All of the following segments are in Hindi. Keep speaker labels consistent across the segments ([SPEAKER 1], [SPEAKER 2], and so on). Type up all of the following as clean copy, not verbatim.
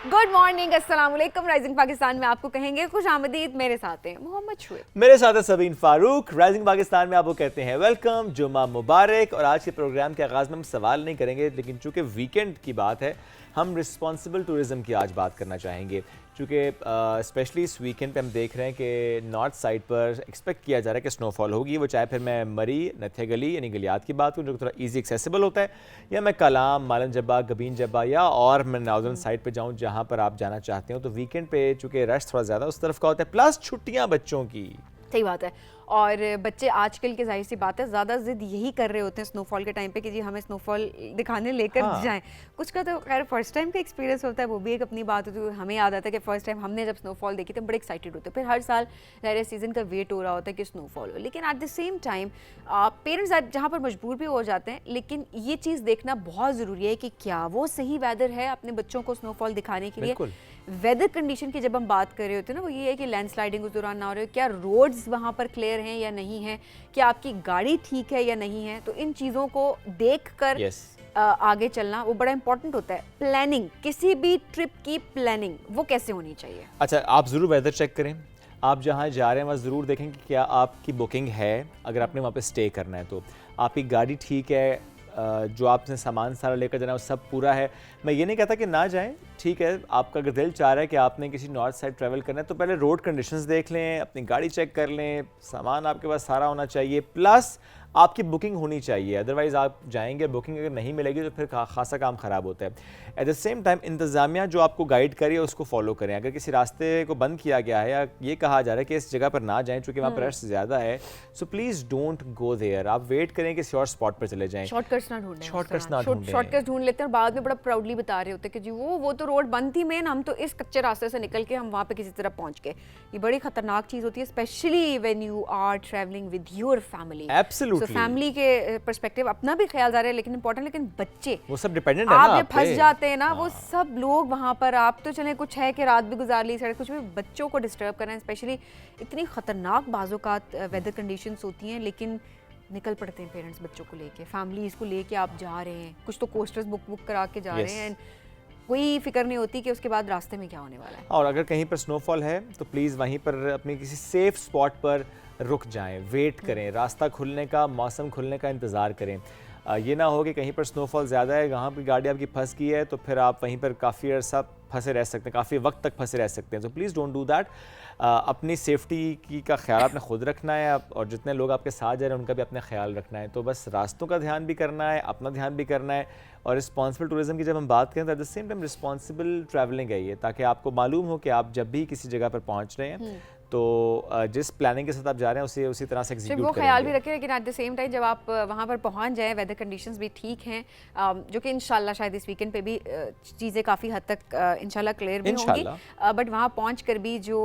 [SPEAKER 1] गुड मॉर्निंग, अस्सलाम वालेकुम। राइजिंग पाकिस्तान में आपको कहेंगे खुश आमदीद। मेरे साथ हैं मोहम्मद शुएब,
[SPEAKER 2] मेरे साथ है सबीन फारूक। राइजिंग पाकिस्तान में आपको कहते हैं वेलकम, जुम्मा मुबारक। और आज के प्रोग्राम के आगाज़ में हम सवाल नहीं करेंगे, लेकिन चूंकि वीकेंड की बात है हम रिस्पॉन्सिबल टूरिज़म की आज बात करना चाहेंगे। चूँकि स्पेशली इस वीकेंड पे हम देख रहे हैं कि नॉर्थ साइड पर एक्सपेक्ट किया जा रहा है कि स्नोफॉल होगी। वो चाहे फिर मैं मरी, नथिया गली यानी गलियात की बात करूँ जो थोड़ा इजी एक्सेसिबल होता है, या मैं कलाम, मालन जब्बा, गबीन जब्बा, या और मैं नॉर्दर्न साइड पे जाऊँ जहाँ पर आप जाना चाहते हो। तो वीकेंड पे चूँकि रश थोड़ा ज़्यादा उस तरफ का होता है, प्लस छुट्टियाँ बच्चों की।
[SPEAKER 1] सही बात है। और बच्चे आजकल के जाहिर सी बात है ज़्यादा जिद यही कर रहे होते हैं स्नोफॉल के टाइम पे कि जी हमें स्नोफॉल दिखाने लेकर जाएं। कुछ का तो खैर फर्स्ट टाइम का एक्सपीरियंस होता है, वो भी एक अपनी बात होती है। हमें याद आता है कि फर्स्ट टाइम हमने जब स्नोफॉल देखी तो बड़े एक्साइटेड होते हैं। फिर हर साल ज़ाहिर सीज़न का वेट हो रहा होता है कि स्नोफॉल हो, लेकिन eight the same time parents जहाँ पर मजबूर भी हो जाते हैं, लेकिन ये चीज़ देखना बहुत ज़रूरी है कि क्या वो सही वेदर है अपने बच्चों को स्नोफॉल दिखाने के लिए। वेदर कंडीशन की जब हम बात कर रहे होते हैं ना, वो ये है कि लैंडस्लाइडिंग उस दौरान ना हो रही हो, क्या रोड्स वहाँ पर क्लियर हैं या नहीं है, क्या आपकी गाड़ी ठीक है या नहीं है। तो इन चीज़ों को देख कर आगे चलना वो बड़ा इंपॉर्टेंट होता है। प्लानिंग, किसी भी ट्रिप की प्लानिंग वो कैसे होनी चाहिए।
[SPEAKER 2] अच्छा, आप ज़रूर वेदर चेक करें। आप जहाँ जा रहे हैं वहाँ ज़रूर देखें कि क्या आपकी बुकिंग है। अगर आपने वहाँ पे स्टे करना है तो आपकी गाड़ी ठीक है, जो आपने सामान सारा लेकर जाना है वो सब पूरा है। मैं ये नहीं कहता कि ना जाएं, ठीक है। आपका अगर दिल चाह रहा है कि आपने किसी नॉर्थ साइड ट्रैवल करना है तो पहले रोड कंडीशंस देख लें, अपनी गाड़ी चेक कर लें, सामान आपके पास सारा होना चाहिए, प्लस आपकी बुकिंग होनी चाहिए। अदरवाइज़ आप जाएंगे, बुकिंग अगर नहीं मिलेगी तो फिर खासा काम ख़राब होता है। एट द सेम टाइम इंतज़ामिया जो आपको गाइड करे उसको फॉलो करें। अगर किसी रास्ते को बंद किया गया है या ये कहा जा रहा है कि इस जगह पर ना जाएं चूँकि वहाँ पर रश ज़्यादा है, so please don't go there. आप वेट करें कि श्योर स्पॉट पर चले जाएँ।
[SPEAKER 1] शॉर्टकट्स ना ढूंढें,
[SPEAKER 2] शॉर्टकट्स
[SPEAKER 1] ढूंढ लेते हैं और बाद में बड़ा प्राउडली बता रहे होते हैं कि जी वो तो रोड बंद थी मेन, हम तो इस कच्चे रास्ते से निकल के हम वहाँ पे किसी तरह पहुँच गए। ये बड़ी खतरनाक चीज़ होती है, specially when you are travelling with your family.
[SPEAKER 2] Absolutely.
[SPEAKER 1] Family के पर्सपेक्टिव अपना भी ख्याल जा रहा है, लेकिन इंपॉर्टेंट, लेकिन बच्चे
[SPEAKER 2] वो सब डिपेंडेंट है ना,
[SPEAKER 1] आप जब फंस जाते हैं ना, वो सब लोग वहाँ पर, आप तो चले कुछ है कि रात भी गुजार ली सड़क, कुछ भी बच्चों को डिस्टर्ब करना है। स्पेशली इतनी खतरनाक बाज़ोकात वेदर कंडीशंस होती हैं, लेकिन निकल पड़ते हैं पेरेंट्स बच्चों को लेके, फैमिली इसको लेके आप जा रहे हैं, कुछ तो कोस्टर्स बुक करा के जा रहे हैं, कोई फिक्र नहीं होती कि उसके बाद रास्ते में क्या होने वाला है।
[SPEAKER 2] और अगर कहीं पर स्नोफॉल है तो प्लीज़ वहीं पर अपनी किसी सेफ स्पॉट पर रुक जाएं, वेट करें, रास्ता खुलने का, मौसम खुलने का इंतज़ार करें। ये ना हो कि कहीं पर स्नोफॉल ज़्यादा है, वहाँ पर गाड़ी आपकी फंस गई है तो फिर आप वहीं पर काफ़ी अर्सा फंसे रह सकते हैं, काफ़ी वक्त तक फंसे रह सकते हैं। तो प्लीज़ डोंट डू दैट। अपनी सेफ्टी की का ख्याल आपने खुद रखना है, और जितने लोग आपके साथ जा रहे हैं उनका भी अपना ख्याल रखना है। तो बस रास्तों का ध्यान भी करना है, अपना ध्यान भी करना है। और रिस्पॉन्सिबल टूरिज़म की जब हम बात करें तो eight the same time responsible travelling है ये, ताकि आपको मालूम हो कि आप जब भी किसी जगह पर पहुँच रहे हैं तो जिस प्लानिंग के साथ आप जा रहे हैं उसी तरह से एग्जीक्यूट
[SPEAKER 1] वो
[SPEAKER 2] करेंगे।
[SPEAKER 1] ख्याल भी रखें, लेकिन एट द सेम टाइम जब आप वहाँ पर पहुँच जाएं, वेदर कंडीशंस भी ठीक हैं, जो कि इंशाल्लाह शायद इस वीकेंड पे भी चीज़ें काफ़ी हद तक इंशाल्लाह क्लियर भी होंगी। बट वहाँ पहुँच कर भी जो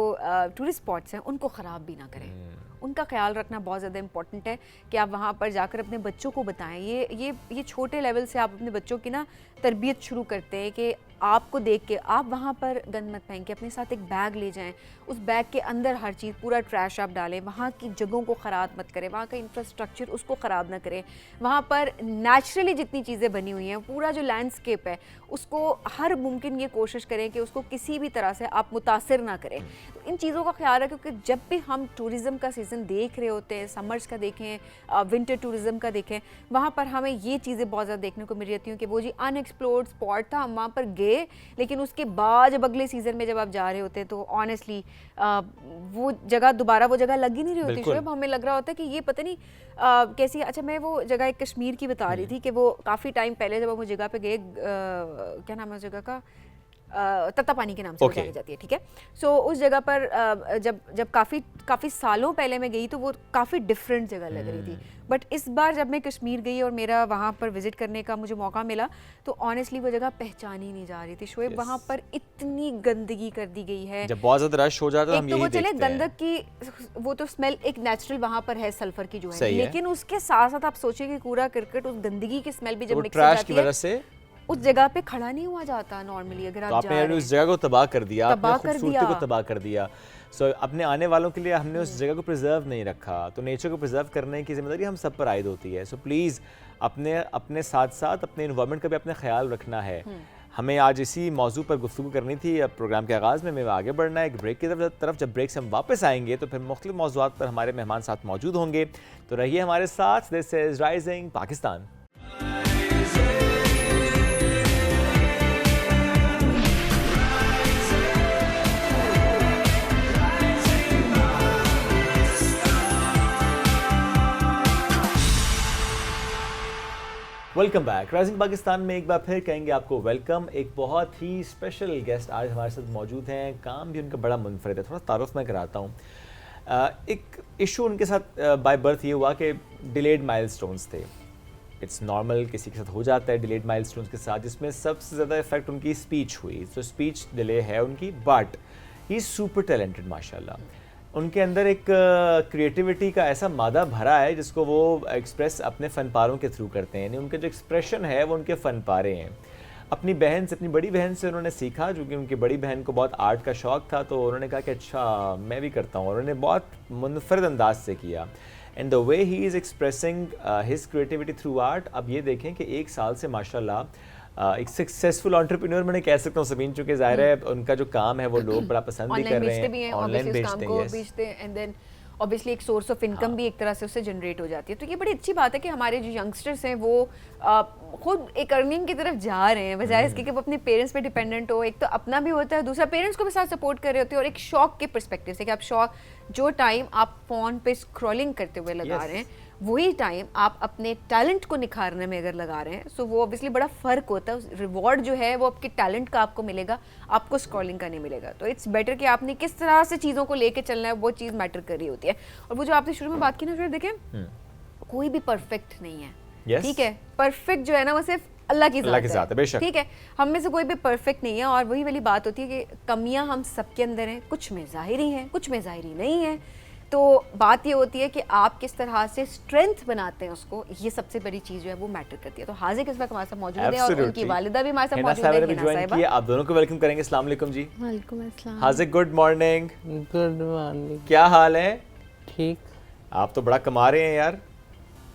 [SPEAKER 1] टूरिस्ट स्पॉट्स हैं उनको ख़राब भी ना करें, उनका ख्याल रखना बहुत ज़्यादा इंपॉर्टेंट है कि आप वहाँ पर जाकर अपने बच्चों को बताएं। ये छोटे लेवल से आप अपने बच्चों की ना तरबियत शुरू करते हैं कि आपको देख के आप वहाँ पर गंद मत फेंकें, अपने साथ एक बैग ले जाएं, उस बैग के अंदर हर चीज़, पूरा ट्रैश आप डालें, वहाँ की जगहों को ख़राब मत करें, वहाँ का इंफ्रास्ट्रक्चर उसको ख़राब ना करें, वहाँ पर नेचुरली जितनी चीज़ें बनी हुई हैं, पूरा जो लैंडस्केप है उसको हर मुमकिन ये कोशिश करें कि उसको किसी भी तरह से आप मुतासिर ना करें। तो इन चीज़ों का ख्याल रखें, क्योंकि जब भी हम टूरिज़म का सीज़न देख रहे होते हैं, समर्स का देखें, विंटर टूरिज़म का देखें, वहाँ पर हमें ये चीज़ें बहुत ज़्यादा देखने को मिल रही हैं कि वो जी अनएक्सप्लोर्ड स्पॉट था, हम वहाँ पर गए, लेकिन उसके बाद जब अगले सीज़न में जब आप जा रहे होते हैं तो ऑनेस्टली वो जगह दोबारा वो जगह लग ही नहीं रही होती। शोएब, हमें लग रहा होता है कि ये पता नहीं कैसी। अच्छा, मैं वो जगह एक कश्मीर की बता रही थी कि वो काफ़ी टाइम पहले जब हम उस जगह पे गए, क्या नाम है उस जगह का, तत्ता पानी के नाम से जानी जाती है, ठीक है। सो उस जगह पर जब काफ़ी सालों पहले मैं गई तो वो काफ़ी डिफरेंट जगह लग रही थी। बट इस बार जब मैं कश्मीर गई और मेरा वहाँ पर विजिट करने का मुझे मौका मिला तो ऑनेस्टली वो जगह पहचानी नहीं जा रही थी। शोएब, वहाँ पर इतनी गंदगी कर दी गई है,
[SPEAKER 2] जब बहुत ज़्यादा रश हो जाता है, हम यही देखते हैं।
[SPEAKER 1] गंदक की वो तो स्मेल एक नेचुरल वहाँ पर है, सल्फर की जो है, लेकिन उसके साथ साथ आप सोचिए कि कूड़ा करकट, उस गंदगी की स्मेल भी जब मिक्स हो जाती है, उस जगह पे खड़ा नहीं हुआ जाता नॉर्मली। अगर आप
[SPEAKER 2] आपने उस जगह को तबाह कर दिया, अपनी खूबसूरती को तबाह कर दिया। अपने आने वालों के लिए हमने उस जगह को प्रिजर्व नहीं रखा। तो नेचर को प्रिजर्व करने की जिम्मेदारी हम सब पर आयद होती है। सो प्लीज़ अपने साथ साथ अपने एनवायरनमेंट का भी अपने ख्याल रखना है। हमें आज इसी मौजू पर गुफ्तगू करनी थी। अब प्रोग्राम के आगाज़ में हमें आगे बढ़ना है एक ब्रेक की तरफ। जब ब्रेक से हम वापस आएंगे तो फिर मुख्तलिफ मौज़ूआत पर हमारे मेहमान साथ मौजूद होंगे, तो रहिए हमारे साथ। This is Rising Pakistan. Welcome back. Rising Pakistan में एक बार फिर कहेंगे आपको वेलकम। एक बहुत ही स्पेशल गेस्ट आज हमारे साथ मौजूद हैं। काम भी उनका बड़ा मुनफरिद है, थोड़ा तारुफ मैं कराता हूँ। एक इशू उनके साथ बाय बर्थ ये हुआ कि डिलेड माइलस्टोन्स थे। इट्स नॉर्मल, किसी के साथ हो जाता है डिलेड माइलस्टोन्स के साथ, जिसमें सबसे ज़्यादा इफेक्ट उनकी स्पीच हुई। तो स्पीच डिले है उनकी, but he is super talented माशाल्लाह। उनके अंदर एक क्रिएटिविटी का ऐसा मादा भरा है जिसको वो एक्सप्रेस अपने फ़न पारों के थ्रू करते हैं। यानी उनके जो एक्सप्रेशन है वो उनके फ़न पारे हैं। अपनी बहन से, अपनी बड़ी बहन से उन्होंने सीखा, क्योंकि उनकी बड़ी बहन को बहुत आर्ट का शौक़ था, तो उन्होंने कहा कि अच्छा मैं भी करता हूँ, और उन्होंने बहुत मुनफरद अंदाज से किया। And the way he is expressing his creativity through art. अब ये देखें कि 1 साल से माशाल्लाह एक सक्सेसफुल एंटरप्रेन्योर मैं कह सकता हूँ समीन, चूँकि ज़ाहिर है उनका जो काम है वो लोग बड़ा पसंद भी कर रहे हैं, ऑनलाइन बेचते हैं
[SPEAKER 1] एंड देन ऑब्वियसली एक सोर्स ऑफ इनकम भी एक तरह से उससे जनरेट हो जाती है। तो ये बड़ी अच्छी बात है कि हमारे जो यंगस्टर्स हैं वो खुद एक अर्निंग की तरफ जा रहे हैं, बजाय इसके कि वो अपने पेरेंट्स पे डिपेंडेंट हो। एक तो अपना भी होता है, दूसरा पेरेंट्स को भी साथ सपोर्ट कर रहे होते हैं, और एक शौक के पर्सपेक्टिव से कि आप शौक जो टाइम आप फ़ोन पे स्क्रॉलिंग करते हुए लगा रहे हैं, वही टाइम आप अपने टैलेंट को निखारने में अगर लगा रहे हैं, सो वो ऑब्वियसली बड़ा फ़र्क होता है। रिवॉर्ड जो है वो आपके टैलेंट का आपको मिलेगा, आपको स्क्रॉलिंग का नहीं मिलेगा। तो इट्स बेटर कि आपने किस तरह से चीज़ों को लेके चलना है, वो चीज़ मैटर कर रही होती है। और वो जो आपने शुरू में बात की ना, फिर देखें कोई भी परफेक्ट नहीं है, ठीक है। परफेक्ट जो है ना वो सिर्फ अल्लाह की ज़ात है, बेशक, ठीक है। हम में से कोई भी परफेक्ट नहीं है, और वही वाली बात होती है कि कमियां हम सबके अंदर हैं, कुछ में ज़ाहिरी हैं, कुछ में ज़ाहिरी नहीं है। तो बात ये होती है कि आप किस तरह से स्ट्रेंथ बनाते हैं उसको, ये सबसे बड़ी चीज़ जो है वो मैटर करती है। तो हाजिक इस वक्त हमारे साथ मौजूद है, और उनकी वालिदा भी हमारे साथ मौजूद है, हिना साहिबा।
[SPEAKER 2] आप दोनों को वेलकम करेंगे। अस्सलाम वालेकुम जी।
[SPEAKER 3] वालेकुम अस्सलाम।
[SPEAKER 2] Hazik good morning.
[SPEAKER 3] Good morning.
[SPEAKER 2] क्या हाल है?
[SPEAKER 3] ठीक।
[SPEAKER 2] आप तो बड़ा कमा रहे हैं यार,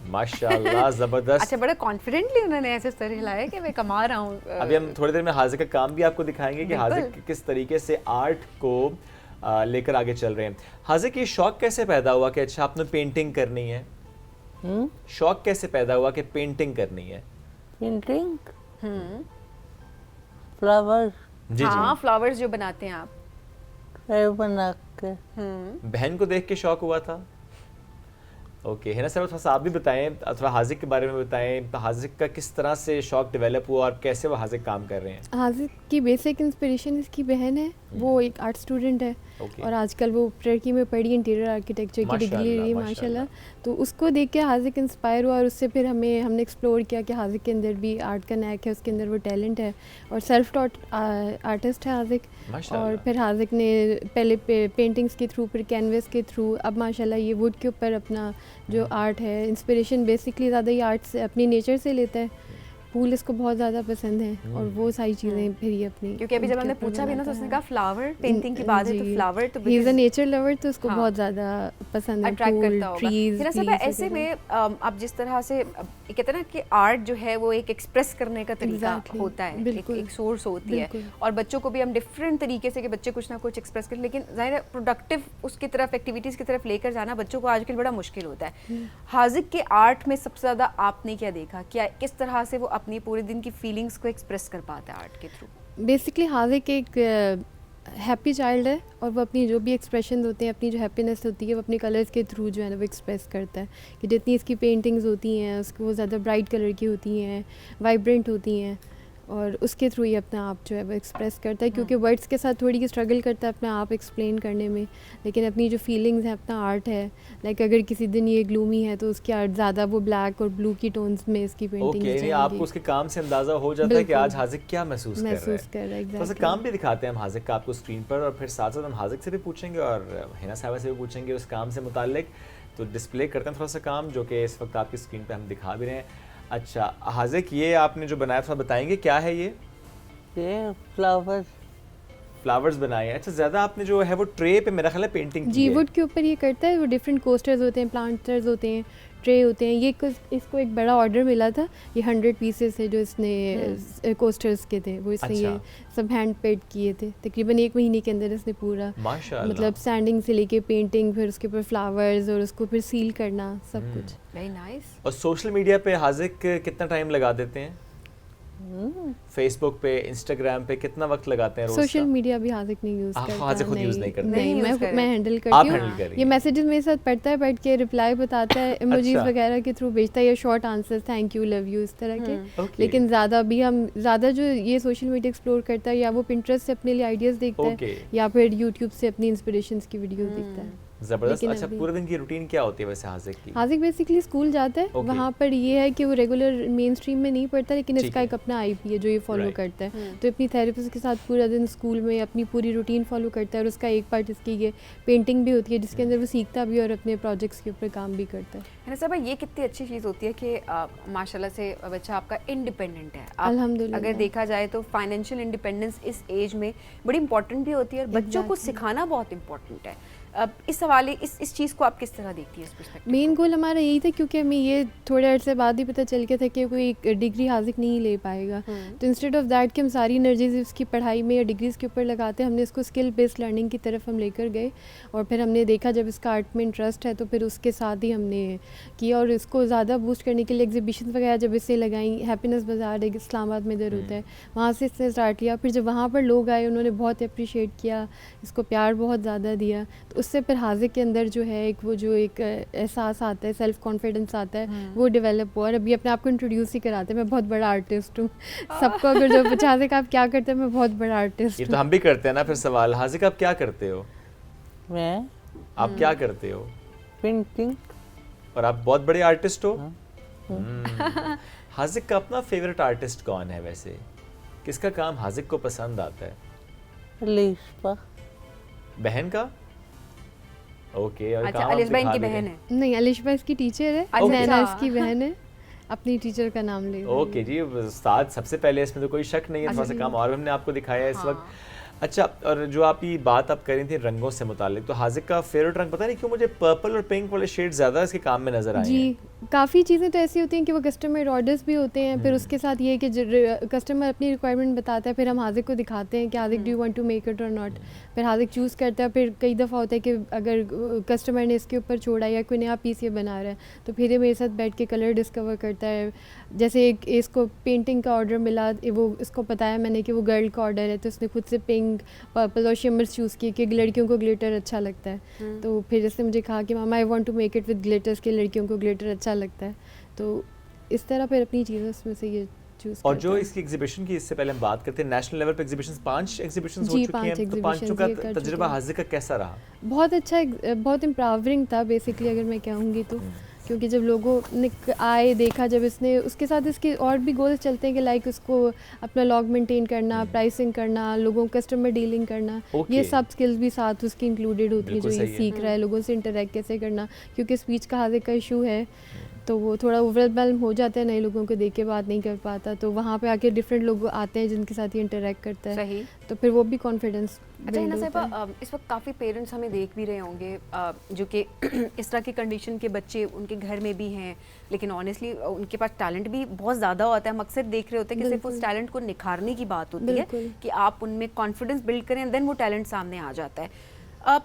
[SPEAKER 2] माशाल्लाह, जबरदस्त।
[SPEAKER 1] अच्छा, बड़ा कॉन्फिडेंटली उन्होंने ऐसे सर हिलाया कि मैं कमा रहा हूँ।
[SPEAKER 2] अभी हम थोड़ी देर में हाजिक का काम भी आपको दिखाएंगे कि हाजिक किस तरीके से आर्ट को लेकर आगे चल रहे हैं। हाजिक, ये शौक कैसे पैदा हुआ कि अच्छा आपने पेंटिंग करनी है? शौक कैसे पैदा हुआ कि पेंटिंग करनी है?
[SPEAKER 3] Painting, flowers.
[SPEAKER 2] जी
[SPEAKER 1] हाँ, फ्लावर्स जो बनाते हैं आप,
[SPEAKER 3] बना के।
[SPEAKER 2] बहन को देख के शौक हुआ था? ओके, हिना साहब थोड़ा सा आप भी बताएं, थोड़ा हाजिक के बारे में बताएं। तो हाजिक का किस तरह से शौक डेवलप हुआ और कैसे वो हाजिक काम कर रहे हैं?
[SPEAKER 4] हाजिक की बेसिक इंस्पिरेशन इसकी बहन है, वो एक आर्ट स्टूडेंट है, और आजकल वो टर्की में पढ़ी इंटीरियर आर्किटेक्चर की डिग्री ले रही है माशाल्लाह। तो उसको देख के हाजिक इंस्पायर हुआ, और उससे फिर हमने एक्सप्लोर किया कि हाजिक के अंदर भी आर्ट का नैक है, उसके अंदर वो टैलेंट है, और सेल्फ टॉट आर्टिस्ट है हाजिक। और फिर हाजिक ने पहले पेंटिंग्स के थ्रू, फिर कैनवस के थ्रू, अब माशाल्लाह ये वुड के ऊपर अपना जो आर्ट है, इंस्पिरेशन बेसिकली ज़्यादा ये आर्ट से, अपनी नेचर से लेता है। फूल इसको बहुत ज़्यादा पसंद है, और वो सारी चीज़ें फिर ये अपनी,
[SPEAKER 1] क्योंकि अभी जब हमने पूछा भी ना तो उसने कहा फ्लावर पेंटिंग की बात है, तो फ्लावर तो
[SPEAKER 4] he is a nature lover, तो उसको बहुत ज़्यादा पसंद है,
[SPEAKER 1] अट्रैक्ट करता होगा।
[SPEAKER 4] ट्रीज।
[SPEAKER 1] ऐसे में आप जिस तरह से कहते हैं ना कि आर्ट जो है वो एक एक्सप्रेस करने का तरीका होता है, एक सोर्स होती है, और बच्चों को भी हम डिफरेंट तरीके से कि बच्चे कुछ ना कुछ एक्सप्रेस करें, लेकिन ज़ाहिर है प्रोडक्टिव उसकी तरफ, एक्टिविटीज़ की तरफ लेकर जाना बच्चों को आजकल बड़ा मुश्किल होता है। हाजिक के आर्ट में सबसे ज़्यादा आपने क्या देखा, क्या किस तरह से वो अपनी पूरे दिन की फीलिंग्स को एक्सप्रेस कर पाता है आर्ट के थ्रू?
[SPEAKER 4] बेसिकली हाजिक एक हैप्पी चाइल्ड है, और वो अपनी जो भी एक्सप्रेशन होते हैं, अपनी जो हैप्पीनेस होती है, वो अपने कलर्स के थ्रू जो है ना वो एक्सप्रेस करता है। कि जितनी इसकी पेंटिंग्स होती हैं उसको वो ज़्यादा ब्राइट कलर की होती हैं, वाइब्रेंट होती हैं, और उसके थ्रू ही अपना आप जो है वो एक्सप्रेस करता है। क्योंकि वर्ड्स के साथ थोड़ी स्ट्रगल करता है अपना आप एक्सप्लेन करने में, लेकिन अपनी जो फीलिंग्स हैं, अपना आर्ट है, लाइक अगर किसी दिन ये ग्लूमी है तो उसकी आर्ट ज़्यादा वो ब्लैक और ब्लू की टोन्स में इसकी पेंटिंग
[SPEAKER 2] आपको उसके काम से अंदाजा हो जाता है कि आज हाजिक क्या महसूस कर रहा है। थोड़ा सा काम भी दिखाते हैं हम हाजिक का आपको स्क्रीन पर, और फिर साथ साथ हम हाजिक से भी पूछेंगे और हिना साहिबा से भी पूछेंगे उस काम से मुताल्लिक। तो डिस्प्ले करते हैं थोड़ा सा काम जो कि इस वक्त आपकी स्क्रीन पर हम दिखा भी रहे हैं। अच्छा हाजिक, ये आपने जो बनाया था बताएंगे क्या है? ये फ्लावर्स बनाए हैं। अच्छा, ज़्यादा आपने जो है वो ट्रे पे मेरा ख्याल है पेंटिंग की
[SPEAKER 4] जी
[SPEAKER 2] है।
[SPEAKER 4] वुड के ऊपर ये करता है, वो डिफरेंट कोस्टर्स होते हैं, प्लांटर्स होते हैं, ट्रे होते हैं, ये इसको एक बड़ा ऑर्डर मिला था, ये 100 पीसेस है जो इसने कोस्टर्स के थे, वो इसने ये सब हैंड पेड किए थे। तकरीबन 1 महीने के अंदर इसने पूरा मतलब सैंडिंग से लेके पेंटिंग, फिर उसके ऊपर फ्लावर्स और उसको फिर सील करना, सब कुछ।
[SPEAKER 1] Very nice.
[SPEAKER 2] और सोशल मीडिया पे हाजिक कितना टाइम लगा देते हैं? फेसबुक पे, इंस्टाग्राम पे कितना वक्त लगाते हैं रोज?
[SPEAKER 4] सोशल मीडिया भी हाजिक नहीं यूज करता।
[SPEAKER 2] हाजिक खुद यूज नहीं करता।
[SPEAKER 4] नहीं, मैं हैंडल करती हूँ। ये मैसेजेस मेरे साथ पढ़ता है, पढ़ के रिप्लाई बताता है, इमोजीज वगैरह के थ्रू भेजता है, या short answers, thank you, love you, इस तरह के। लेकिन ज़्यादा भी हम ज़्यादा जो ये सोशल मीडिया एक्सप्लोर करता है, या वो पिंटरेस्ट से अपने लिए आइडियाज़ देखता है, या फिर यूट्यूब से अपनी इंस्पिरेशंस की वीडियोस देखता है।
[SPEAKER 2] जबरदस्त। अच्छा, पूरे दिन की रूटीन क्या होती है वैसे हाजिक की?
[SPEAKER 4] हाजिक बेसिकली स्कूल जाता है, वहाँ पर ये है कि वो रेगुलर मेन स्ट्रीम में नहीं पढ़ता, लेकिन इसका एक अपना आईपी है जो ये फॉलो करता है। तो अपनी थेरेपिस्ट के साथ पूरा दिन स्कूल में अपनी पूरी रूटीन फॉलो करता है, और उसका एक पार्ट इसकी ये पेंटिंग भी होती है, जिसके अंदर वो सीखता भी और अपने प्रोजेक्ट्स के ऊपर काम भी करता है।
[SPEAKER 1] साहब, ये कितनी अच्छी चीज़ होती है कि माशाल्लाह से बच्चा आपका इंडिपेंडेंट है।
[SPEAKER 4] अल्हम्दुलिल्लाह।
[SPEAKER 1] अगर देखा जाए तो फाइनेंशियल इंडिपेंडेंस इस एज में बड़ी इंपॉर्टेंट भी होती है, और बच्चों को सिखाना बहुत इंपॉर्टेंट है। अब इस हवाले इस चीज़ को आप किस तरह देखती है इस पर्सपेक्टिव?
[SPEAKER 4] मेन गोल हमारा यही था, क्योंकि हमें ये थोड़े अर्से बाद ही पता चल गया था कि कोई डिग्री हाजिक नहीं ले पाएगा। तो इंस्टेड ऑफ दैट कि हम सारी एनर्जीज उसकी पढ़ाई में या डिग्रीज़ के ऊपर लगाते, हमने इसको स्किल बेस्ड लर्निंग की तरफ हम लेकर गए, और फिर हमने देखा जब इसका आर्ट में इंटरेस्ट है तो फिर उसके साथ ही हमने किया, और इसको ज़्यादा बूस्ट करने के लिए एग्जीबिशन वगैरह जब इससे लगाई, हैप्पीनेस बाज़ार एक इस्लामाबाद में इधर होता है, वहाँ से इसने स्टार्ट किया। फिर जब वहाँ पर लोग आए, उन्होंने बहुत अप्रिशिएट किया, इसको प्यार बहुत ज़्यादा दिया, तो उससे फिर हाजिक के अंदर जो है एक वो जो एक एहसास आता है, सेल्फ कॉन्फिडेंस आता है, वो डेवलप हुआ। और अभी अपने आप को इंट्रोड्यूस ही कराते हैं, मैं बहुत बड़ा आर्टिस्ट हूँ। सबको अगर जो पूछा हाजिक आप क्या करते हैं, मैं बहुत बड़ा आर्टिस्ट हूँ।
[SPEAKER 2] ये तो हम भी करते हैं ना। फिर सवाल, हाजिक आप क्या करते हो? आप क्या करते हो?
[SPEAKER 3] पेंटिंग।
[SPEAKER 2] और आप बहुत बड़े आर्टिस्ट हो? हाजिक का अपना फेवरेट आर्टिस्ट कौन है वैसे? किसका काम हाजिक को पसंद आता है?
[SPEAKER 3] अलिशबा।
[SPEAKER 2] बहन का? ओके। और
[SPEAKER 1] अच्छा, अलिशबा इनकी बहन है?
[SPEAKER 4] नहीं, अलिशबा इसकी टीचर है, नैना इसकी बहन है, अपनी टीचर का नाम ले।
[SPEAKER 2] ओके जी, उस्ताद सबसे पहले, इसमें तो कोई शक नहीं है। थोड़ा सा काम और हमने आपको दिखाया है इस वक्त। अच्छा, और जो आप ये बात आप कर रही थी रंगों से मुतालिक, तो हाजिक का फेवरेट रंग पता नहीं क्यों मुझे पर्पल और पिंक वाले शेड ज़्यादा इसके काम में नजर आए हैं।
[SPEAKER 4] जी, काफ़ी चीज़ें तो ऐसी होती हैं कि वो कस्टमर ऑर्डर्स भी होते हैं, फिर उसके साथ ये है कि कस्टमर अपनी रिक्वायरमेंट बताता है, फिर हम हाजिक को दिखाते हैं कि हाजिक do you want to make it और नॉट। फिर हाजिक चूज़ करता है। फिर कई दफ़ा होता है कि अगर कस्टमर ने इसके ऊपर छोड़ा या कोई नया पीस ये बना रहा है, तो फिर ये मेरे साथ बैठ के कलर डिस्कवर करता है। जैसे एक इसको पेंटिंग का ऑर्डर मिला, वो इसको बताया मैंने कि वो गर्ल का ऑर्डर है, तो उसने खुद से पिंक, पर्पल और शिमर्स चूज़ किए कि लड़कियों को ग्लिटर अच्छा लगता है। तो फिर इसने मुझे कहा कि मामा I want to make it with glitters, कि लड़कियों को ग्लिटर अच्छा लगता है। तो इस तरह फिर अपनी चीज़ों उसमें से ये चूज़।
[SPEAKER 2] और जो इसकी एग्जीबिशन की, इससे पहले हम बात करते हैं, नेशनल लेवल पे एग्जीबिशंस 5 एग्जीबिशंस हो चुकी हैं, तो 5 का तजुर्बा हाजिक का कैसा रहा?
[SPEAKER 4] बहुत अच्छा, बहुत एम्पावरिंग था बेसिकली, अगर मैं कहूँगी तो। क्योंकि जब लोगों ने आए, देखा, जब इसने, उसके साथ इसके और भी गोल्स चलते हैं कि लाइक उसको अपना लॉग मेंटेन करना, प्राइसिंग करना, लोगों कस्टमर डीलिंग करना, ये सब स्किल्स भी साथ उसकी इंक्लूडेड होती है, जो ये सीख रहा है, लोगों से इंटरेक्ट कैसे करना। क्योंकि स्पीच का हाजिक का इशू है, तो वो थोड़ा ओवरवेल्म हो जाता है, नए लोगों को देख के बात नहीं कर पाता, तो वहाँ पे आके डिफरेंट लोग आते हैं जिनके साथ ये इंटरेक्ट करता है। सही। तो फिर वो भी कॉन्फिडेंस।
[SPEAKER 1] अच्छा हिना साहिबा, इस वक्त काफ़ी पेरेंट्स हमें देख भी रहे होंगे जो कि इस तरह की कंडीशन के बच्चे उनके घर में भी हैं, लेकिन ऑनेस्टली उनके पास टैलेंट भी बहुत ज़्यादा होता है। हम अक्सर देख रहे होते हैं कि सिर्फ उस टैलेंट को निखारने की बात होती है कि आप उनमें कॉन्फिडेंस बिल्ड करें, एंड देन वो टैलेंट सामने आ जाता है।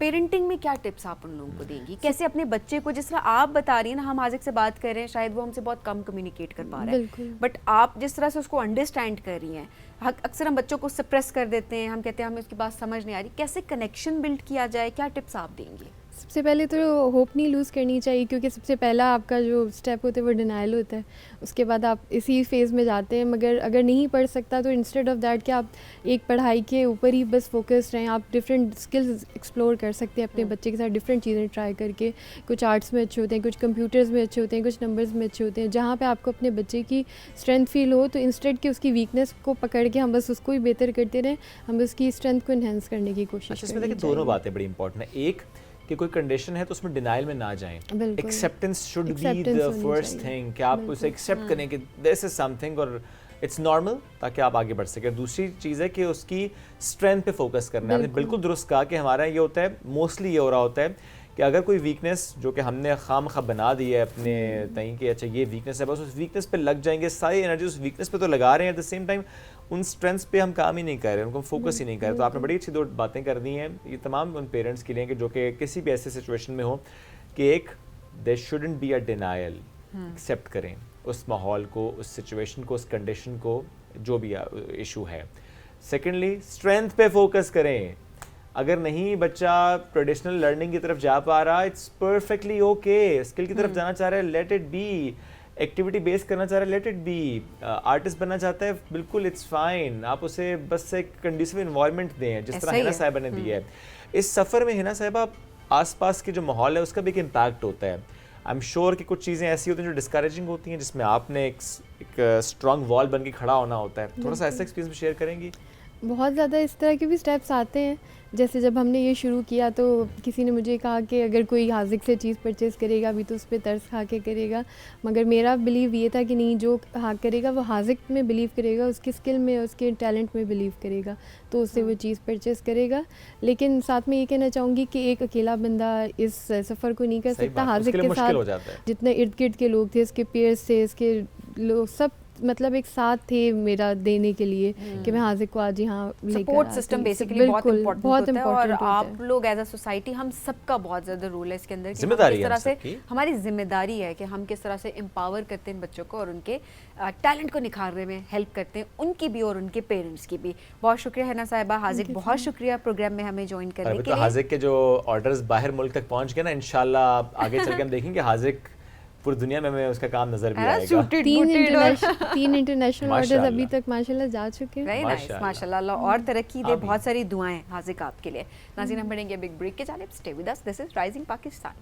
[SPEAKER 1] पेरेंटिंग में क्या टिप्स आप उन लोगों को देंगी? कैसे अपने बच्चे को, जिस तरह आप बता रही हैं ना, हम हाजिक से बात कर रहे हैं, शायद वो हमसे बहुत कम कम्युनिकेट कर पा रहा है, बट आप जिस तरह से उसको अंडरस्टैंड कर रही हैं, अक्सर हम बच्चों को सप्रेस कर देते हैं, हम कहते हैं हमें उसकी बात समझ नहीं आ रही, कैसे कनेक्शन बिल्ड किया जाए, क्या टिप्स आप देंगी?
[SPEAKER 4] सबसे पहले तो होप नहीं लूज़ करनी चाहिए, क्योंकि सबसे पहला आपका जो स्टेप होता है वो डिनाइल होता है। उसके बाद आप इसी फेज़ में जाते हैं, मगर अगर नहीं पढ़ सकता तो इंस्टेड ऑफ दैट कि आप एक पढ़ाई के ऊपर ही बस फोकस रहें, आप डिफरेंट स्किल्स एक्सप्लोर कर सकते हैं अपने बच्चे के साथ, डिफरेंट चीज़ें ट्राई करके। कुछ आर्ट्स में अच्छे होते हैं, कुछ कंप्यूटर्स में अच्छे होते हैं, कुछ नंबर्स में अच्छे होते हैं। जहाँ पर आपको अपने बच्चे की स्ट्रेंथ फील हो, तो इंस्टेड कि उसकी वीकनेस को पकड़ के हम बस उसको ही बेहतर करते रहें, हम उसकी स्ट्रेंथ को इन्हेंस करने की कोशिश करें।
[SPEAKER 2] देखिए, दोनों बातें बड़ी इंपॉर्टेंट है। एक कि कोई कंडीशन है तो उसमें डिनाइल में ना जाएं, acceptance should be the first thing, कि आप उसे एक्सेप्ट करें कि दिस इज समथिंग और इट्स नॉर्मल, ताकि आप आगे बढ़ सकें। दूसरी चीज़ है कि उसकी स्ट्रेंथ पे फोकस करना है। आपने बिल्कुल दुरुस्त कहा कि हमारा ये होता है, मोस्टली ये हो रहा होता है कि कि अगर कोई वीकनेस जो कि हमने खामखा बना दी है अपने तई कि अच्छा ये वीकनेस है, बस उस वीकनेस पे लग जाएंगे, सारी एनर्जी उस वीकनेस पे तो लगा रहे हैं, एट द सेम टाइम उन स्ट्रेंथ्स पे हम काम ही नहीं कर रहे, उनको फोकस ही नहीं कर रहे। तो आपने बड़ी अच्छी 2 बातें कर दी हैं, ये तमाम उन पेरेंट्स के लिए कि जो कि किसी भी ऐसे सिचुएशन में हो कि एक there shouldn't be a denial, accept करें उस माहौल को, उस सिचुएशन को, उस कंडीशन को, जो भी इशू है। सेकेंडली स्ट्रेंथ पे फोकस करें, अगर नहीं बच्चा ट्रेडिशनल लर्निंग की तरफ जा पा रहा, इट्स परफेक्टली ओके, स्किल की तरफ जाना चाह रहा है, let it be, activity base करना चाह रहा है, लेट इट बी, आर्टिस्ट बनना चाहता है, बिल्कुल इट्स फाइन, आप उसे बस एक कंडीसिव इन्वायरमेंट दें जिस तरह हिना साहिबा ने दिया है। इस सफ़र में हिना साहिबा आसपास के जो माहौल है उसका भी एक इम्पैक्ट होता है। आई एम श्योर कि कुछ चीज़ें ऐसी होती हैं जो डिस्करेजिंग होती हैं, जिसमें आपने एक स्ट्रॉन्ग वॉल बन के खड़ा होना होता है। थोड़ा सा ऐसा एक्सपीरियंस शेयर करेंगी?
[SPEAKER 4] बहुत ज़्यादा इस तरह के भी स्टेप्स आते हैं। जैसे जब हमने ये शुरू किया तो किसी ने मुझे कहा कि अगर कोई हाजिक से चीज़ परचेज़ करेगा अभी तो उस पर तरस खा के करेगा, मगर मेरा बिलीव ये था कि नहीं, जो हाँ करेगा वो हाजिक में बिलीव करेगा, उसकी स्किल में, उसके टैलेंट में बिलीव करेगा, तो उससे वो चीज़ परचेज़ करेगा। लेकिन साथ में ये कहना चाहूँगी कि एक अकेला बंदा इस सफ़र को नहीं कर सकता। हाजिक के साथ जितने इर्द गिर्द के लोग थे, इसके पेयर्स थे, इसके लोग सब मतलब एक साथ थे मेरा देने के लिए कि मैं हाजिक को आज यहाँ
[SPEAKER 1] सपोर्ट सिस्टम बेसिकली बहुत इम्पोर्टेंट होता है। और आप लोग एज अ सोसाइटी, हम सबका बहुत ज़्यादा रोल है इसके अंदर,
[SPEAKER 2] जिम्मेदारी
[SPEAKER 1] किस तरह से हमारी जिम्मेदारी है कि हम किस तरह से एम्पावर करते हैं बच्चों को और उनके टैलेंट को निखारने में हेल्प करते हैं, उनकी भी और उनके पेरेंट्स की भी। बहुत शुक्रिया हिना साहिबा, हाजिक बहुत शुक्रिया प्रोग्राम में हमें ज्वाइन करने के लिए।
[SPEAKER 2] हाजिक के जो ऑर्डर्स बाहर मुल्क तक पहुँच गए ना, इंशाल्लाह आगे चल के हम देखेंगे हाजिक पूरी दुनिया में हमें उसका काम नजर भी आएगा।
[SPEAKER 4] 3 इंटरनेशनल ऑर्डर्स अभी तक माशाल्लाह जा चुके हैं।
[SPEAKER 1] माशाल्लाह और तरक्की दे, बहुत सारी दुआएं हाजिक आपके लिए। नाज़रीन, हम बढ़ेंगे बिग ब्रेक के जानिब, stay with us, this is rising Pakistan.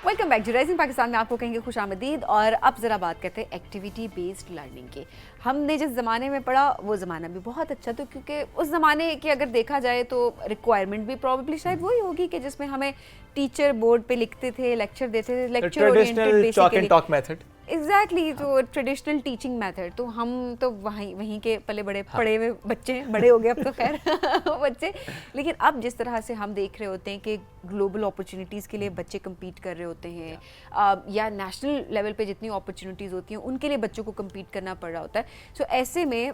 [SPEAKER 1] Welcome back. Rising Pakistan में आपको कहेंगे खुश आमदीद। और अब ज़रा बात करते हैं एक्टिविटी बेस्ड लर्निंग की। हमने जिस ज़माने में पढ़ा वो ज़माना भी बहुत अच्छा था, क्योंकि उस ज़माने की अगर देखा जाए तो रिक्वायरमेंट भी प्रॉब्ली शायद वही होगी कि जिसमें हमें टीचर बोर्ड पे लिखते थे, लेक्चर देते थे, लेक्चर ओरिएंटेड बेसिकली, एग्जैक्टली तो ट्रेडिशनल टीचिंग मेथड। तो हम तो वहीं के पले बड़े पढ़े हुए बच्चे, बड़े हो गए अब तो खैर बच्चे। लेकिन अब जिस तरह से हम देख रहे होते हैं कि ग्लोबल अपॉर्चुनिटीज़ के लिए बच्चे कम्पीट कर रहे होते हैं, या नेशनल लेवल पे जितनी अपॉर्चुनिटीज़ होती हैं उनके लिए बच्चों को कम्पीट करना पड़ रहा होता है। सो ऐसे में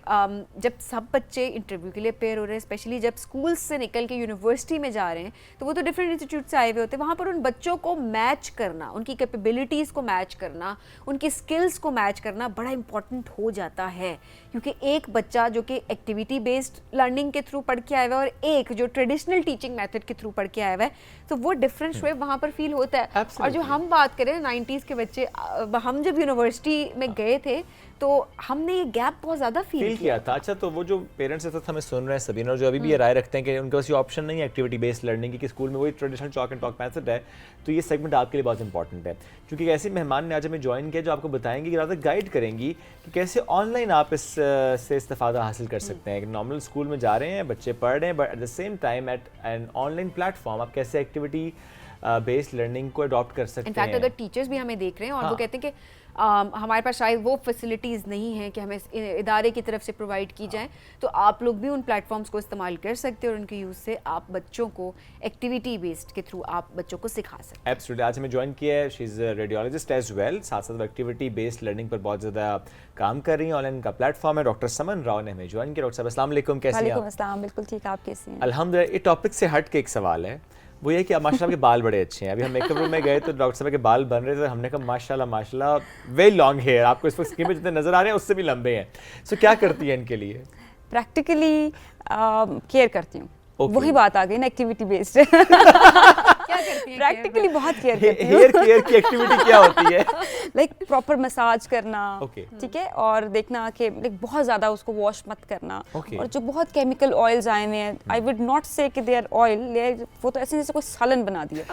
[SPEAKER 1] जब सब बच्चे इंटरव्यू के लिए पेयर हो रहे हैं, स्पेशली जब स्कूल से निकल के यूनिवर्सिटी में जा रहे हैं, तो वो तो डिफरेंट इंस्टीट्यूट से आए हुए होते हैं, वहाँ पर उन बच्चों को मैच करना, उनकी कैपेबिलिटीज़ को मैच करना, उनकी स्किल्स को मैच करना बड़ा इंपॉर्टेंट हो जाता है। क्योंकि एक बच्चा जो कि एक्टिविटी बेस्ड लर्निंग के थ्रू पढ़ के आया हुआ है और एक जो ट्रेडिशनल टीचिंग मेथड के थ्रू पढ़ के आया हुआ है, तो वो डिफरेंस वहाँ पर फील होता है। और जो हम बात करें 90s के बच्चे, हम जब यूनिवर्सिटी में गए थे तो हमने ये गैप बहुत ज़्यादा फील किया था।
[SPEAKER 2] अच्छा, तो वो जो पेरेंट्स इस वक्त हमें सुन रहे हैं सबीना, जो अभी भी ये राय रखते हैं कि उनके पास ये ऑप्शन नहीं है एक्टिविटी बेस्ड लर्निंग की, कि स्कूल में वही traditional chalk and talk method है, तो ये सेगमेंट आपके लिए बहुत इंपॉर्टेंट है, क्योंकि ऐसे मेहमान ने आज हमें ज्वाइन किया जो आपको बताएंगे, रादर गाइड करेंगी कि कैसे ऑनलाइन आप इससे इस्तेफादा हासिल कर सकते हैं। नॉर्मल स्कूल में जा रहे हैं, बच्चे पढ़ रहे हैं, but at the same time at an online platform आप कैसे एक्टिविटी बेस्ड लर्निंग को अडॉप्ट कर सकते हैं।
[SPEAKER 1] इनफैक्ट अगर टीचर्स भी हमें देख रहे हैं और वो कहते हैं कि हमारे पास शायद वो फैसिलिटीज़ नहीं हैं कि हमें इदारे की तरफ से प्रोवाइड की जाएं, तो आप लोग भी उन प्लेटफॉर्म्स को इस्तेमाल कर सकते हैं और उनके यूज़ से आप बच्चों को एक्टिविटी बेस्ड के थ्रू आप बच्चों को सिखा सकते हैं।
[SPEAKER 2] एब्सोल्युटली। आज हमें ज्वाइन किया है, she is radiologist as well, साथ साथ एक्टिविटी बेस्ड लर्निंग पर बहुत ज़्यादा काम कर रही हैं। ऑनलाइन का प्लेटफॉर्म है। डॉक्टर समन राव ने हमें ज्वाइन किया। डॉक्टर साहब अस्सलाम वालेकुम, कैसे हैं आप?
[SPEAKER 5] वालेकुम अस्सलाम, बिल्कुल ठीक, आप कैसे हैं?
[SPEAKER 2] अल्हम्दुलिल्लाह। ये टॉपिक से हट के एक सवाल है, वो ये कि अब माशाल्लाह के बाल बड़े अच्छे हैं। अभी हम मेकअप रूम में गए तो डॉक्टर साहब के बाल बन रहे थे, हमने कहा माशाल्लाह माशाल्लाह वेरी लॉन्ग हेयर, आपको इस वक्त स्क्रीन पे जितने नजर आ रहे हैं उससे भी लंबे हैं। सो क्या करती है इनके लिए?
[SPEAKER 5] प्रैक्टिकली केयर करती हूँ। वही बात आ गई ना, एक्टिविटी बेस्ड। प्रैक्टिकली बहुत केयर करती हूँ।
[SPEAKER 2] हेयर केयर की एक्टिविटी क्या होती है?
[SPEAKER 5] लाइक प्रॉपर मसाज करना, ठीक है, और देखना कि लाइक बहुत ज़्यादा उसको वॉश मत करना। और जो बहुत केमिकल ऑयल्स आए हुए हैं, आई वुड नॉट से कि दे आर ऑयल, वो तो ऐसे जैसे कोई सालन बना दिया।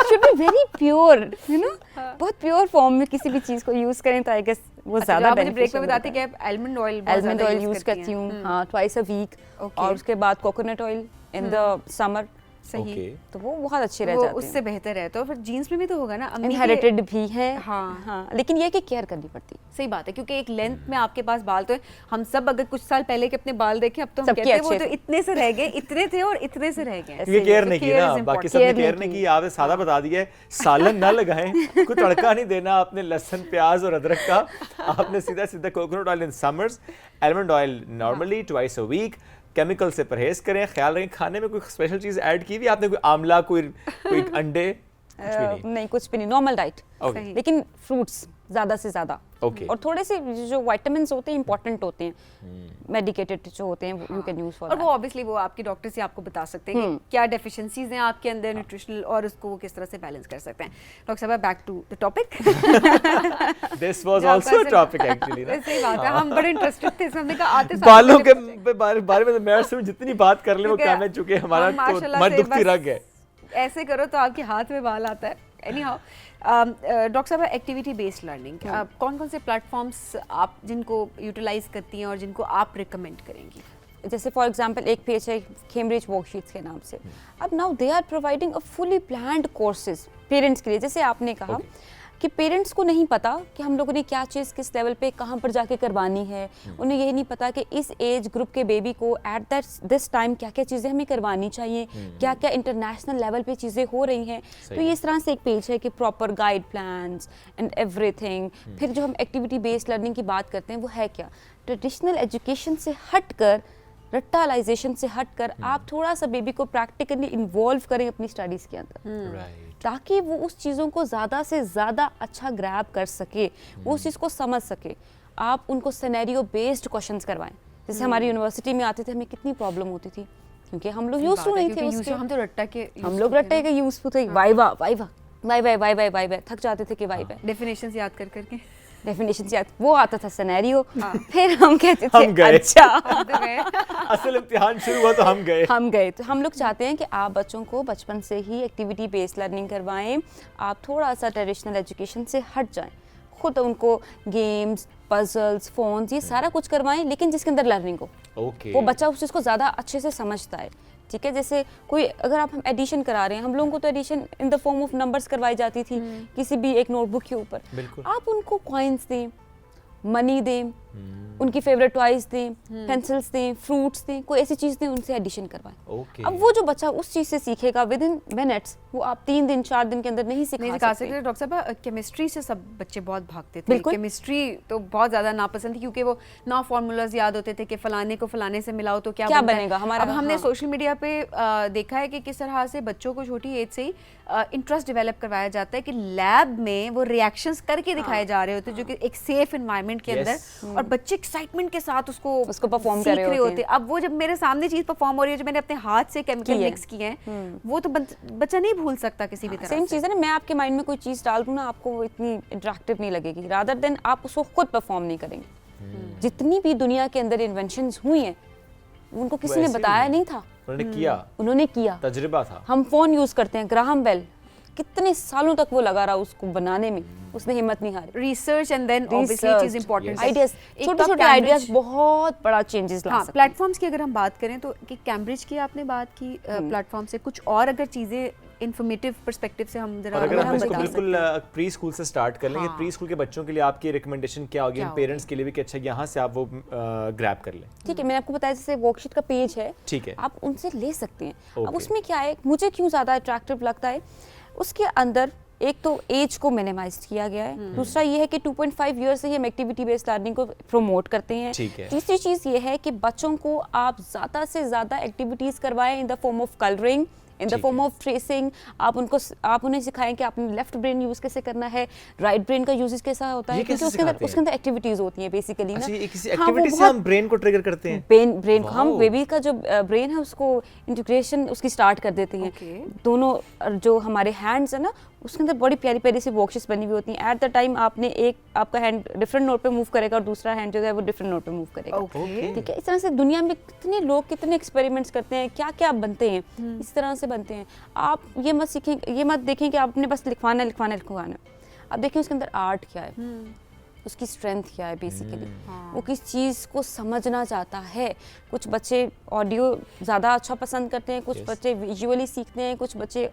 [SPEAKER 5] Should be very pure, you know, बहुत प्योर फॉर्म में किसी भी चीज़ को यूज़ करें तो आई गेस वो ज़्यादा बेनिफिशियल।
[SPEAKER 1] ब्रेक में बताते कि आलमंड ऑयल
[SPEAKER 5] यूज़ करती हूँ, हाँ, ट्वाइस अ वीक। और उसके बाद coconut oil in the summer,
[SPEAKER 1] सही
[SPEAKER 5] तो वो बहुत अच्छे रह
[SPEAKER 1] वो
[SPEAKER 5] जाते हैं।
[SPEAKER 1] उससे बेहतर है। तो फिर जीन्स में भी तो होगा ना, अम्मी के-
[SPEAKER 5] इनहेरिटेड भी है।
[SPEAKER 1] हाँ।
[SPEAKER 5] हाँ, लेकिन ये है कि केयर करनी पड़ती है।
[SPEAKER 1] सही बात है, क्योंकि एक लेंथ में आपके पास बाल तो है। हम सब अगर कुछ साल पहले के अपने बाल देखें, अब तो हम
[SPEAKER 5] सबके
[SPEAKER 1] कहते हैं वो
[SPEAKER 5] अच्छे
[SPEAKER 1] तो
[SPEAKER 5] थे।
[SPEAKER 1] इतने से रह गए, इतने थे और इतने से रह गए।
[SPEAKER 2] ये केयर नहीं की
[SPEAKER 1] care
[SPEAKER 2] ना,
[SPEAKER 1] is
[SPEAKER 2] बाकी
[SPEAKER 1] important.
[SPEAKER 2] सबने
[SPEAKER 5] Care
[SPEAKER 2] केयर
[SPEAKER 5] नहीं
[SPEAKER 2] नहीं
[SPEAKER 5] की।
[SPEAKER 2] की। आपने सादा बता दिया है, सालन ना लगाएं, कोई तड़का नहीं देना आपने लहसुन प्याज और अदरक का। आपने सीधा सीधा coconut oil in summers, almond oil normally twice a week. Chemical से परहेज करें, ख्याल रखें। खाने में कोई स्पेशल चीज ऐड की हुई आपने, कोई आंवला, कोई अंडे? कुछ भी नहीं।
[SPEAKER 5] नहीं, कुछ भी नहीं, नॉर्मल डाइट।
[SPEAKER 2] Okay.
[SPEAKER 5] लेकिन फ्रूट्स ज़्यादा से ज़्यादा।
[SPEAKER 2] Okay.
[SPEAKER 5] और थोड़े से जो विटामिन्स होते हैं इंपॉर्टेंट होते हैं, मेडिकेटेड जो होते हैं, यू कैन यूज फॉर
[SPEAKER 1] और वो ऑब्वियसली वो आपके डॉक्टर से आपको बता सकते हैं कि क्या डेफिशिएंसीज हैं आपके अंदर न्यूट्रिशनल, और उसको वो किस तरह से बैलेंस कर सकते हैं। डॉक्टर साहब, back to the topic.
[SPEAKER 2] This was also a topic actually ना।
[SPEAKER 1] सही बात है, हम बड़े इंटरेस्टेड थे, हमने कहा आते साल
[SPEAKER 2] बालों
[SPEAKER 1] मुझे
[SPEAKER 2] के
[SPEAKER 1] पता
[SPEAKER 2] बारे में तो मैं से जितनी बात कर ले वो
[SPEAKER 1] क्योंकि
[SPEAKER 2] कम है, चूंकि हमारा
[SPEAKER 1] हम
[SPEAKER 2] तो
[SPEAKER 1] माशाल्लाह
[SPEAKER 2] मर्द
[SPEAKER 1] से
[SPEAKER 2] दुखती
[SPEAKER 1] बस
[SPEAKER 2] रह गए।
[SPEAKER 1] ऐसे करो तो आपके हाथ में बाल आता है। एनी हाउ, डॉक्टर साहब, एक्टिविटी बेस्ड लर्निंग कौन कौन से प्लेटफॉर्म्स आप जिनको यूटिलाइज करती हैं और जिनको आप रिकमेंड करेंगी?
[SPEAKER 5] जैसे फॉर एग्जांपल एक पेज है कैम्ब्रिज वर्कशीट्स के नाम से। अब now they are providing a fully planned courses parents के लिए। जैसे आपने कहा कि पेरेंट्स को नहीं पता कि हम लोगों ने क्या चीज़ किस लेवल पे कहाँ पर जाके करवानी है। उन्हें यही नहीं पता कि इस एज ग्रुप के बेबी को एट दिस टाइम क्या क्या चीज़ें हमें करवानी चाहिए, क्या क्या इंटरनेशनल लेवल पे चीज़ें हो रही हैं। तो ये इस तरह से एक पेज है कि proper guide plans and everything. फिर जो हम एक्टिविटी बेस्ड लर्निंग की बात करते हैं वो है क्या, ट्रेडिशनल एजुकेशन से हट कर, रट्टालाइजेशन से हटकर आप थोड़ा सा बेबी को प्रैक्टिकली इन्वॉल्व करें अपनी स्टडीज़ के अंदर, ताकि वो उस चीज़ों को ज़्यादा से ज़्यादा अच्छा ग्रैब कर सके, वो उस चीज़ को समझ सके। आप उनको सिनेरियो बेस्ड क्वेश्चंस करवाएं। जैसे हमारी यूनिवर्सिटी में आते थे, हमें कितनी प्रॉब्लम होती थी क्योंकि हम लोग यूज़ टू नहीं थे उसके।
[SPEAKER 1] हम तो रट्टा के
[SPEAKER 5] हम लोग रट्टे के यूज़ टू थे। Viva viva viva viva viva थक जाते थे कि वाइवा।
[SPEAKER 1] डेफिनेशंस याद कर करके
[SPEAKER 5] डेफिनेशन याद, वो आता था सिनेरियो, फिर हम कहते थे
[SPEAKER 2] हम गए।
[SPEAKER 5] अच्छा
[SPEAKER 2] असल इम्तिहान शुरू हुआ तो हम गए।
[SPEAKER 5] हम गए। तो हम लोग चाहते हैं कि आप बच्चों को बचपन से ही एक्टिविटी बेस्ड लर्निंग करवाएं। आप थोड़ा सा ट्रेडिशनल एजुकेशन से हट जाएं, खुद उनको गेम्स, पजल्स, फोन्स, ये सारा कुछ करवाएं, लेकिन जिसके अंदर लर्निंग हो। वो बच्चा उस चीज़ को ज़्यादा अच्छे से समझता है। ठीक है, जैसे कोई अगर आप हम एडिशन करा रहे हैं, हम लोगों को तो addition in the form of numbers करवाई जाती थी किसी भी एक नोटबुक के ऊपर। आप उनको कॉइन्स दें, मनी दें, उनकी फेवरेट टॉयज दें, पेंसिल्स दें, फ्रूट्स दें, कोई ऐसी चीज़ दें, उनसे एडिशन करवाएं। अब वो जो बच्चा उस चीज़ से सीखेगा विद इन मिनट्स, वो आप 3 दिन 4 दिन के अंदर नहीं सिखा सकते।
[SPEAKER 1] डॉक्टर साहब, केमिस्ट्री से सब बच्चे बहुत भागते थे। केमिस्ट्री तो बहुत ज़्यादा नापसंद थी, क्योंकि वो 9 फार्मूलाज याद होते थे कि फलाने को फलाने से मिलाओ तो क्या
[SPEAKER 5] बनेगा हमारा।
[SPEAKER 1] अब हमने सोशल मीडिया पे देखा है कि किस तरह से बच्चों को छोटी एज से ही इंटरेस्ट डेवलप करवाया जाता है कि लैब में वो रिएक्शंस करके दिखाए जा रहे होते हैं, जो कि एक सेफ एनवायरनमेंट के अंदर, और बच्चे एक्साइटमेंट के साथ उसको
[SPEAKER 5] परफॉर्म कर रहे होते हैं।
[SPEAKER 1] अब वो जब मेरे सामने चीज परफॉर्म हो रही है, जो मैंने अपने हाथ से केमिकल मिक्स किए हैं, वो तो बच्चा नहीं भूल सकता किसी भी तरह।
[SPEAKER 5] सेम चीज़ है ना, मैं आपके माइंड में कोई चीज़ डाल दूँ ना, आपको वो इतनी अट्रैक्टिव नहीं लगेगी, रादर देन आप उसको खुद परफॉर्म नहीं करेंगे। जितनी भी दुनिया के अंदर इन्वेंशंस हुई हैं, उनको किसी ने बताया नहीं था, उन्होंने किया,
[SPEAKER 2] तजुर्बा था।
[SPEAKER 5] हम फोन यूज करते हैं, ग्राहम बेल कितने सालों तक वो लगा रहा उसको बनाने में, उसने हिम्मत नहीं हारी।
[SPEAKER 1] Research and then obviously it is important.
[SPEAKER 5] Ideas, छोटे-छोटे आइडियाज बहुत बड़ा चेंजेस ला सकते हैं।
[SPEAKER 1] प्लेटफॉर्म्स की अगर हम बात करें तो कि कैम्ब्रिज की आपने बात की प्लेटफॉर्म से, कुछ और अगर चीजें इन्फॉर्मेटिव पर्सपेक्टिव से हम जरा
[SPEAKER 2] अगर हम इसको बिल्कुल प्री स्कूल से स्टार्ट कर लेंगे, प्री स्कूल के बच्चों के लिए आपकी रिकमेंडेशन क्या होगी, पेरेंट्स के लिए भी कि अच्छा यहाँ से आप वो ग्रैब कर लें?
[SPEAKER 5] ठीक है, मैंने आपको बताया जैसे वर्कशीट का पेज है,
[SPEAKER 2] ठीक है,
[SPEAKER 5] आप उनसे ले सकते हैं। अब उसमें क्या है, मुझे क्यों ज़्यादा अट्रैक्टिव लगता है, उसके अंदर एक तो एज को मिनिमाइज किया गया है, दूसरा ये है कि 2.5 ईयर्स से ही हम एक्टिविटी बेस्ड लर्निंग को प्रमोट करते हैं। तीसरी चीज़ ये है कि बच्चों को आप ज़्यादा से ज़्यादा एक्टिविटीज़ करवाएं इन the form of colouring, in the form of tracing. आप उन्हें सिखाएं कि आपने लेफ्ट ब्रेन यूज कैसे करना है, राइट ब्रेन का यूज कैसा होता है, क्योंकि उसके अंदर एक्टिविटीज होती हैं बेसिकली ना।
[SPEAKER 2] किसी एक्टिविटी से हम ब्रेन को ट्रिगर करते हैं,
[SPEAKER 5] ब्रेन को हम बेबी का जो ब्रेन है उसको इंटीग्रेशन उसकी स्टार्ट कर देते हैं। दोनों जो हमारे हैंड्स है ना, उसके अंदर बड़ी प्यारी प्यारी सी बॉक्सेस बनी हुई होती हैं। एट द टाइम आपने एक आपका हैंड डिफरेंट नोट पे मूव करेगा और दूसरा हैंड जो है वो डिफरेंट नोट पे मूव करेगा। ठीक है, इस तरह से दुनिया में कितने लोग कितने एक्सपेरिमेंट्स करते हैं, क्या क्या बनते हैं, इस तरह से बनते हैं। आप ये मत सीखें, ये मत देखें कि आपने बस लिखवाना है। आप देखें उसके अंदर आर्ट क्या है, उसकी स्ट्रेंथ क्या है बेसिकली, वो किस चीज़ को समझना चाहता है। कुछ बच्चे ऑडियो ज़्यादा अच्छा पसंद करते हैं, कुछ बच्चे विजुअली सीखते हैं, कुछ बच्चे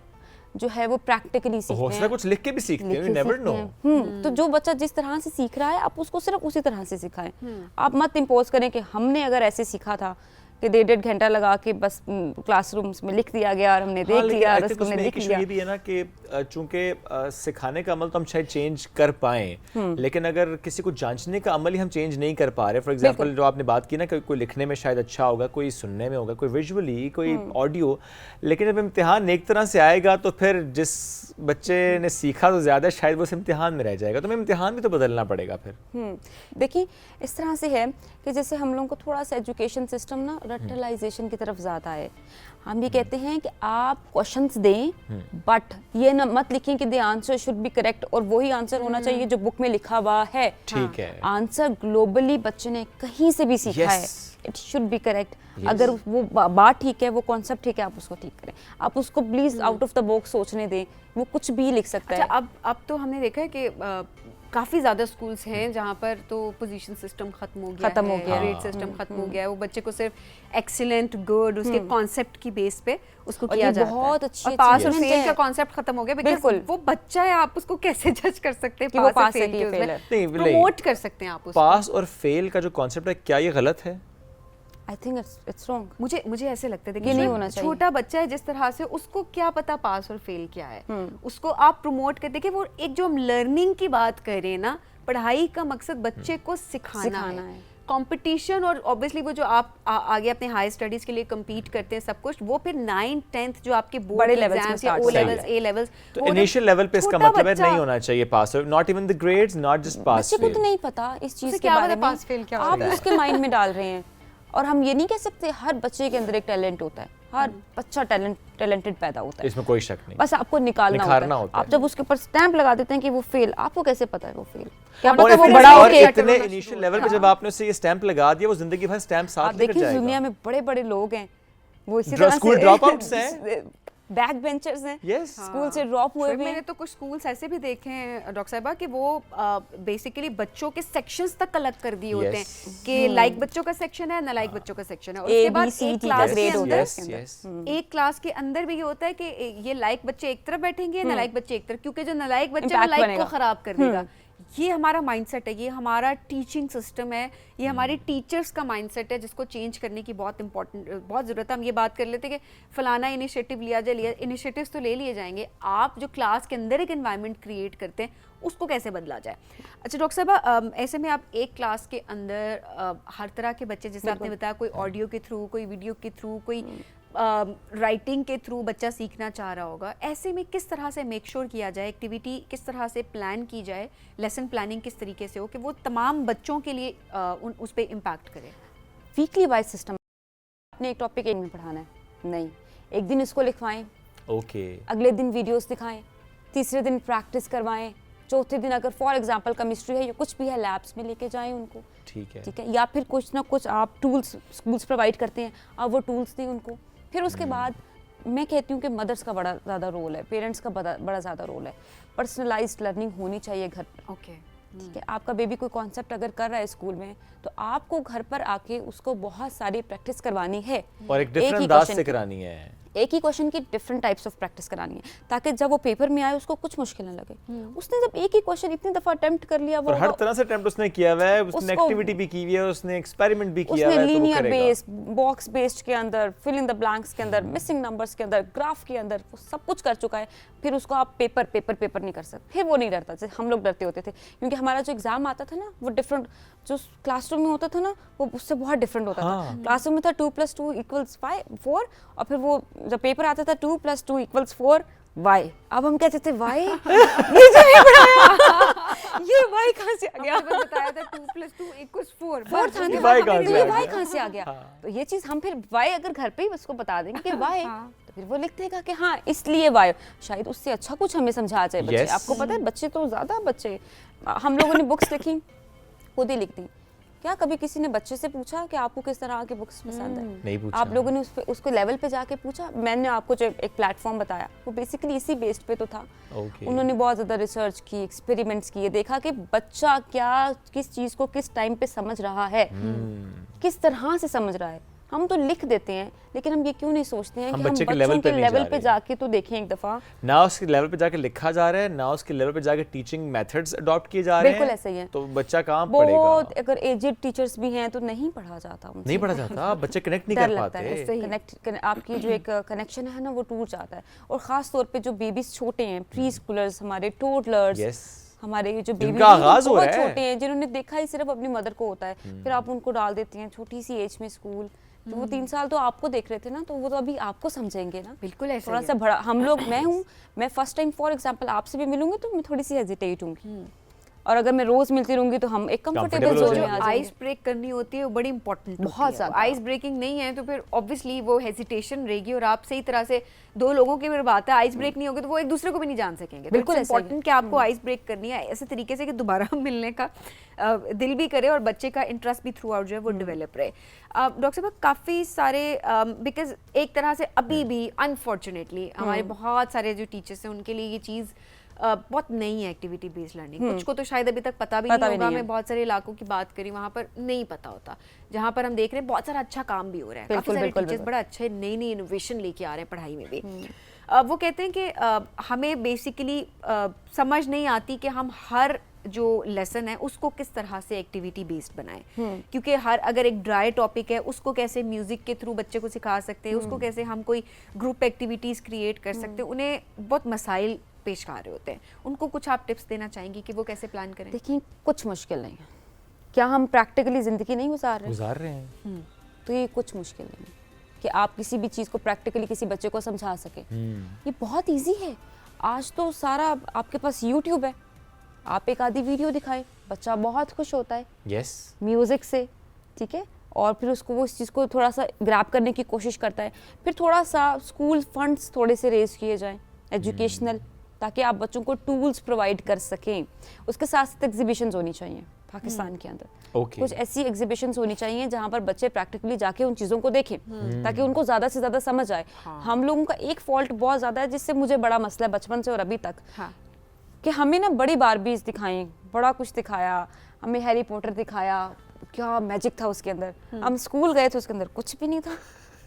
[SPEAKER 5] जो है वो प्रैक्टिकली सीखते हैं,
[SPEAKER 2] कुछ लिख के भी सीखते हैं, you never know।
[SPEAKER 5] तो जो बच्चा जिस तरह से सीख रहा है आप उसको सिर्फ उसी तरह से सिखाएं। आप मत इम्पोज करें कि हमने अगर ऐसे सीखा था कि 1.5 घंटा लगा के बस क्लासरूम्स में लिख दिया गया और हमने देख लिया और उसको हमने लिख लिया।
[SPEAKER 2] ये भी है ना कि चूंकि सिखाने का अमल तो हम शायद चेंज कर पाएं, लेकिन अगर किसी को जांचने का अमल ही हम चेंज नहीं कर पा रहे, फॉर एग्जांपल जो आपने बात की ना कि कोई लिखने में शायद अच्छा होगा, कोई सुनने में होगा, कोई विजुअली, कोई ऑडियो, लेकिन जब इम्तिहान एक तरह से आएगा तो फिर जिस बच्चे ने सीखा तो ज़्यादा शायद वो उस इम्तिहान में रह जाएगा, तो हमें इम्तिहान भी तो बदलना पड़ेगा फिर।
[SPEAKER 5] देखिए इस तरह से है कि जैसे हम लोगों को थोड़ा सा एजुकेशन सिस्टम ना रटलाइजेशन की तरफ ज़्यादा है। हम ये कहते हैं कि आप क्वेश्चंस दें बट ये ना मत लिखें कि the answer should be correct और वही आंसर होना चाहिए जो बुक में लिखा हुआ है।
[SPEAKER 2] ठीक है,
[SPEAKER 5] आंसर ग्लोबली बच्चे ने कहीं से भी सीखा है, इट शुड बी करेक्ट। अगर वो बात ठीक है, वो कॉन्सेप्ट ठीक है, आप उसको ठीक करें, आप उसको please out of the box सोचने दें, वो कुछ भी लिख सकता है।
[SPEAKER 1] अब तो हमने देखा है कि काफ़ी ज़्यादा स्कूल्स हैं जहाँ पर तो पोजीशन सिस्टम खत्म हो गया है, ग्रेड सिस्टम खत्म हो गया है, वो बच्चे को सिर्फ एक्सीलेंट, गुड, उसके कॉन्सेप्ट की बेस पे उसको किया जाता है।
[SPEAKER 5] बहुत अच्छी
[SPEAKER 1] पास और फेल का कॉन्सेप्ट खत्म हो गया, बिल्कुल वो बच्चा है, आप उसको कैसे जज कर सकते हैं
[SPEAKER 5] वो
[SPEAKER 1] पास और फेल के, प्रमोट कर सकते हैं आप उसको।
[SPEAKER 2] पास और फेल का जो कॉन्सेप्ट है, क्या ये गलत है?
[SPEAKER 5] I think it's wrong.
[SPEAKER 1] मुझे ऐसे लगता है
[SPEAKER 5] कि नहीं होना चाहिए।
[SPEAKER 1] छोटा बच्चा है जिस तरह से, उसको क्या पता पास और फेल क्या है, उसको आप प्रमोट करते कि वो एक जो हम लर्निंग की बात कर रहे हैं ना, पढ़ाई का मकसद बच्चे को सिखाना है। कंपटीशन और ऑब्वियसली वो जो आप आगे अपने हाई स्टडीज के लिए compete करते हैं सब कुछ, वो फिर 9th 10th जो आपके बोर्ड एग्जाम्स या ओ लेवल्स, ए लेवल्स,
[SPEAKER 2] तो इनिशियल लेवल पे इसका मतलब है नहीं होना चाहिए pass, not even the grades, not just pass fail.
[SPEAKER 5] बच्चे को तो नहीं पता इस चीज के बारे में, आप उसके माइंड में डाल रहे हैं। और हम ये नहीं कह सकते हर बच्चे के अंदर एक टैलेंट होता है, हर बच्चा टैलेंटेड पैदा होता है,
[SPEAKER 2] इसमें कोई शक नहीं,
[SPEAKER 5] बस आपको निकालना होता है। आप जब उसके ऊपर स्टैंप लगा देते हैं कि वो फेल, आपको कैसे पता है वो फेल? क्या पता वो बड़ा
[SPEAKER 2] हो के इतने इनिशियल लेवल पे जब आपने उसे ये स्टैंप लगा दिया, वो जिंदगी भर स्टैंप साथ लेकर जाएगा।
[SPEAKER 5] देखिए दुनिया में बड़े-बड़े लोग हैं, वो इसी तरह से
[SPEAKER 2] स्कूल ड्रॉप आउट्स हैं,
[SPEAKER 5] बैक बेंचर्स हैं, स्कूल से ड्रॉप हुए भी।
[SPEAKER 1] मैंने तो कुछ स्कूल्स ऐसे भी देखे हैं डॉक्टर साहिबा कि वो बेसिकली बच्चों के सेक्शंस तक अलग कर दिए होते हैं कि लाइक बच्चों का सेक्शन है, नालायक बच्चों का सेक्शन है, और उसके बाद एक क्लास के अंदर एक क्लास के अंदर भी ये होता है कि ये लाइक बच्चे एक तरफ बैठेंगे, नालायक बच्चे एक तरफ, क्योंकि जो नालायक बच्चा है लाइक को खराब कर देगा। ये हमारा माइंडसेट है, ये हमारा टीचिंग सिस्टम है, ये हमारी टीचर्स का माइंडसेट है, जिसको चेंज करने की बहुत ज़रूरत है। हम ये बात कर लेते हैं कि फलाना इनिशिएटिव लिया जाए, इनिशिएटिव्स तो ले लिए जाएंगे, आप जो क्लास के अंदर एक एनवायरनमेंट क्रिएट करते हैं उसको कैसे बदला जाए। अच्छा डॉक्टर साहब, ऐसे में आप एक क्लास के अंदर हर तरह के बच्चे, जैसे आपने बताया, कोई ऑडियो के थ्रू, कोई वीडियो के थ्रू, कोई राइटिंग के थ्रू बच्चा सीखना चाह रहा होगा, ऐसे में किस तरह से मेक श्योर किया जाए, एक्टिविटी किस तरह से प्लान की जाए, लेसन प्लानिंग किस तरीके से हो कि वो तमाम बच्चों के लिए उस पर इम्पैक्ट करे?
[SPEAKER 5] वीकली वाइज सिस्टम, आपने एक टॉपिक एक में पढ़ाना है, नहीं, एक दिन इसको लिखवाएं, अगले दिन वीडियोस दिखाएं, तीसरे दिन प्रैक्टिस करवाएं, चौथे दिन अगर फॉर एग्जांपल केमिस्ट्री है या कुछ भी है लैब्स में लेके जाएं उनको, ठीक है, या फिर कुछ ना कुछ आप टूल्स स्कूल्स प्रोवाइड करते हैं, आप वो टूल्स दें उनको। फिर उसके बाद मैं कहती हूँ कि मदर्स का बड़ा ज़्यादा रोल है, पेरेंट्स का बड़ा ज़्यादा रोल है, पर्सनलाइज्ड लर्निंग होनी चाहिए घर पर। ठीक है, आपका बेबी कोई कॉन्सेप्ट अगर कर रहा है स्कूल में, तो आपको घर पर आके उसको बहुत सारी प्रैक्टिस करवानी है
[SPEAKER 2] और एक डिफरेंट अंदाज से करानी है,
[SPEAKER 5] एक ही क्वेश्चन की डिफरेंट टाइप्स ऑफ प्रैक्टिस करानी है, ताकि जब वो पेपर में आए उसको कुछ मुश्किल ना लगे। उसने जब एक ही क्वेश्चन इतनी दफा अटेम्प्ट कर लिया, वो
[SPEAKER 2] हर तरह से अटेम्प्ट उसने किया हुआ है, उसने एक्टिविटी भी की हुई है, उसने एक्सपेरिमेंट भी किया हुआ है,
[SPEAKER 5] उसने लीनियर बेस, बॉक्स बेस्ड के अंदर, फिल इन द ब्लैंक्स के अंदर, मिसिंग नंबर्स के अंदर, ग्राफ के अंदर, वो सब कुछ कर चुका है। फिर उसको आप पेपर नहीं कर सकते। फिर वो नहीं डरता जैसे हम लोग डरते होते थे, क्योंकि हमारा जो एग्जाम आता था ना, वो डिफरेंट, जो क्लासरूम में होता था ना, वो उससे बहुत डिफरेंट होता था। क्लासरूम में था 2 + 2 = 4, और फिर वो जब पेपर आता था 2 + 2 = 4 वाई। अब हम कहते थे वाई ये जो नहीं पढ़ाया, ये वाई कहाँ से आ गया?
[SPEAKER 1] बताया था 2 + 2 = 4
[SPEAKER 5] था, ये वाई कहाँ से आ गया? तो ये चीज हम फिर वाई अगर घर पे ही उसको बता देंगे कि वाई, तो फिर वो लिख देगा कि हाँ इसलिए वाई, शायद उससे अच्छा कुछ हमें समझा जाए। बच्चे आपको पता है, बच्चे तो ज्यादा बच्चे, हम लोगों ने बुक्स लिखी, खुद ही लिख दी क्या कभी किसी ने बच्चे से पूछा कि आपको किस तरह की बुक्स पसंद है?
[SPEAKER 2] नहीं पूछा।
[SPEAKER 5] आप लोगों ने उसको लेवल पे जाके पूछा? मैंने आपको जो एक प्लेटफॉर्म बताया वो बेसिकली इसी बेस्ड पे तो था। उन्होंने बहुत ज़्यादा रिसर्च की, एक्सपेरिमेंट्स किए, देखा कि बच्चा क्या किस चीज़ को किस टाइम पे समझ रहा है, किस तरह से समझ रहा है। हम तो लिख देते हैं, लेकिन हम ये क्यों नहीं सोचते हैं कि हम बच्चों के लेवल पे जाके तो देखें एक दफ़ा।
[SPEAKER 2] ना उसके लेवल पे जाके लिखा जा रहा है, ना उसके लेवल पे जाके टीचिंग मेथड्स अडॉप्ट किए जा रहे हैं।
[SPEAKER 5] बिल्कुल ऐसा ही है।
[SPEAKER 2] तो बच्चा कहाँ पढ़ेगा?
[SPEAKER 5] बहुत अगर एजेड टीचर्स भी हैं तो नहीं पढ़ा जाता उनसे।
[SPEAKER 2] नहीं पढ़ा जाता, बच्चे कनेक्ट नहीं कर पाते।
[SPEAKER 5] आपकी जो एक कनेक्शन है ना वो टूट जाता है। और ख़ास तौर पे जो बेबीज छोटे हैं, प्री स्कूलर्स, हमारे टोडलर्स, हमारे जो बेबी बहुत छोटे हैं, जिन्होंने देखा ही सिर्फ अपनी मदर को होता है, फिर आप उनको डाल देते हैं छोटी सी एज में स्कूल। तो वो 3 साल तो आपको देख रहे थे ना, तो वो तो अभी आपको समझेंगे ना।
[SPEAKER 1] बिल्कुल ऐसा
[SPEAKER 5] थोड़ा सा बड़ा हम लोग, मैं फर्स्ट टाइम फॉर एग्जांपल आपसे भी मिलूंगी तो मैं थोड़ी सी हेजिटेट होंगी, और अगर मैं रोज मिलती रहूंगी तो हम एक कंफर्टेबल जोन में आ जाएंगे।
[SPEAKER 1] आइस ब्रेक करनी होती है वो बड़ी इंपॉर्टेंट, बहुत ज्यादा। आइस ब्रेकिंग नहीं है तो फिर ऑब्वियसली वो हेजिटेशन रहेगी, और आप सही तरह से दो लोगों की फिर बात है, आइस ब्रेक नहीं होगी तो वो एक दूसरे को भी नहीं जान सकेंगे। बिल्कुल इंपॉर्टेंट कि आपको आइस ब्रेक करनी है ऐसे तरीके से कि दोबारा मिलने का दिल भी करे और बच्चे का इंटरेस्ट भी थ्रू आउट जो है वो डेवलप रहे। डॉक्टर साहब काफ़ी सारे बिकॉज एक तरह से अभी भी अनफॉर्चुनेटली हमारे बहुत सारे जो टीचर्स हैं उनके लिए ये चीज़ बहुत नई है एक्टिविटी बेस्ड लर्निंग। कुछ को तो शायद अभी तक पता भी नहीं होगा। मैं बहुत सारे इलाकों की बात करी वहाँ पर नहीं पता होता, जहाँ पर हम देख रहे हैं बहुत सारा अच्छा काम भी हो रहा है, काफ़ी सारे टीचर्स बड़ा अच्छे नई नई इनोवेशन लेके आ रहे हैं पढ़ाई में भी। वो कहते हैं कि हमें बेसिकली समझ नहीं आती कि हम हर जो लेसन है उसको किस तरह से एक्टिविटी बेस्ड बनाएं, क्योंकि हर अगर एक ड्राई टॉपिक है उसको कैसे म्यूजिक के थ्रू बच्चे को सिखा सकते हैं, उसको कैसे हम कोई ग्रुप एक्टिविटीज क्रिएट कर सकते हैं। उन्हें बहुत मसाइल पेश आ रहे होते हैं, उनको कुछ आप टिप्स देना चाहेंगी कि वो कैसे प्लान करें?
[SPEAKER 5] देखिए कुछ मुश्किल नहीं है, क्या हम प्रैक्टिकली जिंदगी नहीं गुजार रहे
[SPEAKER 2] हैं?
[SPEAKER 5] तो ये कुछ मुश्किल नहीं है कि आप किसी भी चीज़ को प्रैक्टिकली किसी बच्चे को समझा सके। ये बहुत ईजी है। आज तो सारा आपके पास यूट्यूब है, आप एक आधी वीडियो दिखाएं, बच्चा बहुत खुश होता है म्यूजिक से, ठीक है, और फिर उसको वो इस चीज़ को थोड़ा सा ग्रैब करने की कोशिश करता है। फिर थोड़ा सा स्कूल फंड्स थोड़े से रेज किए जाएं एजुकेशनल, ताकि आप बच्चों को टूल्स प्रोवाइड कर सकें। उसके साथ साथ एग्जीबिशंस होनी चाहिए पाकिस्तान के अंदर। कुछ ऐसी एग्जीबिशंस होनी चाहिए जहाँ पर बच्चे प्रैक्टिकली जाके उन चीज़ों को देखें, ताकि उनको ज़्यादा से ज़्यादा समझ आए। हम लोगों का एक फॉल्ट बहुत ज़्यादा है, जिससे मुझे बड़ा मसला है बचपन से और अभी तक, कि हमें ना बड़ी बारबीज दिखाई, बड़ा कुछ दिखाया, हमें हैरी पॉटर दिखाया, क्या मैजिक था उसके अंदर। हम स्कूल गए तो उसके अंदर कुछ भी नहीं था,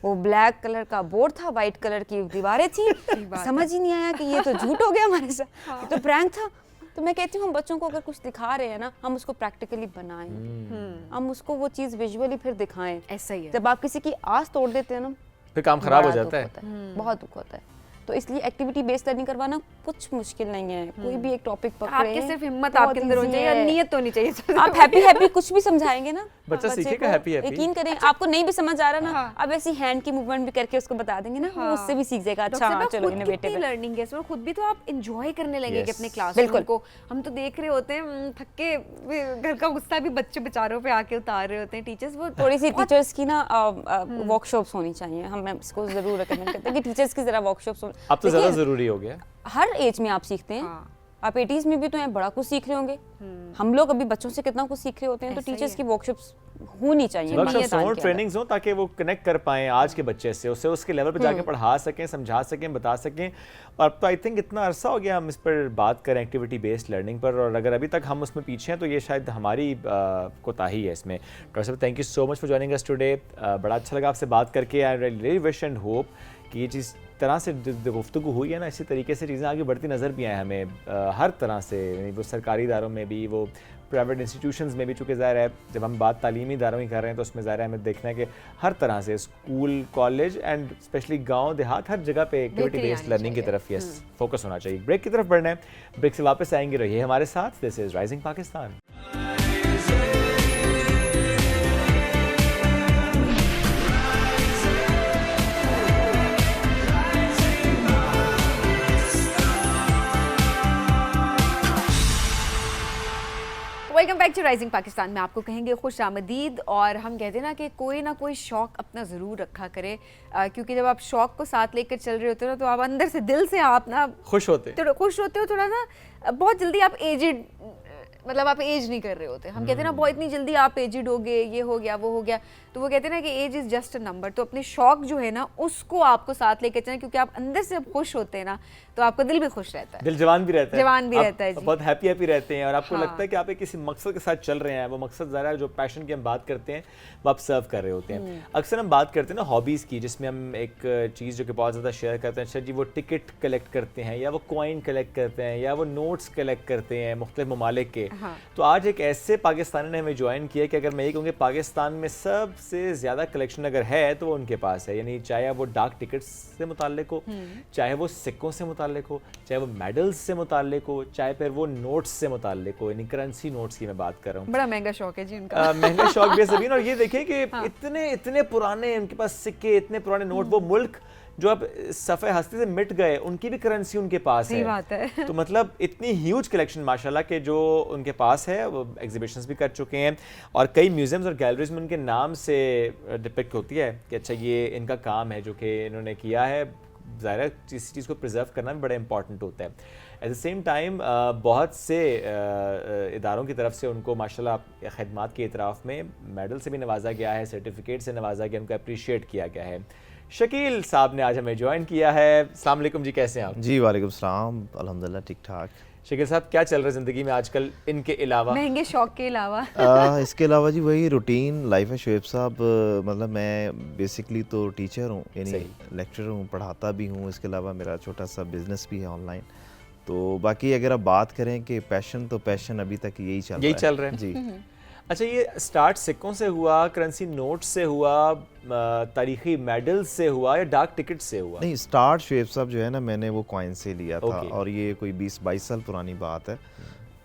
[SPEAKER 5] वो ब्लैक कलर का बोर्ड था, वाइट कलर की दीवारें थी, समझ ही नहीं आया कि ये तो झूठ हो गया हमारे साथ, ये तो प्रैंक था। तो मैं कहती हूँ हम बच्चों को अगर कुछ दिखा रहे हैं ना, हम उसको प्रैक्टिकली बनाएं, हम उसको वो चीज़ विजुअली फिर दिखाएं।
[SPEAKER 1] ऐसा ही है,
[SPEAKER 5] जब आप किसी की आस तोड़ देते हैं ना,
[SPEAKER 2] फिर काम खराब हो जाता है,
[SPEAKER 5] बहुत दुख होता है। तो इसलिए एक्टिविटी बेस्ड लर्निंग करवाना कुछ मुश्किल नहीं है। कोई भी एक टॉपिक पकड़े,
[SPEAKER 1] आपके सिर्फ हिम्मत आपके अंदर होनी चाहिए, नियत होनी चाहिए।
[SPEAKER 5] आप हैप्पी कुछ भी समझाएंगे ना,
[SPEAKER 2] बच्चा सीखेगा हैप्पी।
[SPEAKER 5] यकीन करें, आपको नहीं भी समझ आ रहा ना, आप ऐसी हैंड की मूवमेंट भी करके उसको बता देंगे ना, वो उससे भी सीख जाएगा। अच्छा चलो इनोवेटिव
[SPEAKER 1] लर्निंग है इसमें, खुद भी तो आप एंजॉय करने लगेंगे अपने क्लासरूम को। हम तो देख रहे होते हैं थके, घर का गुस्सा भी बच्चे बेचारों पे आके उतार रहे होते हैं टीचर्स। वो
[SPEAKER 5] थोड़ी सी टीचर्स की ना वर्कशॉप्स होनी चाहिए, हम इसको जरूर रिकमेंड करते हैं कि टीचर्स की जरा वर्कशॉप्स।
[SPEAKER 2] अब तो ज्यादा जरूरी हो गया,
[SPEAKER 5] हर एज में आप सीखते हैं। आप 80s में भी तो हैं, बड़ा कुछ सीख रहे होंगे। हम लोग अभी बच्चों से कितना कुछ सीख रहे होते हैं, तो टीचर्स की वर्कशॉप्स होनी चाहिए,
[SPEAKER 2] वर्कशॉप्स हो, ट्रेनिंग्स हो, ताकि वो कनेक्ट कर पाएं आज के बच्चे से, उससे उसके लेवल पे जाके पढ़ा सकें, समझा सकें, बता सकें। और अब तो आई थिंक इतना अरसा हो गया हम इस पर बात करें एक्टिविटी बेस्ड लर्निंग पर, और अगर अभी तक हम उसमें पीछे हैं तो ये शायद हमारी कोताही है इसमें। डॉक्टर साहब thank you so much for joining us today, बड़ा अच्छा लगा आपसे बात करके। I really wish and hope कि ये चीज़ तरह से गुफ्तगू हुई है ना, इसी तरीके से चीज़ें आगे बढ़ती नज़र भी आए हमें हर तरह से, वो सरकारी इदारों में भी, वो प्राइवेट इंस्टीट्यूशंस में भी। चूँकि ज़ाहिर है जब हम बात तालीमी इदारों की कर रहे हैं तो उसमें ज़ाहिर है हमें देखना है कि हर तरह से स्कूल, कॉलेज एंड स्पेशली गांव देहात, हर जगह पे एक्टिविटी बेस्ड लर्निंग की तरफ फोकस होना चाहिए। ब्रेक की तरफ बढ़ना है, ब्रेक से वापस आएंगे, रहिए हमारे साथ। This is Rising Pakistan.
[SPEAKER 1] Welcome back to Rising Pakistan में आपको कहेंगे खुश आमदीद। और हम कहते हैं ना कि कोई ना कोई शौक अपना ज़रूर रखा करे, क्योंकि जब आप शौक को साथ लेकर चल रहे होते हो ना, तो आप अंदर से दिल से आप ना
[SPEAKER 2] खुश होते
[SPEAKER 1] हो, थोड़ा ना बहुत जल्दी आप एजिड मतलब आप एज नहीं कर रहे होते। हम कहते हैं ना बहुत इतनी जल्दी आप एजिड हो गए, ये हो गया वो हो गया, तो वो कहते हैं ना कि age is just a number. तो अपने शौक जो है ना उसको आपको साथ लेके चलें, क्योंकि आप अंदर से जब खुश होते हैं ना तो आपका दिल भी खुश रहता है,
[SPEAKER 2] दिल जवान भी रहता है,
[SPEAKER 1] जवान भी रहता है जी।
[SPEAKER 2] बहुत हैप्पी रहते हैं और आपको
[SPEAKER 1] हाँ।
[SPEAKER 2] लगता है कि आप एक किसी मकसद के साथ चल रहे हैं। वो मकसद ज़रा जो पैशन की हम बात करते हैं वो आप सर्व कर रहे होते हैं। अक्सर हम बात करते हैं ना हॉबीज़ की, जिसमें हम एक चीज़ जो कि बहुत ज़्यादा शेयर करते हैं, अच्छा जी वो टिकट कलेक्ट करते हैं या वो कॉइन कलेक्ट करते हैं या वो नोट्स कलेक्ट करते हैं मुख्तलिफ ममालिक के।
[SPEAKER 1] हाँ।
[SPEAKER 2] तो आज एक ऐसे पाकिस्तानी ने हमें ज्वाइन किया कि अगर मैं ये कहूँगी पाकिस्तान में सबसे ज़्यादा कलेक्शन अगर है तो वो उनके पास है, यानी चाहे वो डाक टिकट्स से मुताल्लिक हो, चाहे वो सिक्कों से मुताल्लिक हो, चाहे वो मेडल्स से मुताल्लिक हो, चाहे फिर वो नोट्स से मुताल्लिक हो, यानी करेंसी नोट्स की मैं बात कर रहा हूँ।
[SPEAKER 1] बड़ा महंगा शौक है जी उनका।
[SPEAKER 2] महंगा शौक भी है सभी। और ये देखिए कि इतने पुराने उनके पास सिक्के, इतने पुराने नोट, वो मुल्क जो अब सफ़े हस्ती से मिट गए उनकी भी करेंसी उनके पास
[SPEAKER 1] सही बात है।
[SPEAKER 2] तो मतलब इतनी ह्यूज कलेक्शन माशाल्लाह के जो उनके पास है, वो एग्जीबिशंस भी कर चुके हैं और कई म्यूजियम्स और गैलरीज में उनके नाम से डिपिक्ट होती है कि अच्छा ये इनका काम है जो कि इन्होंने किया है। ज़ाहिर है इस चीज़ को प्रिजर्व करना भी बड़ा इंपॉर्टेंट होता है। एट द सेम टाइम बहुत से इदारों की तरफ से उनको माशाल्लाह खिदमात के इतराफ़ में मेडल से भी नवाजा गया है, सर्टिफिकेट से नवाजा गया, उनको अप्रिशिएट किया गया है। शकील साहब ने आज हमें ज्वाइन किया है। अस्सलाम वालेकुम जी, कैसे हैं आप?
[SPEAKER 6] जी वालेकुम सलाम, अल्हम्दुलिल्लाह ठीक ठाक।
[SPEAKER 2] शकील साहब क्या चल रहा है ज़िंदगी में आजकल इनके अलावा?
[SPEAKER 1] महंगे शौक के अलावा
[SPEAKER 6] इसके अलावा जी वही रूटीन लाइफ है शुएब साहब। मतलब मैं बेसिकली तो टीचर हूँ, यानी लेक्चरर हूँ, पढ़ाता भी हूँ। इसके अलावा मेरा छोटा सा बिजनेस भी है ऑनलाइन। तो बाकी अगर आप बात करें कि पैशन, तो पैशन अभी तक यही चल रहा है जी।
[SPEAKER 2] अच्छा, ये स्टार्ट सिक्कों से हुआ, करेंसी नोट से हुआ, तारीखी मेडल से हुआ या डाक टिकट से हुआ?
[SPEAKER 6] नहीं, स्टार्ट शुएब साहब जो है ना मैंने वो कॉइन से लिया था और ये कोई 20-22 साल पुरानी बात है।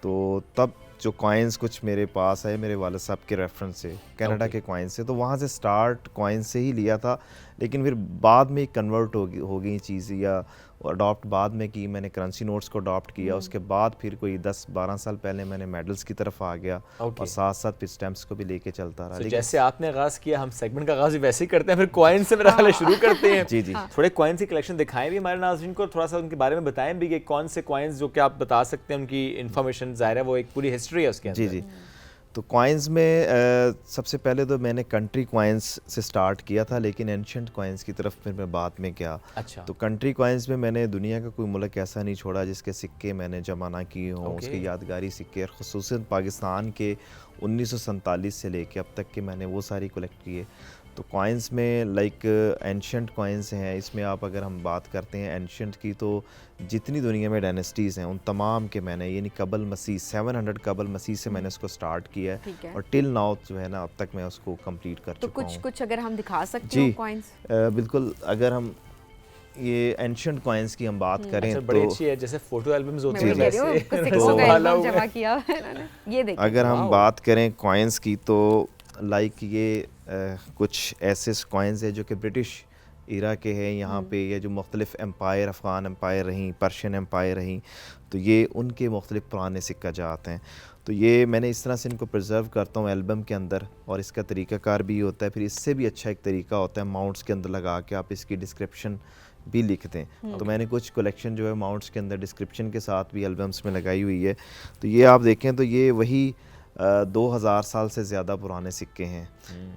[SPEAKER 6] तो तब जो कॉइन्स कुछ मेरे पास है मेरे वाले साहब के रेफरेंस से, कनाडा के कॉइन से, तो वहाँ से स्टार्ट कॉइन से ही लिया था। लेकिन फिर बाद में कन्वर्ट हो गई चीज़ या अडॉप्ट बाद में की, मैंने करेंसी नोट्स को अडॉप्ट किया। उसके बाद फिर कोई 10-12 साल पहले मैंने मेडल्स की तरफ आ गया और साथ साथ फिर स्टैम्प्स को भी लेके चलता रहा।
[SPEAKER 2] जैसे आपने आगाज़ किया, हम सेगमेंट का आगाज़ वैसे ही करते हैं, फिर कॉइन से मेरा ख्याल शुरू करते हैं।
[SPEAKER 6] जी जी,
[SPEAKER 2] थोड़े कॉइन की कलेक्शन दिखाएं भी हमारे नाज़रीन को, थोड़ा सा उनके बारे में बताएं भी कि कौन से कॉइन्स जो कि आप बता सकते हैं, उनकी इन्फॉर्मेशन ज़ाहिर है वो एक पूरी हिस्ट्री है उसके अंदर।
[SPEAKER 6] जी जी। तो कॉइन्स में सबसे पहले तो मैंने कंट्री कॉइन्स से स्टार्ट किया था, लेकिन एंशिएंट कॉइन्स की तरफ फिर मैं बाद में गया।
[SPEAKER 2] अच्छा।
[SPEAKER 6] तो कंट्री कॉइन्स में मैंने दुनिया का कोई मुल्क ऐसा नहीं छोड़ा जिसके सिक्के मैंने जमा ना किए हों, उसके यादगारी सिक्के, और ख़ुसूसन पाकिस्तान के 1947 से लेके अब तक के मैंने वो सारी कलेक्ट किए। तो कॉइन्स में लाइक एंशिएंट कॉइन्स हैं, इसमें आप अगर हम बात करते हैं एंशिएंट की, तो जितनी दुनिया में डायनेस्टीज़ हैं उन तमाम के मैंने, यानी कबल मसीह 700 कबल मसीह से मैंने उसको स्टार्ट किया है और टिल नाउ जो है ना अब तक मैं उसको कंप्लीट कर चुका हूँ।
[SPEAKER 1] तो कुछ अगर हम दिखा सकते हैं कॉइन्स?
[SPEAKER 6] बिल्कुल, अगर हम ये एंशिएंट कॉइन्स की हम बात करें तो
[SPEAKER 2] बड़ी अच्छी है, जैसे फोटो एल्बम्स होती हैं
[SPEAKER 1] वैसे जमा किया है। ये देखिए,
[SPEAKER 6] अगर हम बात करें कॉइन्स की तो लाइक ये कुछ ऐसे कॉइन्स है जो कि ब्रिटिश इरा के हैं यहाँ पे, या जो मुख्तलिफ एम्पायर, अफ़गान एम्पायर रहीं, पर्शियन एम्पायर रहीं, तो ये उनके मुख्तलिफ पुराने सिक्का जात हैं। तो ये मैंने इस तरह से इनको प्रिजर्व करता हूँ एल्बम के अंदर, और इसका तरीक़ाकार भी होता है। फिर इससे भी अच्छा एक तरीका होता है माउंट्स के अंदर लगा के आप इसकी डिस्क्रिप्शन भी लिख दें। तो मैंने कुछ कलेक्शन जो है माउंट्स के अंदर डिस्क्रिप्शन के साथ भी एल्बम्स में लगाई हुई है। तो ये आप देखें तो ये वही 2000 साल से ज़्यादा पुराने सिक्के हैं,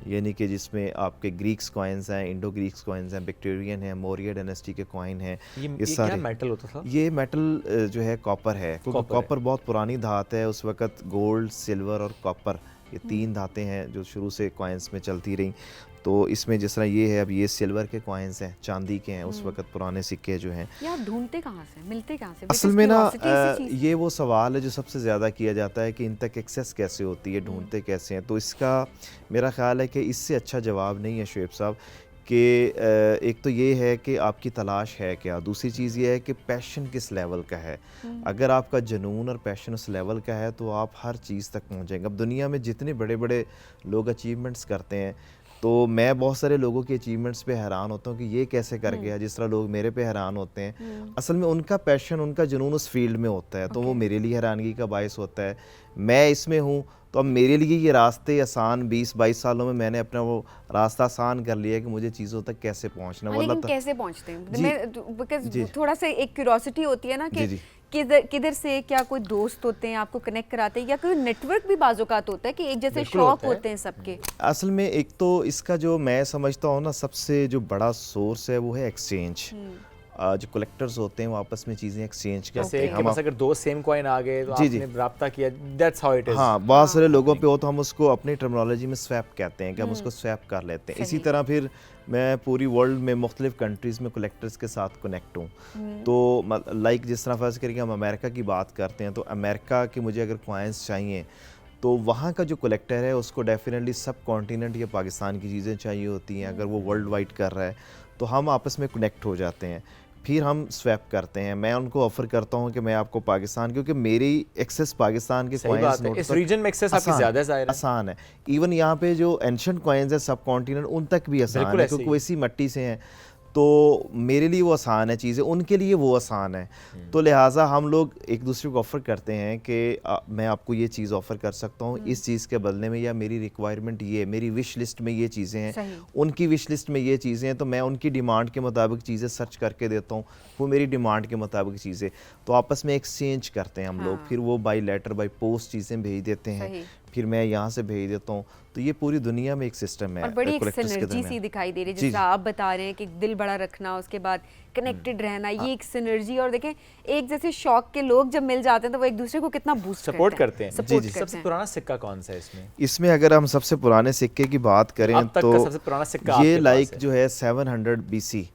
[SPEAKER 6] यानी कि जिसमें आपके ग्रीक्स कॉइन्स हैं, इंडो ग्रीक्स कॉइन्स हैं, विक्टोरियन हैं, मौर्य डायनेस्टी के कॉइन हैं।
[SPEAKER 2] ये सारे क्या मेटल होता था?
[SPEAKER 6] ये मेटल जो है कॉपर है, क्योंकि कॉपर बहुत पुरानी धात है। उस वक़्त गोल्ड, सिल्वर और कॉपर ये 3 धातें हैं जो शुरू से कॉइन्स में चलती रहीं। तो इसमें जिस तरह ये है, अब ये सिल्वर के कॉइन्स हैं, चांदी के हैं, उस वक्त पुराने सिक्के जो हैं।
[SPEAKER 1] ये आप ढूंढते कहाँ से, मिलते कहाँ से?
[SPEAKER 6] असल में ना ये वो सवाल है जो सबसे ज़्यादा किया जाता है कि इन तक एक्सेस कैसे होती है, ढूंढते कैसे हैं। तो इसका मेरा ख़्याल है कि इससे अच्छा जवाब नहीं है शुएब साहब, कि एक तो ये है कि आपकी तलाश है क्या, दूसरी चीज़ ये है कि पैशन किस लेवल का है। अगर आपका जुनून और पैशन उस लेवल का है तो आप हर चीज़ तक पहुँचेंगे। अब दुनिया में जितने बड़े बड़े लोग अचीवमेंट्स करते हैं, तो मैं बहुत सारे लोगों के अचीवमेंट्स पे हैरान होता हूँ कि ये कैसे कर गया, जिस तरह लोग मेरे पे हैरान होते हैं। असल में उनका पैशन, उनका जुनून उस फील्ड में होता है, तो वो मेरे लिए हैरानगी का बायस होता है। मैं इसमें हूँ तो अब मेरे लिए ये रास्ते आसान 20-22 सालों में मैंने अपना वो रास्ता आसान कर लिया है कि मुझे चीज़ों तक कैसे पहुंचना।
[SPEAKER 1] लेकिन कैसे पहुंचते हैं? बिकॉज थोड़ा सा एक क्यूरियोसिटी होती है ना कि किधर से, क्या कोई दोस्त होते हैं आपको कनेक्ट कराते हैं, या कोई नेटवर्क भी बाज़-औक़ात होता है कि एक जैसे शौक होते हैं सबके?
[SPEAKER 6] असल में एक तो इसका जो मैं समझता हूँ ना, सबसे जो बड़ा सोर्स है वो है एक्सचेंज। जो कलेक्टर्स होते हैं वो आपस में चीज़ें एक्सचेंज करते हैं।
[SPEAKER 2] हम अगर दो सेम कॉइन आ गए तो आपने राब्ता किया, दैट्स हाउ इट इज।
[SPEAKER 6] हाँ, बहुत सारे लोगों पे हो तो हम उसको अपनी टर्मिनोलॉजी में स्वैप कहते हैं कि हम उसको स्वैप कर लेते हैं। इसी तरह फिर मैं पूरी वर्ल्ड में मुख्तलिफ कंट्रीज़ में कलेक्टर्स के साथ कनेक्ट हूँ। तो लाइक जिस तरह फर्ज करिए हम अमेरिका की बात करते हैं, तो अमेरिका के मुझे अगर कॉइन्स चाहिए तो वहाँ का जो कलेक्टर है उसको डेफिनेटली सब कॉन्टिनेंट या पाकिस्तान की चीज़ें चाहिए होती हैं। अगर वो वर्ल्ड वाइड कर रहा है तो हम आपस में कनेक्ट हो जाते हैं, फिर हम स्वैप करते हैं। मैं उनको ऑफर करता हूं कि मैं आपको पाकिस्तान, क्योंकि मेरी एक्सेस पाकिस्तान के कॉइन्स नोट
[SPEAKER 2] इस रीजन में एक्सेस आपकी ज़्यादा ज़ाहिर है, आसान
[SPEAKER 6] है। इवन यहाँ पे जो एंशिएंट कॉइन्स है सब कॉन्टिनेंट उन तक भी आसान है, क्योंकि वो इसी मिट्टी से हैं। तो मेरे लिए वो आसान है चीज़ें, उनके लिए वो आसान है। तो लिहाजा हम लोग एक दूसरे को ऑफ़र करते हैं कि मैं आपको ये चीज़ ऑफ़र कर सकता हूँ इस चीज़ के बदले में, या मेरी रिक्वायरमेंट ये है, मेरी विश लिस्ट में ये चीज़ें हैं, उनकी विश लिस्ट में ये चीज़ें हैं, तो मैं उनकी डिमांड के मुताबिक चीज़ें सर्च करके देता हूँ, वो मेरी डिमांड के मुताबिक चीज़ें, तो आपस में एक्सचेंज करते हैं हम लोग। फिर वो बाई लेटर बाई पोस्ट चीज़ें भेज देते हैं, फिर मैं यहाँ से भेज देता हूँ। तो ये पूरी दुनिया में एक सिस्टम है।
[SPEAKER 1] और बड़ी एक सिनर्जी सी दिखाई दे रही है, जैसे आप बता रहे हैं कि दिल बड़ा रखना, उसके बाद कनेक्टेड रहना, ये एक सिनर्जी। और देखें एक जैसे शौक के लोग जब मिल जाते हैं तो वो एक दूसरे को कितना बूस्ट
[SPEAKER 2] सपोर्ट करते हैं।
[SPEAKER 1] सबसे
[SPEAKER 2] पुराना सिक्का कौन सा है इसमें?
[SPEAKER 6] इसमें अगर हम सबसे पुराने सिक्के की बात करें तो
[SPEAKER 2] सबसे पुराना सिक्का
[SPEAKER 6] ये लाइक जो है 700 BC।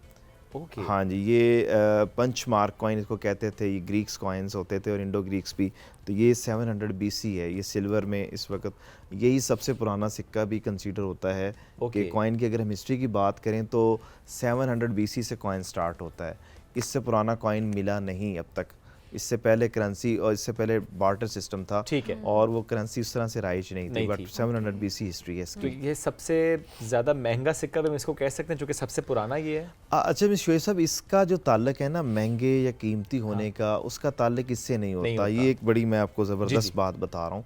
[SPEAKER 2] Okay.
[SPEAKER 6] हाँ जी, ये पंच मार्क कॉइन इसको कहते थे। ये ग्रीक्स कॉइन्स होते थे और इंडो ग्रीक्स भी। तो ये 700 BC है। ये सिल्वर में इस वक्त यही सबसे पुराना सिक्का भी कंसीडर होता है। कि कॉइन की अगर हम हिस्ट्री की बात करें तो 700 BC से कॉइन स्टार्ट होता है। इससे पुराना कॉइन मिला नहीं अब तक। इससे पहले करेंसी और इससे पहले बार्टर सिस्टम था, ठीक है, और वो करेंसी उस तरह से राइज नहीं थी, बट 700 BC हिस्ट्री है इसकी।
[SPEAKER 2] तो ये सबसे ज़्यादा महंगा सिक्का भी हम इसको कह सकते हैं, जो कि सबसे पुराना ये है।
[SPEAKER 6] अच्छा मिस शोएब साहब, इसका जो ताल्लुक है ना महंगे या कीमती होने का, उसका ताल्लुक इससे नहीं होता। ये एक बड़ी मैं आपको ज़बरदस्त बात बता रहा हूँ।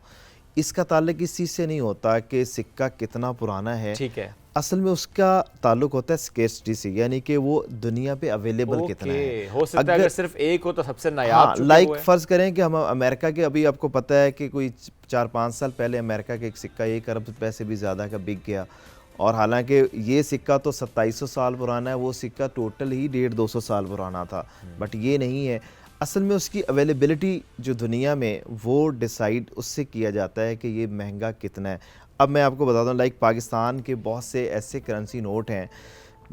[SPEAKER 6] इसका ताल्लुक इस चीज़ से नहीं होता कि सिक्का कितना पुराना है, ठीक है। असल में उसका ताल्लुक होता है स्केर्सिटी से, यानी कि वो दुनिया पे अवेलेबल कितना है।
[SPEAKER 2] हो सकता है अगर सिर्फ एक हो तो सबसे नायाब।
[SPEAKER 6] लाइक फर्ज करें कि हम अमेरिका के, अभी आपको पता है कि कोई 4-5 साल पहले अमेरिका के एक सिक्का 1 अरब रुपए से भी ज़्यादा का बिक गया, और हालांकि ये सिक्का तो 2700 साल पुराना है, वो सिक्का टोटल ही 150-200 साल पुराना था, बट ये नहीं है। असल में उसकी अवेलेबिलिटी जो दुनिया में वो डिसाइड उससे किया जाता है कि ये महंगा कितना है। अब मैं आपको बता दूं, लाइक पाकिस्तान के बहुत से ऐसे करेंसी नोट हैं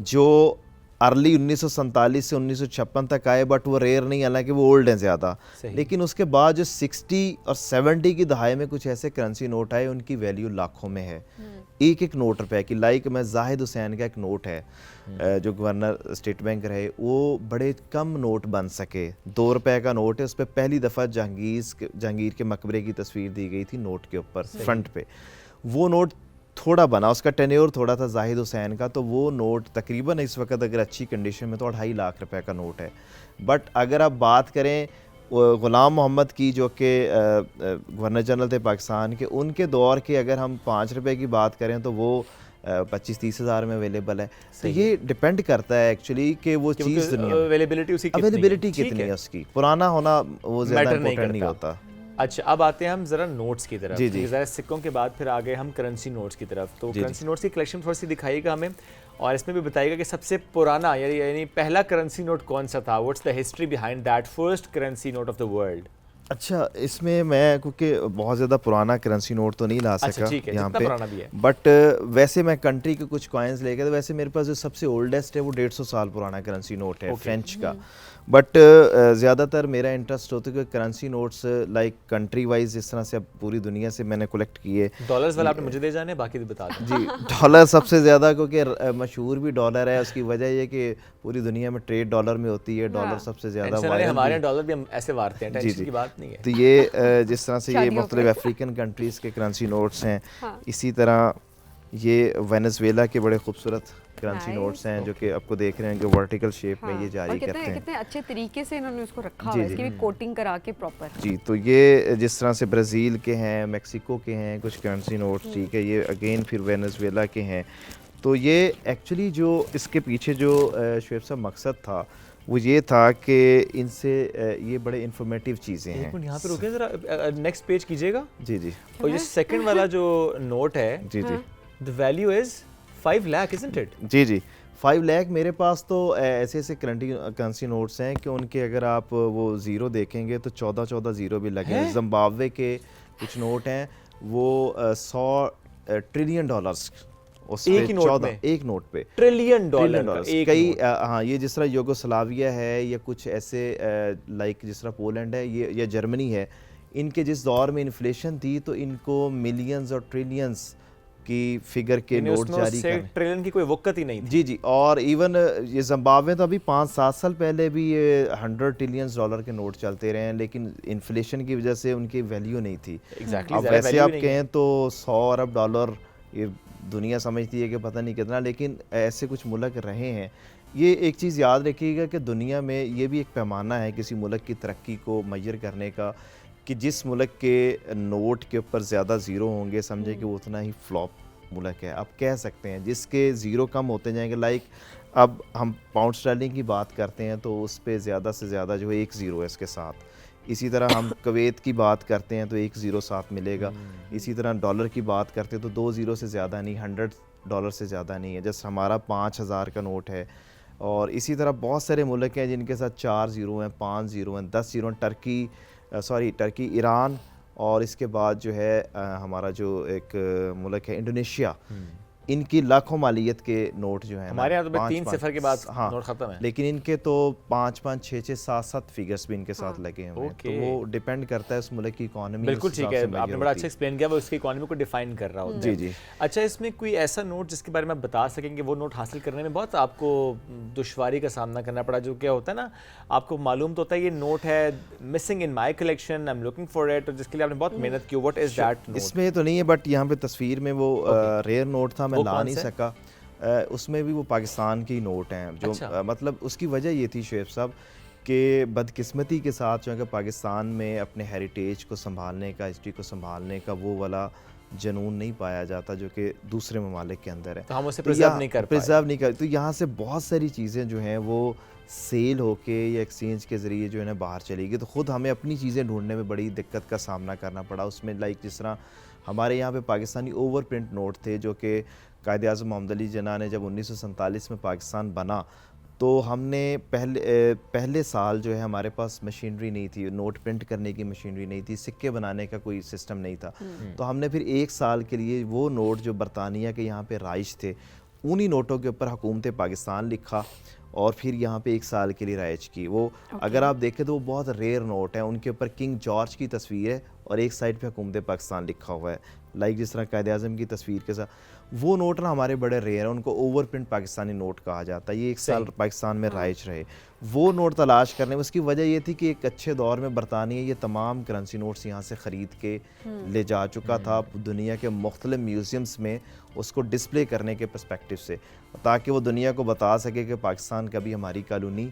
[SPEAKER 6] जो अर्ली 1947 से 1956 तक आए, बट वो रेयर नहीं, हालांकि वो ओल्ड हैं ज़्यादा। लेकिन उसके बाद जो 60 और 70 की दहाई में कुछ ऐसे करेंसी नोट आए, उनकी वैल्यू लाखों में है, एक नोट रुपए की। लाइक मैं जाहिद हुसैन का एक नोट है जो गवर्नर स्टेट बैंक रहे, वो बड़े कम नोट बन सके। 2 रुपए का नोट है, उस पर पहली दफ़ा जहांगीर के मकबरे की तस्वीर दी गई थी नोट के ऊपर फ्रंट पे। वो नोट थोड़ा बना, उसका टेन्योर थोड़ा था जाहिद हुसैन का, तो वो नोट तकरीबन इस वक्त अगर अच्छी कंडीशन में तो 2.5 लाख रुपए का नोट है। बट अगर आप बात करें ग़ुलाम मोहम्मद की, जो कि गवर्नर जनरल थे पाकिस्तान के, उनके दौर के अगर हम 5 रुपए की बात करें तो वो 25-30 हज़ार में अवेलेबल है। तो ये डिपेंड करता है एक्चुअली कि वो चीज़ अवेलेबिलिटी कितनी है उसकी। पुराना होना वो ज़्यादा इम्पोर्टेंट नहीं होता।
[SPEAKER 2] अच्छा, अब आते हैं हम जरा नोट्स की तरफ। ज़रा सिक्कों के बाद फिर आ गए हम करेंसी नोट्स की तरफ। तो करेंसी नोट्स की कलेक्शन थोड़ी सी दिखाइएगा हमें, और इसमें भी बताइएगा कि सबसे पुराना यानी पहला करेंसी नोट कौन सा था। What's the history behind that first currency note of the world.
[SPEAKER 6] अच्छा, इसमें मैं क्योंकि बहुत ज़्यादा पुराना करेंसी नोट तो नहीं ला सका यहाँ पे, बट वैसे मैं कंट्री के कुछ कॉइन्स लेके, तो वैसे मेरे पास जो सबसे ओल्डेस्ट है वो 150 साल पुराना करेंसी नोट है फ्रेंच का। बट ज़्यादातर मेरा इंटरेस्ट होता है कि currency notes like country wise, जिस तरह से अब पूरी दुनिया से मैंने कलेक्ट किए।
[SPEAKER 2] डॉलर्स वाला आपने मुझे दे जाने, बाकी तो बता दें।
[SPEAKER 6] जी, डॉलर सबसे ज़्यादा, क्योंकि मशहूर भी डॉलर है। उसकी वजह ये कि पूरी दुनिया में ट्रेड डॉलर में होती है, डॉलर सबसे ज़्यादा।
[SPEAKER 2] हमारे डॉलर भी हम ऐसे वारते हैं, टेंशन की बात नहीं है।
[SPEAKER 6] तो ये जिस तरह से ये मुख्तलिफ अफ्रीकन कंट्रीज़ के करेंसी नोट्स हैं, इसी तरह ये वेनेजुएला के बड़े खूबसूरत करेंसी
[SPEAKER 1] Nice.
[SPEAKER 6] नोट्स हैं जो कि आपको देख रहे हैं कि वर्टिकल शेप में ये जारी
[SPEAKER 1] और
[SPEAKER 6] करते हैं।
[SPEAKER 1] कितने अच्छे तरीके से इन्होंने उसको रखा
[SPEAKER 6] जी,
[SPEAKER 1] हुआ है,
[SPEAKER 6] जी।
[SPEAKER 1] इसकी भी कोटिंग करा के प्रॉपर।
[SPEAKER 6] जी, तो ये जिस तरह से ब्राज़ील के हैं, मेक्सिको के हैं कुछ करेंसी नोट्स, ठीक है, ये अगेन फिर वेनेजुएला के हैं। तो ये एक्चुअली जो इसके पीछे जो शुएब साहब मकसद था वो ये था कि इनसे ये बड़े इंफॉर्मेटिव चीज़ें
[SPEAKER 2] एक
[SPEAKER 6] हैं।
[SPEAKER 2] मिनट यहाँ पे रुकिए ज़रा, नेक्स्ट पेज कीजिएगा।
[SPEAKER 6] जी जी
[SPEAKER 2] और ये सेकंड वाला जो नोट है,
[SPEAKER 6] जी जी
[SPEAKER 2] the value is 5 lakh, isn't it?
[SPEAKER 6] जी जी 5 लाख। मेरे पास तो ऐसे ऐसे करेंसी नोट्स हैं कि उनके अगर आप वो ज़ीरो देखेंगे तो 14 ज़ीरो भी लगे हैं। जिम्बाब्वे के कुछ नोट हैं वो 100 ट्रिलियन डॉलर्स
[SPEAKER 2] एक ही नोट में?
[SPEAKER 6] एक नोट पे
[SPEAKER 2] ट्रिलियन
[SPEAKER 6] ट्रिलियन
[SPEAKER 2] डॉलर
[SPEAKER 6] डॉलर्स
[SPEAKER 2] एक
[SPEAKER 6] कई
[SPEAKER 2] नोट।
[SPEAKER 6] हाँ, ये जिस तरह यूगोस्लाविया है या कुछ ऐसे लाइक जिस तरह पोलैंड है ये या जर्मनी है, इनके जिस दौर में इन्फ्लेशन थी तो इनको मिलियंस और ट्रिलियंस की फिगर के
[SPEAKER 2] यानी
[SPEAKER 6] नोट
[SPEAKER 2] उसमें
[SPEAKER 6] जारी
[SPEAKER 2] उससे
[SPEAKER 6] कर।
[SPEAKER 2] ट्रिलियन की कोई वक़्त ही नहीं थी।
[SPEAKER 6] जी जी, और इवन ये जिम्बाब्वे तो अभी 5-7 साल पहले भी ये 100 ट्रिलियन डॉलर के नोट चलते रहे हैं, लेकिन इन्फ्लेशन की वजह से उनकी वैल्यू नहीं थी।
[SPEAKER 2] एग्जैक्टली,
[SPEAKER 6] अब वैसे आप कहें तो 100 अरब डॉलर ये दुनिया समझती है कि पता नहीं कितना, लेकिन ऐसे कुछ मुल्क रहे हैं। ये एक चीज़ याद रखिएगा कि दुनिया में ये भी एक पैमाना है किसी मुल्क की तरक्की को मेजर करने का कि जिस मुल्क के नोट के ऊपर ज़्यादा ज़ीरो होंगे समझे कि वो उतना ही फ्लॉप मुल्क है। आप कह सकते हैं जिसके ज़ीरो कम होते जाएंगे, लाइक अब हम पाउंड स्टर्लिंग की बात करते हैं तो उस पर ज़्यादा से ज़्यादा जो है 1 ज़ीरो है इसके साथ। इसी तरह हम कुवैत की बात करते हैं तो 1 ज़ीरो साथ मिलेगा। इसी तरह डॉलर की बात करते हैं तो 2 ज़ीरो से ज़्यादा नहीं, 100 डॉलर से ज़्यादा नहीं है। जैसे हमारा 5000 का नोट है, और इसी तरह बहुत सारे मुल्क हैं जिनके साथ 4 ज़ीरो हैं, 5 ज़ीरो हैं, 10 ज़ीरो हैं। टर्की, ईरान, और इसके बाद जो है हमारा जो एक मुल्क है इंडोनेशिया, इनकी लाखों मालियत के नोट जो हैं
[SPEAKER 2] हमारे यहाँ तो
[SPEAKER 6] पाँच-
[SPEAKER 2] 3
[SPEAKER 6] पाँच-
[SPEAKER 2] सिफर के बाद
[SPEAKER 6] हाँ,
[SPEAKER 2] नोट खत्म है।
[SPEAKER 6] लेकिन इनके तो 5-5, 6-6, 7-7 फिगर्स भी इनके साथ लगे हुए हैं। तो
[SPEAKER 2] ओके।
[SPEAKER 6] वो डिपेंड करता है उस मुल्क की इकॉनमी।
[SPEAKER 2] बिल्कुल ठीक है, आपने बड़ा अच्छा एक्सप्लेन किया, वो उसकी इकोनॉमी को डिफाइन कर रहा होता है।
[SPEAKER 6] जी जी।
[SPEAKER 2] अच्छा, इसमें कोई ऐसा नोट जिसके बारे में आप बता सकेंगे वो नोट हासिल करने में बहुत आपको दुश्वारी का सामना करना पड़ा? जो क्या होता है ना, आपको मालूम तो होता है ये नोट है missing in my collection, I am looking for it, और जिसके लिए आपने बहुत मेहनत की, व्हाट इज दैट नोट?
[SPEAKER 6] इसमें तो नहीं है, बट यहाँ पे तस्वीर में वो रेयर नोट था, मैं
[SPEAKER 2] वो
[SPEAKER 6] ला
[SPEAKER 2] कौन
[SPEAKER 6] नहीं
[SPEAKER 2] सा है?
[SPEAKER 6] सका। उसमें भी वो पाकिस्तान की नोट हैं जो
[SPEAKER 2] अच्छा।
[SPEAKER 6] मतलब उसकी वजह ये थी शुएब साहब कि बदकिस्मती के साथ जो है कि पाकिस्तान में अपने हेरिटेज को संभालने का, हिस्ट्री को संभालने का वो वाला जनून नहीं पाया जाता जो कि दूसरे ममालिक के अंदर है।
[SPEAKER 2] तो हम उसे
[SPEAKER 6] तो
[SPEAKER 2] प्रिजर्व
[SPEAKER 6] यहाँ
[SPEAKER 2] नहीं कर पाए।
[SPEAKER 6] प्रिजर्व नहीं कर, तो यहाँ से बहुत सारी चीज़ें जो हैं वो सेल होके या एक्सचेंज के ज़रिए जो है ना बाहर चली गई। तो ख़ुद हमें अपनी चीज़ें ढूंढने में बड़ी दिक्कत का सामना करना पड़ा। उसमें लाइक जिस तरह हमारे यहाँ पे पाकिस्तानी ओवर प्रिंट नोट थे जो कि कायदे आज़म मोहम्मद अली जिन्ना ने जब 1947 में पाकिस्तान बना तो हमने पहले साल जो है हमारे पास मशीनरी नहीं थी, नोट प्रिंट करने की मशीनरी नहीं थी, सिक्के बनाने का कोई सिस्टम नहीं था। तो हमने फिर 1 साल के लिए वो नोट जो बरतानिया के यहाँ पे राइज थे उन्हीं नोटों के ऊपर हुकूमत पाकिस्तान लिखा और फिर यहाँ पे 1 साल के लिए राइज की। वो अगर आप देखें तो वो बहुत रेयर नोट है, उनके ऊपर किंग जॉर्ज की तस्वीर है और एक साइड पे हुकूमत पाकिस्तान लिखा हुआ है, लाइक जिस तरह कायदे आज़म की तस्वीर के साथ। वो नोट ना हमारे बड़े रेयर हैं, उनको ओवर प्रिंट पाकिस्तानी नोट कहा जाता है। ये 1 साल पाकिस्तान में राइज रहे। वो नोट तलाश करने में उसकी वजह ये थी कि एक अच्छे दौर में बरतानिया ये तमाम करेंसी नोट्स यहाँ से ख़रीद के ले जा चुका था दुनिया के मुख्तलिफ म्यूज़ियम्स में उसको डिस्प्ले करने के पर्सपेक्टिव से, ताकि वो दुनिया को बता सके कि पाकिस्तान कभी हमारी कॉलोनी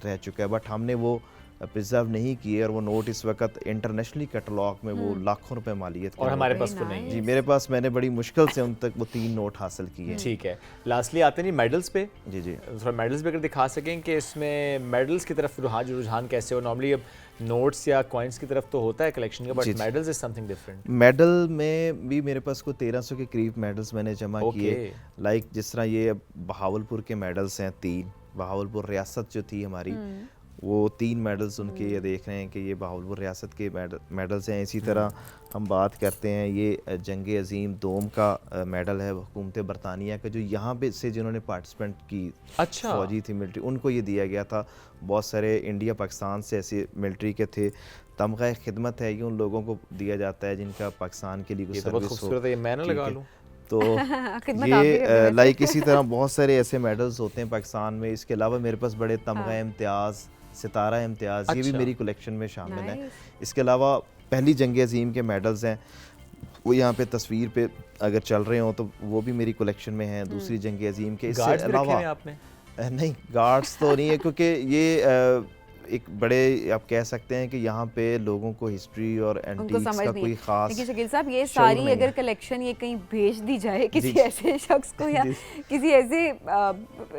[SPEAKER 6] रह चुका है। बट हमने वो प्रिजर्व नहीं किए और वो नोट इस वक्त इंटरनेशनली कैटलॉग में वो लाखों रुपए मालियत के
[SPEAKER 2] और हमारे
[SPEAKER 6] नोट
[SPEAKER 2] पास
[SPEAKER 6] हैं।
[SPEAKER 2] वो नहीं है।
[SPEAKER 6] जी, मेरे पास मैंने बड़ी मुश्किल से उन तक वो 3 नोट हासिल किए।
[SPEAKER 2] ठीक है, लास्टली आते नहीं मेडल्स पे।
[SPEAKER 6] जी जी।
[SPEAKER 2] थोड़ा मेडल्स पे अगर दिखा सकें कि इसमें मेडल्स की तरफ रुझान कैसे हो? नॉर्मली अब नोट्स या कॉइन्स की तरफ तो होता है कलेक्शन का, but medals is something different.
[SPEAKER 6] Medal में भी मेरे पास को 1300 के करीब मेडल्स मैंने जमा किए। लाइक जिस तरह ये बहावलपुर के मेडल्स हैं 3, बहावलपुर रियासत जो थी हमारी वो 3 मेडल्स उनके ये देख रहे हैं कि ये बहावलपुर रियासत के मेडल्स हैं। इसी तरह हम बात करते हैं ये जंग अजीम दोम का मेडल है हुकूमत बरतानिया का, जो यहाँ पे से जिन्होंने पार्टिसिपेंट की,
[SPEAKER 2] अच्छा,
[SPEAKER 6] फौजी थी मिलिट्री, उनको ये दिया गया था। बहुत सारे इंडिया पाकिस्तान से ऐसे मिलिट्री के थे। तमगा खिदमत है, ये उन लोगों को दिया जाता है जिनका पाकिस्तान के लिए कुछ
[SPEAKER 2] बहुत
[SPEAKER 6] सर्विस हो।
[SPEAKER 2] खूबसूरत है, ये मैं ना लगा लूं
[SPEAKER 6] तो
[SPEAKER 1] खिदमत आप भी कर रहे
[SPEAKER 6] ये
[SPEAKER 1] हैं।
[SPEAKER 6] लाइक इसी तरह बहुत सारे ऐसे मेडल्स होते हैं पाकिस्तान में। इसके अलावा मेरे पास बड़े तमगा इम्तियाज़, सितारा इम्तियाज़, ये भी
[SPEAKER 2] अच्छा।
[SPEAKER 6] मेरी कलेक्शन में शामिल है। इसके अलावा पहली जंग अजीम के मेडल्स हैं, वो यहाँ पे तस्वीर पे अगर चल रहे हो तो वो भी मेरी कलेक्शन में है, दूसरी जंग अजीम के। इससे
[SPEAKER 2] गार्ड्स भी रखे
[SPEAKER 6] अलावा
[SPEAKER 2] हैं आपने?
[SPEAKER 6] नहीं, गार्ड्स तो नहीं है, क्योंकि ये एक बड़े आप कह सकते हैं कि यहाँ पे लोगों को हिस्ट्री और एंटीक्स का कोई खास
[SPEAKER 1] लेकिन शकील साहब ये सारी अगर कलेक्शन ये कहीं भेज दी जाए किसी ऐसे शख्स को या किसी ऐसे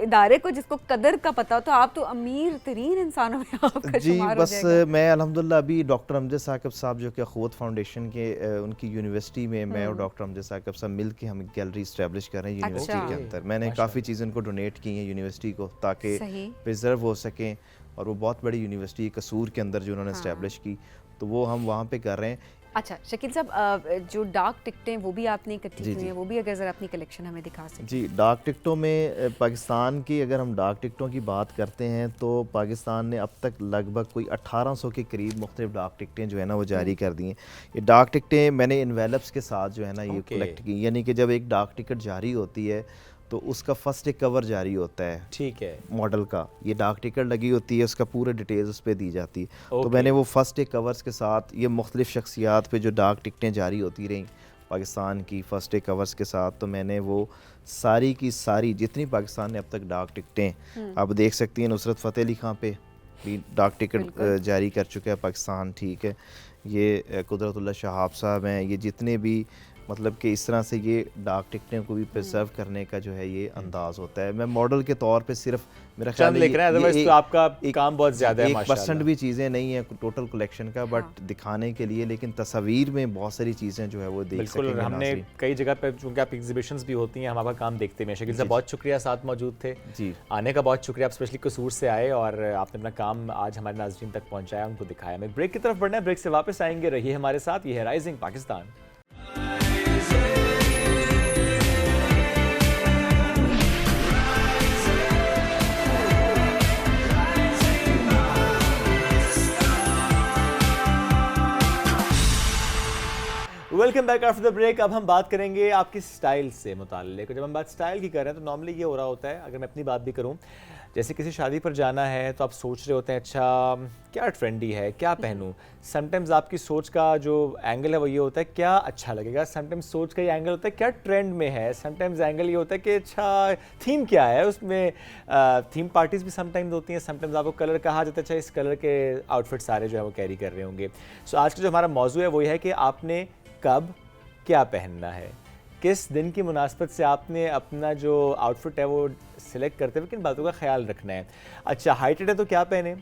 [SPEAKER 1] इदारे को जिसको कदर का पता हो, तो आप तो अमीर तरीन इंसानों में आपका
[SPEAKER 6] जी।
[SPEAKER 1] शुमार हो
[SPEAKER 6] बस
[SPEAKER 1] जाएगा।
[SPEAKER 6] मैं अल्हम्दुलिल्लाह अभी डॉक्टर अमजद साकिब साहब जो कि अखवत फाउंडेशन के उनकी यूनिवर्सिटी में मैं और डॉक्टर अमजद साकिब साहब मिल के हम गैलरी इस्टेब्लिश कर रहे हैं यूनिवर्सिटी के अंदर। मैंने काफ़ी चीज़ें उनको डोनेट की हैं यूनिवर्सिटी को, ताकि प्रिजर्व हो सकें, और वो बहुत बड़ी यूनिवर्सिटी कसूर के अंदर जो उन्होंने इस्टेब्लिश की, तो वो हम वहाँ पे कर रहे हैं।
[SPEAKER 1] अच्छा शकील साहब, जो डाक टिकटें वो भी आपने इकट्ठी की हैं, वो भी अगर ज़रा अपनी कलेक्शन हमें दिखा सकें।
[SPEAKER 6] जी, डाक टिकटों में पाकिस्तान की अगर हम डाक टिकटों की बात करते हैं तो पाकिस्तान ने अब तक लगभग कोई 1800 के करीब मुख्तलिफ डाक टिकटें जो है ना वो जारी कर दी हैं। ये डाक टिकटें मैंने इन्वेलप्स के साथ जो है ना ये कलेक्ट की, यानी कि जब एक डाक टिकट जारी होती है तो उसका फर्स्ट एक कवर जारी होता है,
[SPEAKER 2] ठीक है,
[SPEAKER 6] मॉडल का। ये डाक टिकट लगी होती है, उसका पूरा डिटेल्स उस पर दी जाती है। तो मैंने वो फर्स्ट एक कवर्स के साथ ये मुख्तलिफ शख्सियात पे जो डाक टिकटें जारी होती रहीं पाकिस्तान की फर्स्ट एक कवर्स के साथ, तो मैंने वो सारी की सारी जितनी पाकिस्तान ने अब तक डाक टिकटें, आप देख सकती हैं नुसरत फ़तेह अली खां पे भी डाक टिकट जारी कर चुका है पाकिस्तान, ठीक है। ये कुदरतुल्लाह शहाब साहब हैं, ये जितने भी मतलब कि इस तरह से ये डाक टिकटें को भी प्रिजर्व करने का जो है ये अंदाज़ होता है। मैं मॉडल के तौर पे सिर्फ मेरा ख्याल है
[SPEAKER 2] ये तो आपका काम बहुत ज़्यादा है,
[SPEAKER 6] 1% भी चीज़ें नहीं है टोटल कलेक्शन का, बट दिखाने के लिए, लेकिन तस्वीर में बहुत सारी चीज़ें जो है वो देख सकेंगे।
[SPEAKER 2] हमने कई जगह पे चूँकि आप एग्जीबिशंस भी होती हैं, हम आपका काम देखते हैं। शकील साहब बहुत शुक्रिया साथ मौजूद थे जी, आने का बहुत शुक्रिया। आप स्पेशली कसूर से आए और आपने अपना काम आज हमारे नाज़रीन तक पहुँचाया, उनको दिखाया। हमें ब्रेक की तरफ बढ़ना है, ब्रेक से वापस आएंगे, रहिए हमारे साथ। ये है Rising Pakistan. Welcome back after the break. अब हम बात करेंगे आपकी स्टाइल से मुताल्लिक। जब हम बात स्टाइल की कर रहे हैं तो नॉर्मली ये हो रहा होता है, अगर मैं अपनी बात भी करूं, जैसे किसी शादी पर जाना है तो आप सोच रहे होते हैं अच्छा क्या ट्रेंडी है, क्या पहनूं। समटाइम्स आपकी सोच का जो एंगल है वो ये होता है क्या अच्छा लगेगा, समटाइम्स सोच का ये एंगल होता है क्या ट्रेंड में है, समटाइम्स एंगल ये होता है कि अच्छा थीम क्या है उसमें। थीम पार्टीज़ भी समटाइम्स होती हैं, समटाइम्स आपको कलर कहा जाता है अच्छा इस कलर के आउटफिट सारे जो है वो कैरी कर रहे होंगे। सो आज का जो हमारा मौजू है वो ये है कि आपने कब क्या पहनना है, किस दिन की मुनासबत से आपने अपना जो आउटफिट है वो सिलेक्ट करते हुए किन बातों का ख्याल रखना है। अच्छा हाइटेड है तो क्या पहने,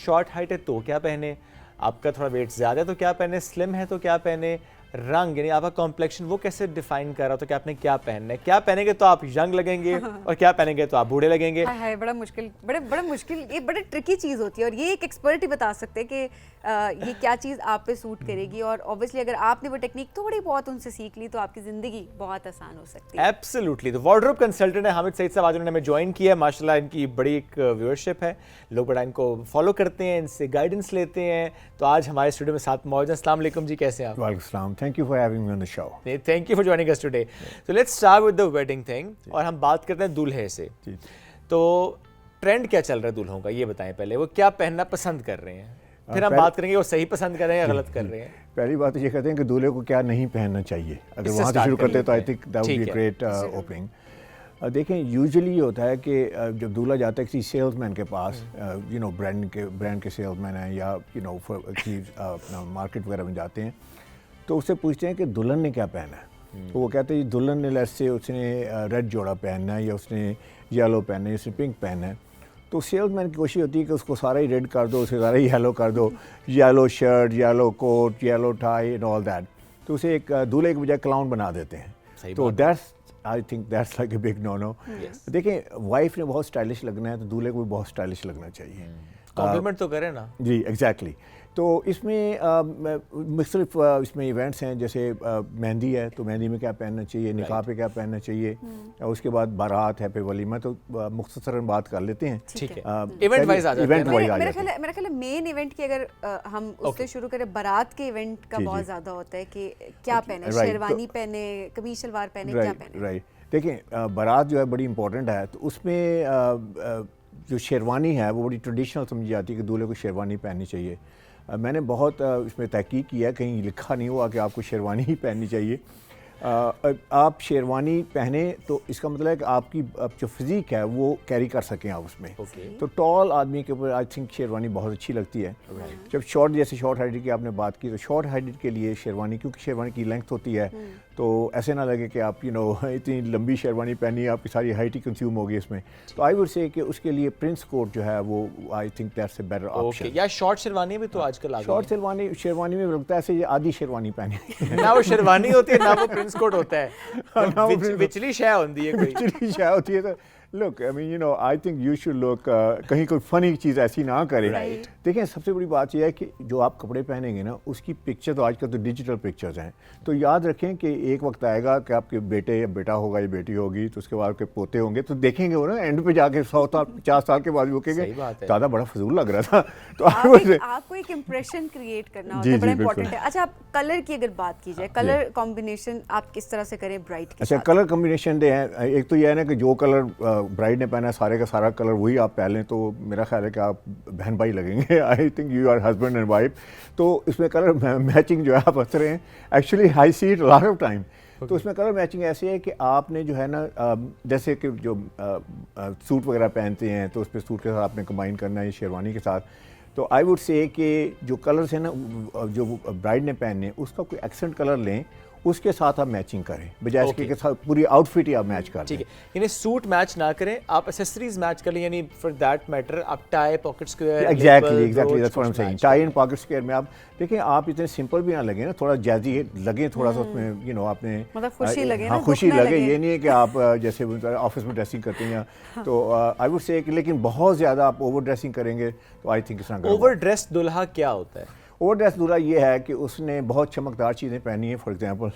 [SPEAKER 2] शॉर्ट हाइट है तो क्या पहने, आपका थोड़ा वेट ज़्यादा है तो क्या पहने, स्लिम है तो क्या पहने, रंग यानी आपका कॉम्प्लेक्शन वो कैसे डिफाइन कर रहा हो तो क्या आपने क्या पहनना है। क्या पहनेंगे तो आप यंग लगेंगे और क्या पहनेंगे तो आप बूढ़े लगेंगे।
[SPEAKER 1] हाय बड़ा मुश्किल, बड़ा मुश्किल, ये बड़े ट्रिकी चीज़ होती है और ये एक एक्सपर्ट ही बता सकते हैं कि ये क्या चीज़ आप पे सूट करेगी। और ऑब्वियसली अगर आपने वो टेक्निक थोड़ी बहुत उनसे सीख ली तो आपकी ज़िंदगी बहुत आसान हो सकती है।
[SPEAKER 2] एब्सोल्युटली। तो वार्डरोब कंसल्टेंट है हामिद सईद साहब, आज उन्होंने हमें ज्वाइन किया है। माशाल्लाह इनकी बड़ी एक व्यूअरशिप है, लोग बड़ा इनको फॉलो करते हैं, इनसे गाइडेंस लेते हैं। तो आज हमारे स्टूडियो में साथ मौजूद हैं। अस्सलाम वालेकुम जी, कैसे हैं आप?
[SPEAKER 7] वालेकुम सलाम, thank you for having me on the show.
[SPEAKER 2] Thank you for joining us today. तो let's start with the wedding thing और हम बात करते हैं दूल्हे से। तो ट्रेंड क्या चल रहा है दूल्हों का, ये बताएं पहले, वो क्या पहनना पसंद कर रहे हैं, फिर हम बात करेंगे वो सही पसंद कर रहे हैं या गलत कर रहे हैं।
[SPEAKER 7] पहली बात तो ये कहते हैं कि दूल्हे को क्या नहीं पहनना चाहिए। अगर वहाँ से शुरू करते हैं तो I think that would be great opening. देखें यूजुअली ये होता है कि जब दूल्हा जाता है किसी सेल्समैन के पास, यू नो ब्रांड के सेल्समैन हैं या यू नो अपना मार्केट वगैरह में जाते हैं, तो उससे पूछते हैं कि दुल्हन ने क्या पहना है। तो वो कहते हैं दुल्हन ने लेट्स से उसने रेड जोड़ा पहनना है या उसने येलो पहनना है, उसने पिंक पहनना है। तो सेल्समैन की कोशिश होती है कि उसको सारा ही रेड कर दो, उसे सारा ही येलो कर दो, yellow shirt, yellow coat, yellow tie and all that. तो उसे एक दूल्हे के बजाय क्लाउन बना देते हैं। तो that's I think that's like a big no no. देखें वाइफ ने बहुत स्टाइलिश लगना है तो दूल्हे को भी बहुत स्टाइलिश लगना चाहिए।
[SPEAKER 2] कॉम्प्लीमेंट तो करें ना
[SPEAKER 7] जी, एग्जैक्टली। तो इसमें मुख्तलिफ इसमें इवेंट्स हैं, जैसे मेहंदी है तो मेहंदी में क्या पहनना चाहिए, निकाह पे क्या पहनना चाहिए, और उसके बाद बारात है, पे वलीमा। तो मुख्तसरन बात कर लेते हैं,
[SPEAKER 2] ठीक है। इवेंट वाइज आ जाते हैं।
[SPEAKER 1] मेरा ख्याल है मेन इवेंट की अगर हम उससे शुरू करें, बारात के इवेंट का बहुत ज़्यादा होता है कि क्या पहने, शेरवानी पहने, कमीज शलवार पहने, क्या पहने।
[SPEAKER 7] राइट। देखें बारात जो है बड़ी इंपॉर्टेंट है, तो उसमें जो शेरवानी है वो बड़ी ट्रेडिशनल समझी जाती है कि दूल्हे को शेरवानी पहननी चाहिए। मैंने बहुत इसमें तहकीक किया, कहीं लिखा नहीं हुआ कि आपको शेरवानी ही पहननी चाहिए। आप शेरवानी पहने तो इसका मतलब है कि आपकी जो फिज़िक है वो कैरी कर सकें आप उसमें। तो टॉल आदमी के ऊपर आई थिंक शेरवानी बहुत अच्छी लगती है। जब शॉर्ट, जैसे शॉर्ट हाइटेड की आपने बात की, तो शॉर्ट हाइटेड के लिए शेरवानी, क्योंकि शेरवानी की लेंथ होती है तो ऐसे ना लगे कि आप इतनी लंबी शेरवानी पहनी है, आपकी सारी हाइट ही कंज्यूम होगी इसमें। तो आई वुड से कि उसके लिए प्रिंस कोट जो है वो आई think that's a better option.
[SPEAKER 2] या शॉर्ट शेरवानी भी तो आजकल आ गई है।
[SPEAKER 7] शॉर्ट शेरवानी में लगता है ऐसे ये आधी शेरवानी पहनी
[SPEAKER 2] ना वो शेरवानी होती है ना वो प्रिंस कोट होता है, विचली शय होती है कोई।
[SPEAKER 7] विचली शय होती है। तो look I mean I think you should look, कहीं कोई फनी चीज़ ऐसी ना करें। देखें, सबसे बड़ी बात यह है कि जो आप कपड़े पहनेंगे ना, उसकी पिक्चर तो आजकल तो डिजिटल पिक्चर्स हैं, तो याद रखें कि एक वक्त आएगा कि आपके बेटे या बेटा होगा या बेटी होगी, तो उसके बाद आपके पोते होंगे, तो देखेंगे वो ना एंड पे जाके 100 साल 50 साल के बाद भी कहेंगे दादा बड़ा फजूल लग रहा था। तो
[SPEAKER 1] आपको एक इम्प्रेशन क्रिएट करना होता है, बड़ा इंपॉर्टेंट है। अच्छा, आप कलर की अगर बात की जाए, कलर कॉम्बिनेशन आप किस तरह से करें ब्राइड के साथ?
[SPEAKER 7] अच्छा, कलर कॉम्बिनेशन दे हैं। एक तो यह है ना कि जो कलर ब्राइड ने पहना है सारे का सारा कलर वही आप पहन लें, तो मेरा ख्याल है कि आप बहन भाई लगेंगे। I think you are husband and wife. तो इसमें कलर मैचिंग जो है आप हंस रहे हैं, actually I see it lot of time. तो इसमें कलर मैचिंग ऐसे है कि आपने जो है ना, जैसे कि जो सूट वगैरह पहनते हैं तो उस पर सूट के साथ आपने कंबाइन करना है शेरवानी के साथ। तो आई वुड से कि जो कलर्स हैं ना जो ब्राइड ने पहनने, उसका कोई एक्सेंट कलर लें, उसके साथ आप मैचिंग करें, बजाय इसके साथ पूरी आउटफिट ही आप मैच कर।
[SPEAKER 2] ठीक है, यानी सूट मैच ना करें, आप एक्सेसरीज मैच कर लें, यानी फॉर दैट मैटर आप tie, pocket square,
[SPEAKER 7] exactly that's what I am saying. Tie and pocket square में आप देखें, आप इतने सिंपल भी ना लगे ना, थोड़ा जैजी लगे थोड़ा सा उसमें, आपने
[SPEAKER 1] मतलब खुशी लगे,
[SPEAKER 7] हाँ खुशी लगे। ये नहीं है कि आप जैसे ऑफिस में ड्रेसिंग करते हैं, तो आई वुड से, लेकिन बहुत ज़्यादा आप ओवर ड्रेसिंग करेंगे तो I think it's not.
[SPEAKER 2] Over dress दुल्हा क्या होता है?
[SPEAKER 7] ओवर ड्रेस दूल्हा ये है कि उसने बहुत चमकदार चीज़ें पहनी है। फॉर एग्जांपल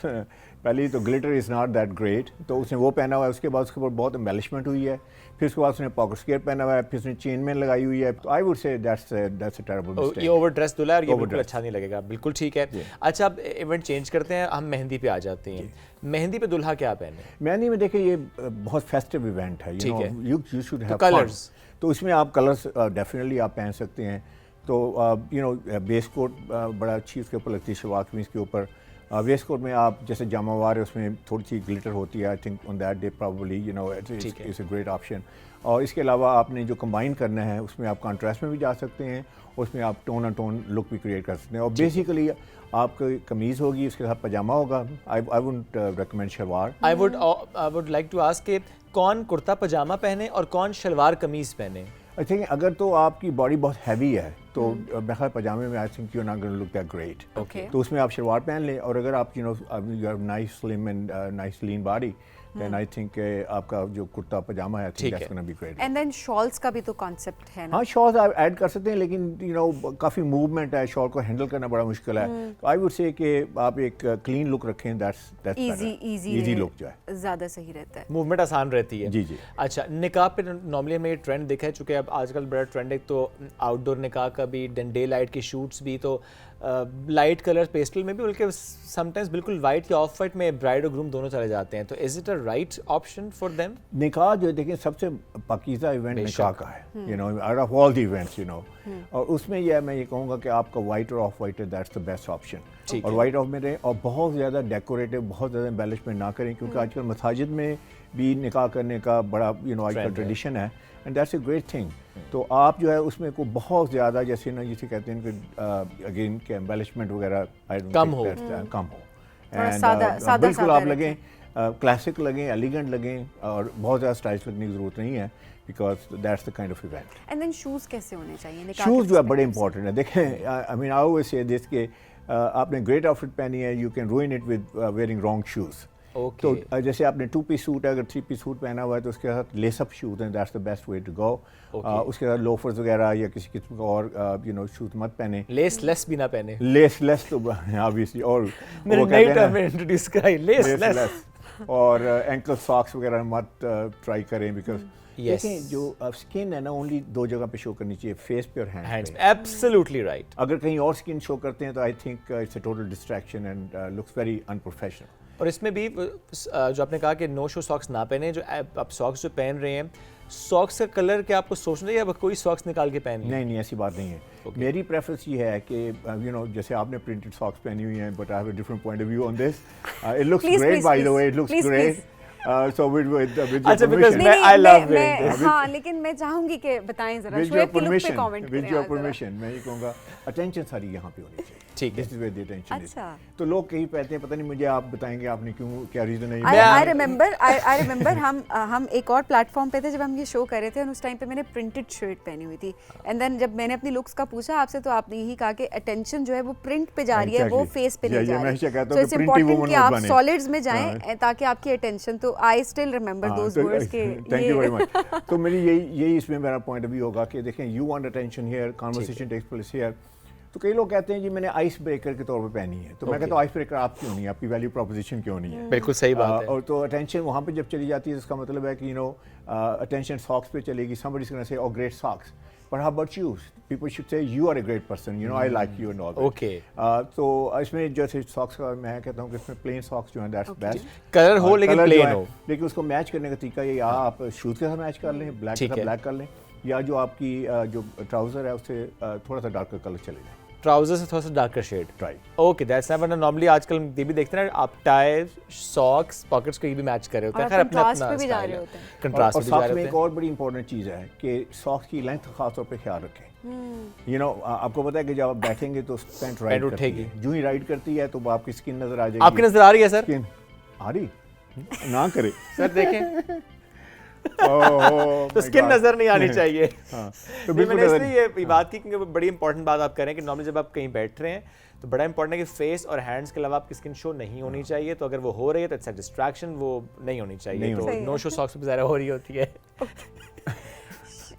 [SPEAKER 7] पहले तो glitter is not that great, तो उसने वो पहना हुआ है। उसके बाद उसके ऊपर बहुत एम्बेलिशमेंट हुई है। फिर उसके बाद उसने पॉकेट स्क्वायर पहना हुआ है, फिर उसने चेन मैन लगाई हुई है। तो आई वुड से दैट्स अ टेरिबल मिस्टेक।
[SPEAKER 2] ये ओवर ड्रेस दूल्हा है और ये बिल्कुल अच्छा नहीं लगेगा। बिल्कुल ठीक है। अच्छा, अब इवेंट चेंज करते हैं, हम मेहंदी पे आ जाते हैं। मेहंदी पे दुल्हा क्या पहने?
[SPEAKER 7] मेहंदी में देखिए ये बहुत फेस्टिव इवेंट है, यू शुड हैव
[SPEAKER 2] कलर्स।
[SPEAKER 7] तो इसमें आप कलर्स डेफिनेटली आप पहन सकते हैं। तो बेस कोट बड़ा अच्छी उसके ऊपर लगती है, शलवार कमीज के ऊपर। वेस्ट कोट में आप जैसे जामावार है, उसमें थोड़ी सी ग्लिटर होती है। I think on that day probably it's a great option. और इसके अलावा आपने जो कंबाइन करना है, उसमें आप कॉन्ट्रास्ट में भी जा सकते हैं, उसमें आप टोन एंड टोन लुक भी क्रिएट कर सकते हैं। और बेसिकली आपकी कमीज़ होगी, उसके साथ पजामा होगा। I wouldn't recommend shalwar.
[SPEAKER 2] I would like to ask कि कौन कुर्ता पजामा पहने और कौन शलवार कमीज़ पहने?
[SPEAKER 7] आई थिंक अगर तो आपकी बॉडी बहुत हैवी है तो मेरे पजामे में I think you are not going to look that great. तो उसमें आप शलवार पहन लें। और अगर आप you have nice slim and nice lean body, then I think आपका जो कुर्ता पजामा है, I think that's going to be great.
[SPEAKER 1] And then shawls का भी तो concept है ना?
[SPEAKER 7] हाँ, shawls आप ऐड कर सकते हैं, लेकिन काफ़ी मूवमेंट है, शॉल को हैंडल करना बड़ा मुश्किल है। तो आई वुड से कि आप एक क्लीन लुक रखें, that's easy लुक जो है
[SPEAKER 1] ज़्यादा सही रहता है,
[SPEAKER 2] मूवमेंट आसान रहती है।
[SPEAKER 7] जी जी।
[SPEAKER 2] अच्छा, निकाह पे नॉर्मली हमें ये ट्रेंड देखा है, चूँकि अब आजकल बड़ा ट्रेंड है, तो आउटडोर निकाह का भी, डे लाइट के शूट्स भी, तो लाइट कलर पेस्टल में भी, बल्कि समटाइम्स बिल्कुल वाइट या ऑफ वाइट में ब्राइड और ग्रूम दोनों चले जाते हैं। तो is it a right option for them?
[SPEAKER 7] निकाह जो देखें सबसे पाकीज़ा इवेंट निकाह का है, out of all the events, और उसमें यह मैं ये कहूँगा कि आपका वाइट और ऑफ वाइट है, दैट्स द बेस्ट ऑप्शन। और वाइट ऑफ में रहें, और बहुत ज़्यादा डेकोरेटिव, बहुत ज़्यादा एम्बेलिशमेंट ना करें, क्योंकि आजकल मसाजिद में भी निकाह करने का बड़ा आजकल ट्रेडिशन है, and that's a great thing. तो आप जो है उसमें को बहुत ज़्यादा जैसे जिसे कहते हैं कि अगेन के एम्बेलिशमेंट वगैरह
[SPEAKER 2] कम हो,
[SPEAKER 7] एंड बिल्कुल आप लगें क्लासिक लगें, एलिगेंट लगें, और बहुत ज़्यादा स्टाइलिश लगने की ज़रूरत नहीं है, because that's the kind of event.
[SPEAKER 1] And then shoes कैसे होने चाहिए?
[SPEAKER 7] शूज़ जो है बड़े इंपॉर्टेंट है। देखें, I mean I always say this के आपने ग्रेट आउटफिट पहनी है, you can रूइन it with wearing wrong shoes. तो जैसे आपने 2 पीस सूट है, अगर 3 पीस सूट पहना हुआ है, तो उसके साथ लेसअप शूज़ हैं, that's the best way to go. उसके साथ लोफर्स वगैरह या किसी किस्म का और शूज़ मत पहने।
[SPEAKER 2] लेस भी ना पहने।
[SPEAKER 7] लेस तो ऑब्वियसली, और
[SPEAKER 2] वो कहते हैं इंट्रोड्यूस कराई लेस
[SPEAKER 7] और एंकल सॉक्स वगैरह मत ट्राई करें, बिकॉज देखें जो स्किन है ना, ओनली 2 जगह पे शो करनी चाहिए, फेस पे और हैंड्स पे।
[SPEAKER 2] Absolutely right.
[SPEAKER 7] अगर कहीं और स्किन शो करते हैं तो I think it's a total distraction and looks very unprofessional.
[SPEAKER 2] और इसमें भी जो आपने कहा कि नो शो सॉक्स ना पहने, जो आप सॉक्स जो पहन रहे हैं, सॉक्स का कलर क्या आपको सोचना चाहिए या कोई सॉक्स निकाल के पहन
[SPEAKER 7] नहीं नहीं, ऐसी बात नहीं है। मेरी प्रेफरेंस ये है कि यू नो जैसे आपने प्रिंटेड सॉक्स पहनी हुई हैं, but I have a different point of view on this. It looks great by the way, it looks great. So with your
[SPEAKER 2] अच्छा, because
[SPEAKER 7] permission,
[SPEAKER 2] मैं I love wearing this.
[SPEAKER 1] हाँ, लेकिन मैं चाहूंगी कि बताएं जरा
[SPEAKER 7] with your
[SPEAKER 1] शुएब के लुक पे
[SPEAKER 7] permission,
[SPEAKER 1] कमेंट करें
[SPEAKER 7] with your
[SPEAKER 1] आप जरा।
[SPEAKER 7] permission, मैं ये कहूँगा अटेंशन सारी यहाँ पे होनी चाहिए।
[SPEAKER 2] ठीक है।
[SPEAKER 7] This is where the attention is.
[SPEAKER 1] अच्छा।
[SPEAKER 7] तो लोग कहीं कहते हैं, पता नहीं मुझे आप बताएंगे आपने क्यों, क्या रीजन है?
[SPEAKER 1] I remember हम एक और प्लेटफॉर्म पे थे जब हम ये शो कर रहे थे, और उस टाइम पे मैंने प्रिंटेड शर्ट पहनी हुई थी, एंड देन जब मैंने अपनी लुक्स का पूछा आपसे तो आपने यही कहा कि अटेंशन जो है वो प्रिंट पे जा रही है, वो फेस पे नहीं जा रही है। So it's important कि आप सॉलिड्स में जाएं ताकि आपकी अटेंशन, तो I still remember those words के।
[SPEAKER 7] Thank you very much. तो मेरी यही इसमें मेरा पॉइंट ऑफ व्यू होगा कि देखें, you want attention here, conversation takes place here. तो कई लोग कहते हैं जी मैंने आइस ब्रेकर के तौर पे पहनी है, तो मैं कहता हूँ आइस ब्रेकर आप क्यों नहीं, आपकी वैल्यू प्रोपोजिशन क्यों नहीं है?
[SPEAKER 2] बिल्कुल सही बात है।
[SPEAKER 7] और तो अटेंशन वहाँ पे जब चली जाती है, इसका मतलब है कि यू नो अटेंशन सॉक्स पे चलेगी, somebody is going to say oh great socks, but how about you? People should say you are a great person, you know, I like you and all that.
[SPEAKER 2] Okay.
[SPEAKER 7] तो इसमें जैसे सॉक्स का मैं कहता हूँ कि इसमें प्लेन सॉक्स जो हैं दैट्स बेस्ट।
[SPEAKER 2] कलर हो लेकिन प्लेन हो,
[SPEAKER 7] लेकिन उसको मैच करने का तरीका ये, या आप शूज के साथ मैच कर लें, ब्लैक के साथ ब्लैक कर लें, या जो आपकी जो ट्राउजर है उससे थोड़ा सा डार्कर कलर चले जाए,
[SPEAKER 2] ट्राउजर से थोड़ा सा darker shade.
[SPEAKER 7] Right.
[SPEAKER 2] Okay, that's nice. वरना नॉर्मली आजकल ये भी देखते हैं ना आप, टाई, सॉक्स, पॉकेट्स को ये भी मैच कर रहे होते हैं। खैर अपना
[SPEAKER 1] कंट्रास्ट पे भी जा रहे होते हैं।
[SPEAKER 2] कंट्रास्ट
[SPEAKER 7] और
[SPEAKER 2] पे भी जा
[SPEAKER 7] सॉक्स
[SPEAKER 2] रहे
[SPEAKER 7] में
[SPEAKER 2] होते
[SPEAKER 7] एक
[SPEAKER 2] हैं।
[SPEAKER 7] और बड़ी इंपॉर्टेंट चीज़ है कि सॉक्स की लेंथ खास तौर पे ख्याल रखें। यू नो आपको पता है कि जब आप बैठेंगे तो पैंट राइड
[SPEAKER 2] उठेगी,
[SPEAKER 7] जो ही राइड करती है तो आपकी स्किन नजर आ जाएगी।
[SPEAKER 2] आपकी नजर आ रही है सर?
[SPEAKER 7] स्किन आ रही ना करे
[SPEAKER 2] सर देखें
[SPEAKER 7] तो
[SPEAKER 2] तो स्किन नजर नहीं आनी चाहिए।
[SPEAKER 7] हाँ,
[SPEAKER 2] तो
[SPEAKER 7] बिल्कुल
[SPEAKER 2] मैंने इसलिए ये बात की क्योंकि बड़ी इंपॉर्टेंट बात आप कह रहे हैं कि नॉर्मली जब आप कहीं बैठ रहे हैं तो बड़ा इंपॉर्टेंट है कि फेस और हैंड्स के अलावा आपकी स्किन शो नहीं होनी चाहिए। तो अगर वो हो रही है तो इट्स अ डिस्ट्रैक्शन, वो नहीं होनी चाहिए। तो नो शो सॉक्स पे ज़्यादा हो रही होती है।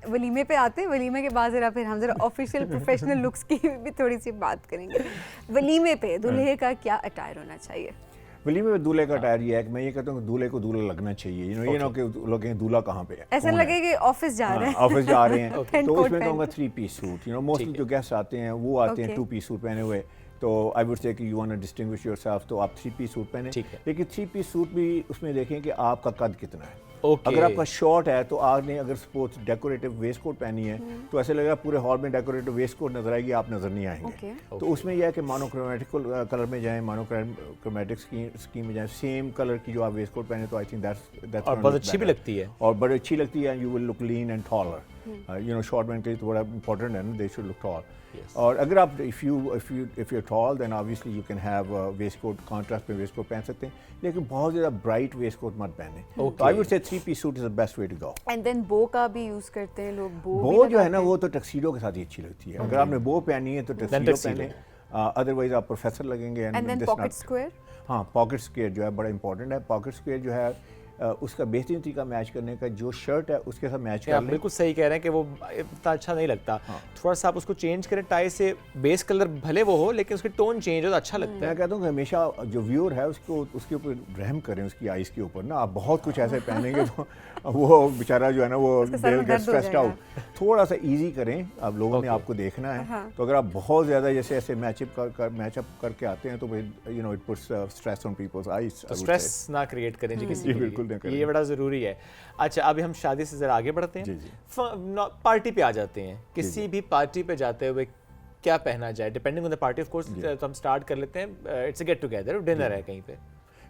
[SPEAKER 1] वलीमे पे आते हैं, वलीमे के बाद जरा फिर हम जरा ऑफिशियल प्रोफेशनल लुक्स की भी थोड़ी सी बात करेंगे। वलीमे पे दूल्हे का क्या अटायर होना चाहिए?
[SPEAKER 7] वलीमे में दूल्हे का अटायर ये है कि मैं ये कहता हूँ कि दूल्हे को दूल्हा लगना चाहिए। यू नो ये ना कि लोग कहें दूल्हा कहाँ पे है,
[SPEAKER 1] ऐसा लगे कि ऑफिस जा रहे हैं,
[SPEAKER 7] ऑफिस जा रहे हैं।
[SPEAKER 1] Tent
[SPEAKER 7] तो
[SPEAKER 1] coat
[SPEAKER 7] उसमें
[SPEAKER 1] पहन
[SPEAKER 7] कहूँगा
[SPEAKER 1] के।
[SPEAKER 7] 3 piece suit. You know mostly जो गेस्ट आते हैं वो आते हैं 2 पीस सूट पहने हुए, तो आई वुड से कि you want to distinguish yourself, तो आप 3 पीस सूट पहने। लेकिन 3 पीस सूट भी उसमें देखें कि आपका कद कितना है। अगर आपका शॉर्ट है तो आपने अगर सपोज डेकोरेटिव वेस्ट कोट पहनी है तो ऐसे लगेगा पूरे हॉल में डेकोरेटिव वेस्ट कोट नजर आएगी, आप नजर नहीं आएंगे। तो उसमें यह है कि मोनोक्रोमेटिक कलर में जाएं, मोनोक्रोमेटिक स्कीम में जाएं, सेम कलर की जो आप वेस्ट कोट पहने, तो आई थिंक दैट्स
[SPEAKER 2] और बहुत अच्छी भी लगती है,
[SPEAKER 7] और बड़ी अच्छी लगती है। You will look lean and taller. You know short man के लिए तो बड़ा इंपॉर्टेंट है ना, दे शुड लुक टॉल। और अगर आप if you tall then obviously you can have waistcoat, contrast में वेस्ट कोट पहन सकते हैं, लेकिन बहुत ज़्यादा ब्राइट वेस्ट कोट मत पहने। तो आई would say 3 piece suit is the best way to go.
[SPEAKER 1] And then bow का भी यूज करते हैं लोग।
[SPEAKER 7] बो जो है ना वो तो टक्सीडो के साथ ही अच्छी लगती है। अगर आपने बो पहनी है तो टक्सीडो पहने, अदरवाइज आप प्रोफेसर लगेंगे।
[SPEAKER 1] And then pocket square.
[SPEAKER 7] हाँ, पॉकेट स्क्वायर जो है बड़ा इंपॉर्टेंट है। पॉकेट स्क्वायर जो है उसका बेहतरीन तरीका मैच करने का, जो शर्ट है उसके साथ मैच कर लें।
[SPEAKER 2] बिल्कुल सही कह रहे हैं कि वो इतना अच्छा नहीं लगता। थोड़ा सा आप उसको चेंज करें, टाई से बेस कलर भले वो हो लेकिन उसकी टोन चेंज हो तो अच्छा लगता है।
[SPEAKER 7] मैं कहता हूँ कि हमेशा जो व्यूअर है उसको उसके ऊपर रहम करें, उसकी आइज़ के ऊपर ना। आप बहुत कुछ ऐसे पहनेंगे तो वो बेचारा जो है ना वो स्ट्रेस्ड आउट। थोड़ा सा इजी करें, अब लोगों ने आपको देखना है। तो अगर आप बहुत ज़्यादा जैसे ऐसे मैचअप करके आते हैं तो you know it puts stress on people's eyes.
[SPEAKER 2] तो स्ट्रेस ना क्रिएट करें जी किसी
[SPEAKER 7] बिल्कुल,
[SPEAKER 2] ये बड़ा ज़रूरी है। अच्छा, अभी हम शादी से ज़रा आगे बढ़ते हैं, पार्टी पे आ जाते हैं। किसी भी पार्टी पे जाते हुए क्या पहना जाए, depending on the party of course. तो हम स्टार्ट कर लेते हैं, it's a get together, dinner है कहीं पे।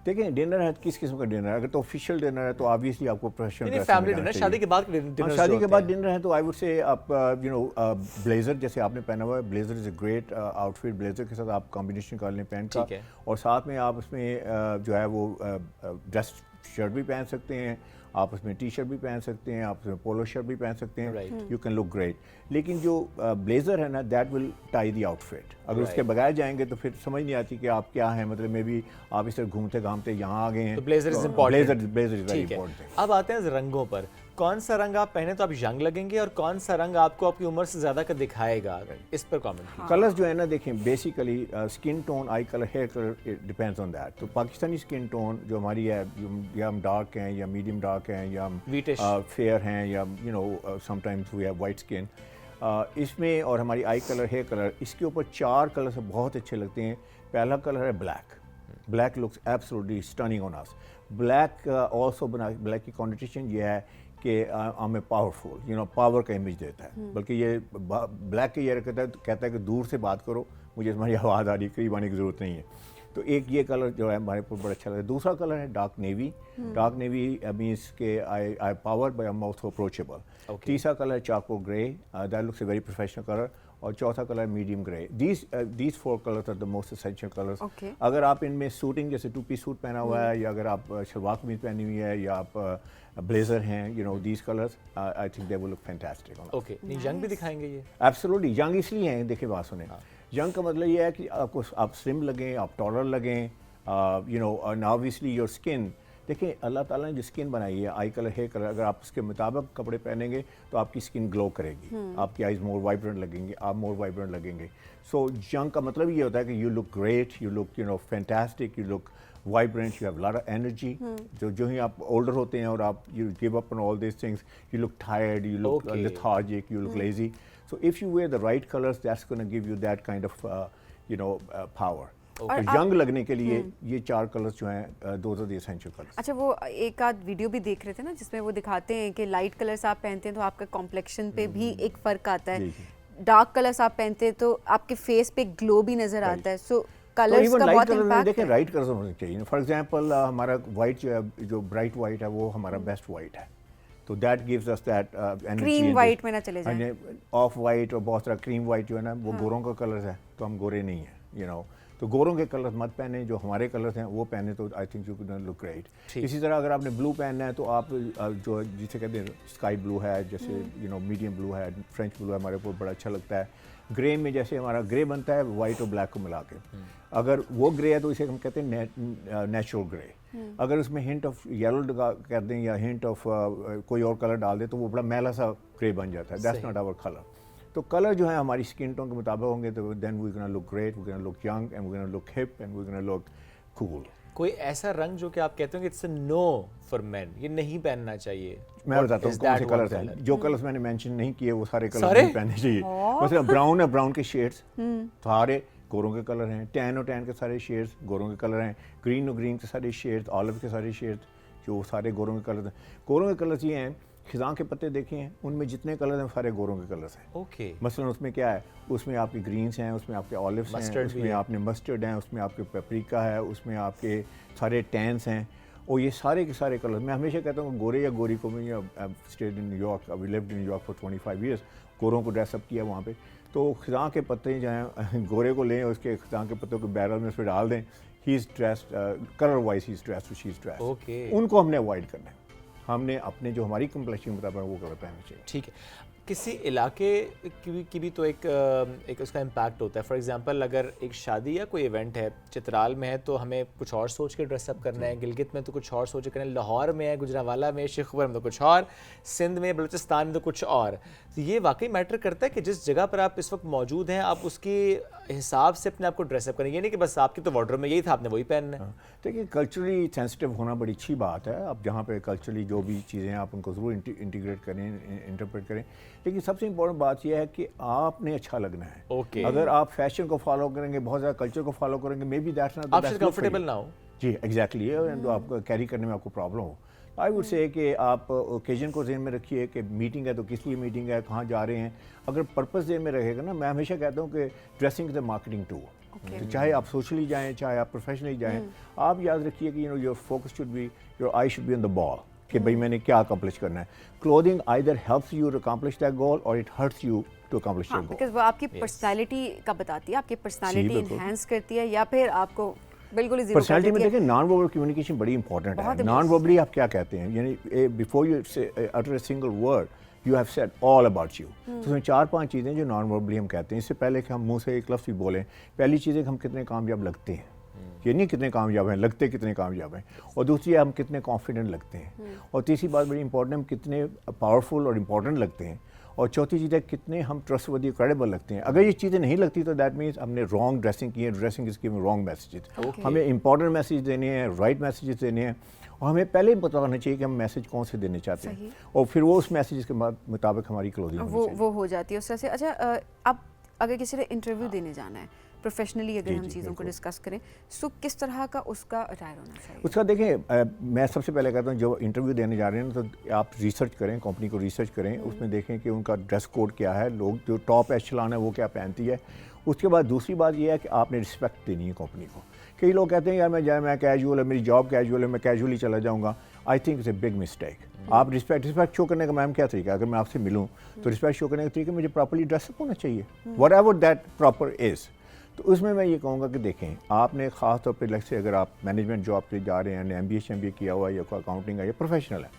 [SPEAKER 7] देखें डिनर है किस किस्म का डिनर है। अगर तो ऑफिशियल डिनर है तो ऑब्वियसली आपको प्रोफेशनल
[SPEAKER 2] फैमिली डिनर, शादी के बाद डिनर,
[SPEAKER 7] शादी के बाद डिनर है तो आई वुड से आप यू नो ब्लेजर जैसे आपने पहना हुआ है, blazer is a great outfit. Blazer के साथ आप कॉम्बिनेशन कर लें पैंट का, और साथ में आप उसमें जो है वो ड्रेस शर्ट भी पहन सकते हैं, आप उसमें टी शर्ट भी पहन सकते हैं, आप उसमें पोलो शर्ट भी पहन सकते हैं। You can look great. लेकिन जो ब्लेजर है ना that will tie the outfit. अगर उसके बगैर जाएंगे तो फिर समझ नहीं आती कि आप क्या हैं। मतलब मे बी आप इस तरह घूमते घामते यहाँ आ गए हैं,
[SPEAKER 2] तो blazer is important.
[SPEAKER 7] Blazer is very important.
[SPEAKER 2] अब आते हैं रंगों पर। कौन सा रंग आप पहने तो आप यंग लगेंगे और कौन सा रंग आपको आपकी उम्र से ज़्यादा का दिखाएगा, इस पर कमेंट।
[SPEAKER 7] कलर्स जो है ना देखें, basically skin tone, eye colour, hair colour, it depends on that. तो पाकिस्तानी स्किन टोन जो हमारी है, या हम डार्क हैं या मीडियम डार्क हैं या हम फेयर हैं या you know sometimes we have white skin, इसमें और हमारी आई कलर, हेयर कलर, इसके ऊपर 4 कलर से बहुत अच्छे लगते हैं। पहला कलर है black. Black looks absolutely stunning on us. Black also बना, ब्लैक की कॉन्टिशन ये है कि I am powerful, you know, power का इमेज देता है। बल्कि ये ब्लैक के ये कहता है कि दूर से बात करो, मुझे तुम्हारी आवाज़ आ रही, करीब आने की ज़रूरत नहीं है। तो एक ये कलर जो है हमारे को बड़ा अच्छा लगता है। दूसरा कलर है dark navy. Dark navy means के I power by am also approachable. तीसरा colour charcoal grey, that looks a very professional colour. और चौथा colour medium grey. These 4 colours are the most essential colours. अगर आप इनमें सूटिंग जैसे 2 पीस सूट पहना हुआ है, या अगर आप शलवार कमीज पहनी हुई है, या आप ब्लेजर हैं, you know, these colours I think they will look fantastic.
[SPEAKER 2] Okay, young भी दिखाएंगे ये?
[SPEAKER 7] एब्सोल्युटली, यंग इसलिए हैं, देखिए बात सुने, यंग का मतलब ये है कि आपको आप स्लिम लगें, आप टॉलर लगें, you know, and obviously your skin. देखिए अल्लाह ताला ने जो स्किन बनाई है, आई कलर, हेयर कलर, अगर आप उसके मुताबिक कपड़े पहनेंगे तो आपकी स्किन ग्लो करेगी, आपकी आइज़ मोर वाइब्रेंट लगेंगे, आप मोर वाइब्रेंट लगेंगे। सो यंग का मतलब ये होता है कि you look great, you look, you know, fantastic, you look vibrant, you have lot of energy. जो ही आप ओल्डर होते हैं और आप you give up on all this things, you look tired, you look lethargic, you look lazy. So if you wear the right colors, that's going to give you that kind of, you know, power. तो यंग लगने के लिए ये 4 कलर्स जो हैं, those are the essential colors.
[SPEAKER 1] अच्छा, वो एक आध वीडियो भी देख रहे थे ना जिसमें वो दिखाते हैं कि लाइट कलर्स आप पहनते हैं तो आपका कॉम्प्लेक्शन पे भी एक फ़र्क आता है, डार्क कलर्स आप पहनते हैं तो आपके फेस पे ग्लो भी नज़र आता है। सो कलर्स का बहुत इम्पैक्ट है।
[SPEAKER 7] देखें, राइट कलर्स होने चाहिए। फॉर एग्जांपल हमारा वाइट जो है, जो ब्राइट वाइट है, वो हमारा बेस्ट वाइट है, तो that gives us that energy.
[SPEAKER 1] Cream white में ना चले जाएं।
[SPEAKER 7] ऑफ वाइट और बहुत सारा क्रीम वाइट जो है ना, वो गोरों का कलर है, तो हम गोरे नहीं हैं, यू नो। तो गोरों के कलर मत पहने, जो हमारे कलर्स हैं वो पहने, तो आई think you can look great. इसी तरह अगर आपने ब्लू पहनना है तो आप जो जिसे कहते हैं स्काई ब्लू है, जैसे यू नो मीडियम ब्लू है, फ्रेंच ब्लू है, हमारे को बड़ा अच्छा लगता है। ग्रे में जैसे हमारा ग्रे बनता है वाइट और ब्लैक को मिला के, अगर वो ग्रे है तो इसे हम कहते हैं नेचुरल ग्रे। अगर उसमें हिंट ऑफ येलो कर दें या हिंट ऑफ कोई और कलर डाल दें तो वो बड़ा मैला सा ग्रे बन जाता है। That's not our colour. तो कलर जो है हमारी स्किन टोन के मुताबिक होंगे तो then we gonna look great, we gonna look young, and we gonna look hip, and we gonna look cool.
[SPEAKER 2] कोई ऐसा रंग जो कि आप कहते हो कि it's a no for men, ये नहीं पहनना चाहिए?
[SPEAKER 7] मैं बताता हूँ कौन से कलर्स हैं। जो कलर्स मैंने मेंशन नहीं किए वो सारे कलर नहीं पहनने चाहिए। मतलब ब्राउन है, ब्राउन के शेड्स सारे गोरों के कलर हैं। टैन और टैन के सारे शेड्स गोरों के कलर हैं। ग्रीन और ग्रीन के सारे शेड्स, ऑलिव के सारे शेड्स, जो सारे गोरों के कलर हैं। गोरों के कलर्स ये हैं, खिज़ां के पत्ते देखे हैं, उनमें जितने कलर हैं सारे गोरों के कलर्स हैं।
[SPEAKER 2] ओके।
[SPEAKER 7] मसलन उसमें क्या है, उसमें आपके ग्रीन्स हैं, उसमें आपके ऑलिव्स हैं, उसमें आपने मस्टर्ड हैं, उसमें आपके पेपरिका है, उसमें आपके सारे टैन्स हैं, और ये सारे के सारे कलर। मैं हमेशा कहता हूँ गोरे या गोरी को, मैं stayed in New York, we lived in New York for 25 years, गोरों को ड्रेसअप किया वहाँ पे। तो खिज़ां के पत्ते जो हैं, गोरे को लें, उसके खिज़ां के पत्तों को बैरल में उसमें डाल दें, he is dressed colour wise, he is dressed, she is dressed.
[SPEAKER 2] Okay.
[SPEAKER 7] उनको हमने अवॉइड करना है, हमने अपने जो हमारी कम्प्लेक्शन मुताबिक वो कलर पहनना चाहिए।
[SPEAKER 2] ठीक है। किसी इलाके की भी तो एक उसका इम्पैक्ट होता है। फॉर एग्जांपल अगर एक शादी या कोई इवेंट है, चित्राल में है तो हमें कुछ और सोच के ड्रेसअप करना है, गिलगित में तो कुछ और सोच के करना है, लाहौर में है, गुजरांवाला में, शेखपुरा में तो कुछ और, सिंध में, बलूचिस्तान में तो कुछ और। तो ये वाकई मैटर करता है कि जिस जगह पर आप इस वक्त मौजूद हैं आप उसके हिसाब से अपने आप को ड्रेसअप करें। ये नहीं कि बस आपकी तो वार्डरोब में यही था, आपने वही पहनना है।
[SPEAKER 7] देखिए, कल्चरली सेंसिटिव होना बड़ी अच्छी बात है। आप जहाँ पे कल्चरली जो भी चीज़ें हैं आप उनको ज़रूर इंटीग्रेट करें, इंटरप्रेट करें, लेकिन सबसे इंपॉर्टेंट बात यह है कि आपने अच्छा लगना है।
[SPEAKER 2] ओके।
[SPEAKER 7] अगर आप फैशन को फॉलो करेंगे, बहुत ज़्यादा कल्चर को फॉलो करेंगे, may be that's not the best,
[SPEAKER 2] comfortable ना हो।
[SPEAKER 7] जी एग्जैक्टली, एंड आपको कैरी करने में आपको प्रॉब्लम हो। आई वुड से कि आप ओकेजन को ज़हन में रखिए कि मीटिंग है तो किस लिए मीटिंग है, कहाँ जा रहे हैं। अगर पर्पस ज़हन में रहेगा ना, मैं हमेशा कहता हूँ कि dressing is a marketing tool. तो चाहे आप सोशली जाएँ, चाहे आप प्रोफेशनली जाएँ, आप याद रखिए कि your focus should be, your eye should be on the ball, कि भाई मैंने क्या अकम्प्लिश करना है। Clothing either helps you to accomplish that goal और it hurts you to accomplish your goal.
[SPEAKER 1] Because वो आपकी पर्सनालिटी का बताती है, आपकी पर्सनालिटी एनहांस करती है, या फिर आपको बिल्कुल ही
[SPEAKER 7] पर्सनालिटी में देखिए नॉन वर्बल कम्युनिकेशन बड़ी इंपॉर्टेंट है। नॉन वर्बली आप क्या कहते हैं, यानी before you utter a single word you have said all about you. तो उसमें 4-5 चीज़ें जो नॉन वर्बली हम कहते हैं, इससे पहले कि हम मुंह से एक लफ्ज़ भी बोलें, पहली चीज़ है कि हम कितने कामयाब लगते हैं, ये नहीं कितने कामयाब हैं, लगते कितने कामयाब हैं। और दूसरी है हम कितने कॉन्फिडेंट लगते हैं। और तीसरी बात बड़ी इंपॉर्टेंट, हम कितने पावरफुल और इम्पॉर्टेंट लगते हैं। और चौथी चीज़ है कितने हम ट्रस्टवर्दी क्रेडिबल लगते हैं। अगर ये चीज़ें नहीं लगती तो दैट मीन्स हमने रॉन्ग ड्रेसिंग की है, dressing is giving wrong messages. हमें इंपॉर्टेंट मैसेज देने हैं, राइट मैसेजेस देने हैं, और हमें पहले ही पता होना चाहिए कि हम मैसेज कौन से देने चाहते हैं, और फिर वो उस मैसेज के मुताबिक हमारी क्लोथिंग
[SPEAKER 1] वो हो जाती है उस तरह से। अच्छा, अब अगर किसी ने इंटरव्यू देने जाना है प्रोफेशनली अगर
[SPEAKER 7] जी,
[SPEAKER 1] हम
[SPEAKER 7] जी,
[SPEAKER 1] चीज़ों को
[SPEAKER 7] बिल्कुल।
[SPEAKER 1] डिस्कस करें, सो किस तरह का उसका अटायर होना चाहिए?
[SPEAKER 7] उसका देखें, मैं सबसे पहले कहता हूँ जो इंटरव्यू देने जा रहे हैं ना, तो आप रिसर्च करें, कंपनी को रिसर्च करें, उसमें देखें कि उनका ड्रेस कोड क्या है, लोग जो टॉप एचेलॉन है वो क्या पहनती है। उसके बाद दूसरी बात ये है कि आपने रिस्पेक्ट देनी है कंपनी को। कई लोग कहते हैं यार मैं कैजुअल है, मेरी जॉब कैजुअल है, मैं कैजुअली चला जाऊँगा। I think it's a big mistake. आप रिस्पेक्ट शो करने का मैम क्या तरीका है? अगर मैं आपसे मिलूँ तो रिस्पेक्ट शो करने का तरीका मुझे प्रॉपर्ली ड्रेसअप होना चाहिए, what ever that proper is. तो उसमें मैं ये कहूँगा कि देखें, आपने ख़ास तौर पे लग से अगर आप मैनेजमेंट जॉब पे जा रहे हैं, MBA किया हुआ है या अकाउंटिंग है या प्रोफेशनल है,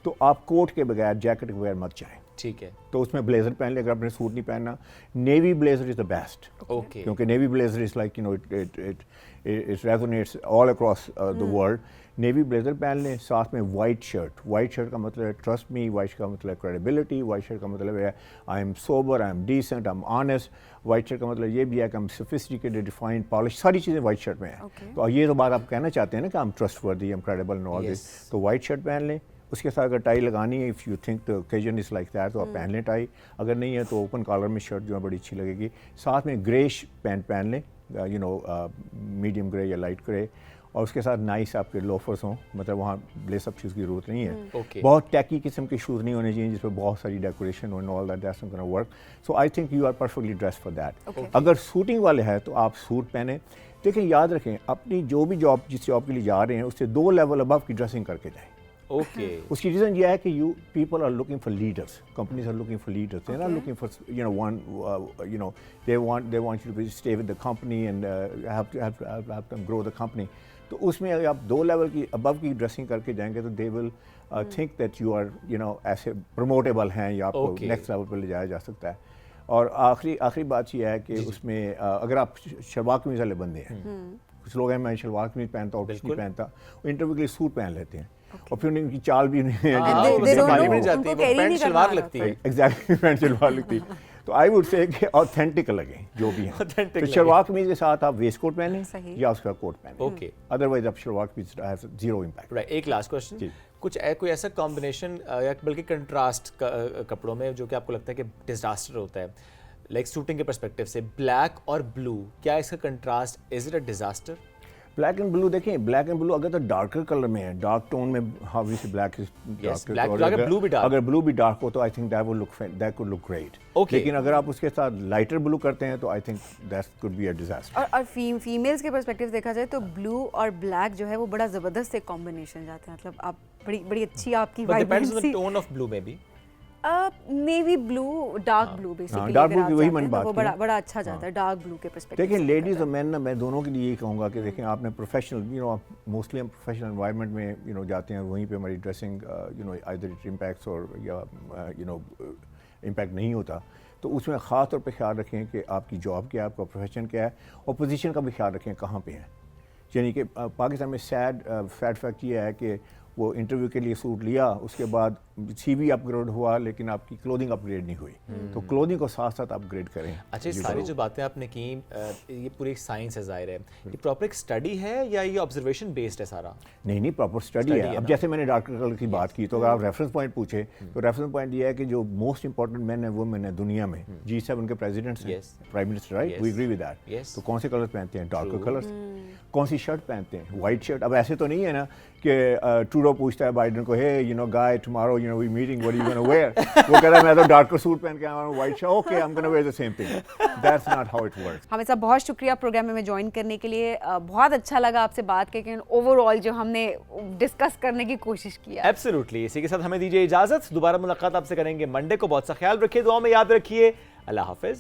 [SPEAKER 7] तो आप कोट के बगैर, जैकेट के बगैर मत जाएं।
[SPEAKER 2] ठीक है।
[SPEAKER 7] तो उसमें ब्लेजर पहन ले, अगर आपने सूट नहीं पहनना। Navy blazer is the best,
[SPEAKER 2] okay.
[SPEAKER 7] क्योंकि navy blazer is like it resonates all across the world. Navy blazer पहन लें, साथ में वाइट शर्ट। वाइट शर्ट का मतलब है ट्रस्ट मी, वाइट का मतलब है क्रेडिबिलिटी, वाइट शर्ट का मतलब है I am sober, I am decent, I am honest. White shirt का मतलब ये भी है कि हम सोफिस्टिकेटेड, डिफाइंड, पॉलिश, सारी चीज़ें वाइट शर्ट में हैं। तो ये तो बात आप कहना चाहते हैं ना कि हम trustworthy, I am credible and all this. तो वाइट शर्ट पहन लें, उसके साथ अगर टाई लगानी है, if you think the occasion is like that, तो आप पहन लें टाई। अगर नहीं है तो ओपन कॉलर में शर्ट जो है बड़ी अच्छी लगेगी। साथ में ग्रेश पैंट पहन लें, मीडियम ग्रे या लाइट ग्रे, और उसके साथ नाइस आपके लोफर्स हों, मतलब वहाँ ब्लेसअप शूज़ की ज़रूरत नहीं है। बहुत टैकी किस्म के शूज़ नहीं होने चाहिए जिस पर बहुत सारी डेकोरेशन हो, all that that's not gonna work. So I think you are perfectly dressed for that. अगर सूटिंग वाले हैं तो आप सूट पहने। देखिए, याद रखें, अपनी जो भी जॉब, जिस जॉब के लिए जा रहे हैं, उससे 2 लेवल अबव की ड्रेसिंग करके जाएँ।
[SPEAKER 2] ओके।
[SPEAKER 7] उसकी रीज़न ये है कि people are looking for leaders, companies are looking for leaders, they are not looking for they want you to stay with the company and have them grow the company. तो उसमें अगर आप 2 लेवल की अबव की ड्रेसिंग करके जाएंगे तो they will think that you are ऐसे प्रमोटेबल हैं या आपको नेक्स्ट लेवल पर ले जाया जा सकता है। और आखिरी बात यह है कि उसमें अगर आप शलवार कमीज़ वाले बंदे हैं, कुछ लोग हैं मैं शलवार कमीज़ पहनता हूँ, कुछ नहीं पहनता, वो इंटरव्यू के लिए सूट पहन लेते हैं और फिर उनकी चाल भी नहीं है,
[SPEAKER 2] शलवार लगती है।
[SPEAKER 7] एग्जैक्टली, पैंट शलवार लगती है। तो आई वुड से कि ऑथेंटिक लगे जो भी है। तो शलवार कमीज के साथ आप वेस्ट कोट पहने या उसका कोट पहने।
[SPEAKER 2] ओके।
[SPEAKER 7] अदरवाइज आप शलवार कमीज हैव जीरो इंपैक्ट।
[SPEAKER 2] राइट। एक लास्ट क्वेश्चन, कोई ऐसा कॉम्बिनेशन या बल्कि कंट्रास्ट कपड़ों में जो कि आपको लगता है कि डिजास्टर होता है, लाइक सूटिंग के पर्सपेक्टिव से, ब्लैक और ब्लू, क्या इसका contrast, is it a disaster?
[SPEAKER 7] Black and blue, देखें ब्लैक एंड ब्लू अगर तो डार्कर कलर में है, डार्क टोन में, obviously black is darker,
[SPEAKER 2] अगर ब्लू भी डार्क,
[SPEAKER 7] अगर ब्लू भी डार्क हो तो I think that could look great। लेकिन अगर आप उसके साथ लाइटर ब्लू करते हैं तो I think that could be a disaster।
[SPEAKER 1] और फीमेल्स के पर्सपेक्टिव देखा जाए तो ब्लू और ब्लैक जो है वो बड़ा ज़बरदस्त एक कॉम्बिनेशन जाते हैं, मतलब आप बड़ी अच्छी आपकी
[SPEAKER 2] वाइब्रेंसी, टोन ऑफ ब्लू में भी
[SPEAKER 1] navy blue, dark blue basically,
[SPEAKER 7] dark blue की वही मैंने बात
[SPEAKER 1] की, वो बड़ा अच्छा जाता है डार्क ब्लू के पर्सपेक्टिव।
[SPEAKER 7] देखिए लेडीज़ और मैन ना, मैं दोनों के लिए यही कहूँगा कि देखें आपने प्रोफेशनल मोस्टली हम प्रोफेशनल एनवायरनमेंट में जाते हैं, वहीं पे हमारी ड्रेसिंग आइदर इट इम्पैक्ट्स और या इम्पैक्ट नहीं होता। तो उसमें ख़ास तौर पे ख्याल रखें कि आपकी जॉब क्या है, आपका प्रोफेशन क्या है, और पोजीशन का भी ख्याल रखें कहाँ पे है। यानी कि पाकिस्तान में सैड फैक्ट ये है कि वो इंटरव्यू के लिए सूट लिया, उसके बाद CV अपग्रेड हुआ लेकिन आपकी क्लोथिंग अपग्रेड नहीं हुई। तो क्लोथिंग को साथ साथ अपग्रेड करें।
[SPEAKER 2] अच्छा, ये सारी जो बातें आपने की, ये पूरी साइंस है, जाहिर है ये प्रॉपर एक स्टडी है या ये ऑब्जर्वेशन बेस्ड है सारा?
[SPEAKER 7] नहीं, प्रॉपर स्टडी है। अब जैसे मैंने डॉक्टर कलर की बात की, तो अगर आप रेफरेंस पॉइंट पूछे तो रेफरेंस पॉइंट ये है कि जो मोस्ट इंपॉर्टेंट मैन है वुमेन है दुनिया में, G7 के प्रेसिडेंट्स हैं, prime minister, right, we agree with that. तो कौन से कलर्स पहनते हैं? Darker colours. कौन सी शर्ट पहनते हैं? White shirt. अब ऐसे तो नहीं है ना कि ट्रूडो पूछता है बाइडेन को, hey guy tomorrow we meeting, what are you gonna wear? वो कह रहा है मैं तो डार्कर सूट पहन के आया हूं, white shirt, okay I am gonna wear the same thing. That's not how it works.
[SPEAKER 1] हमें सब बहुत शुक्रिया प्रोग्राम में ज्वाइन करने के लिए, बहुत अच्छा लगा आपसे बात करके, ओवरऑल जो हमने डिस्कस करने की कोशिश की।
[SPEAKER 2] एब्सोल्युटली। इसी के साथ हमें दीजिए इजाजत, दोबारा मुलाकात आपसे करेंगे मंडे को। बहुत सा ख्याल रखिए, दुआ में याद रखिए। अल्लाह हाफिज।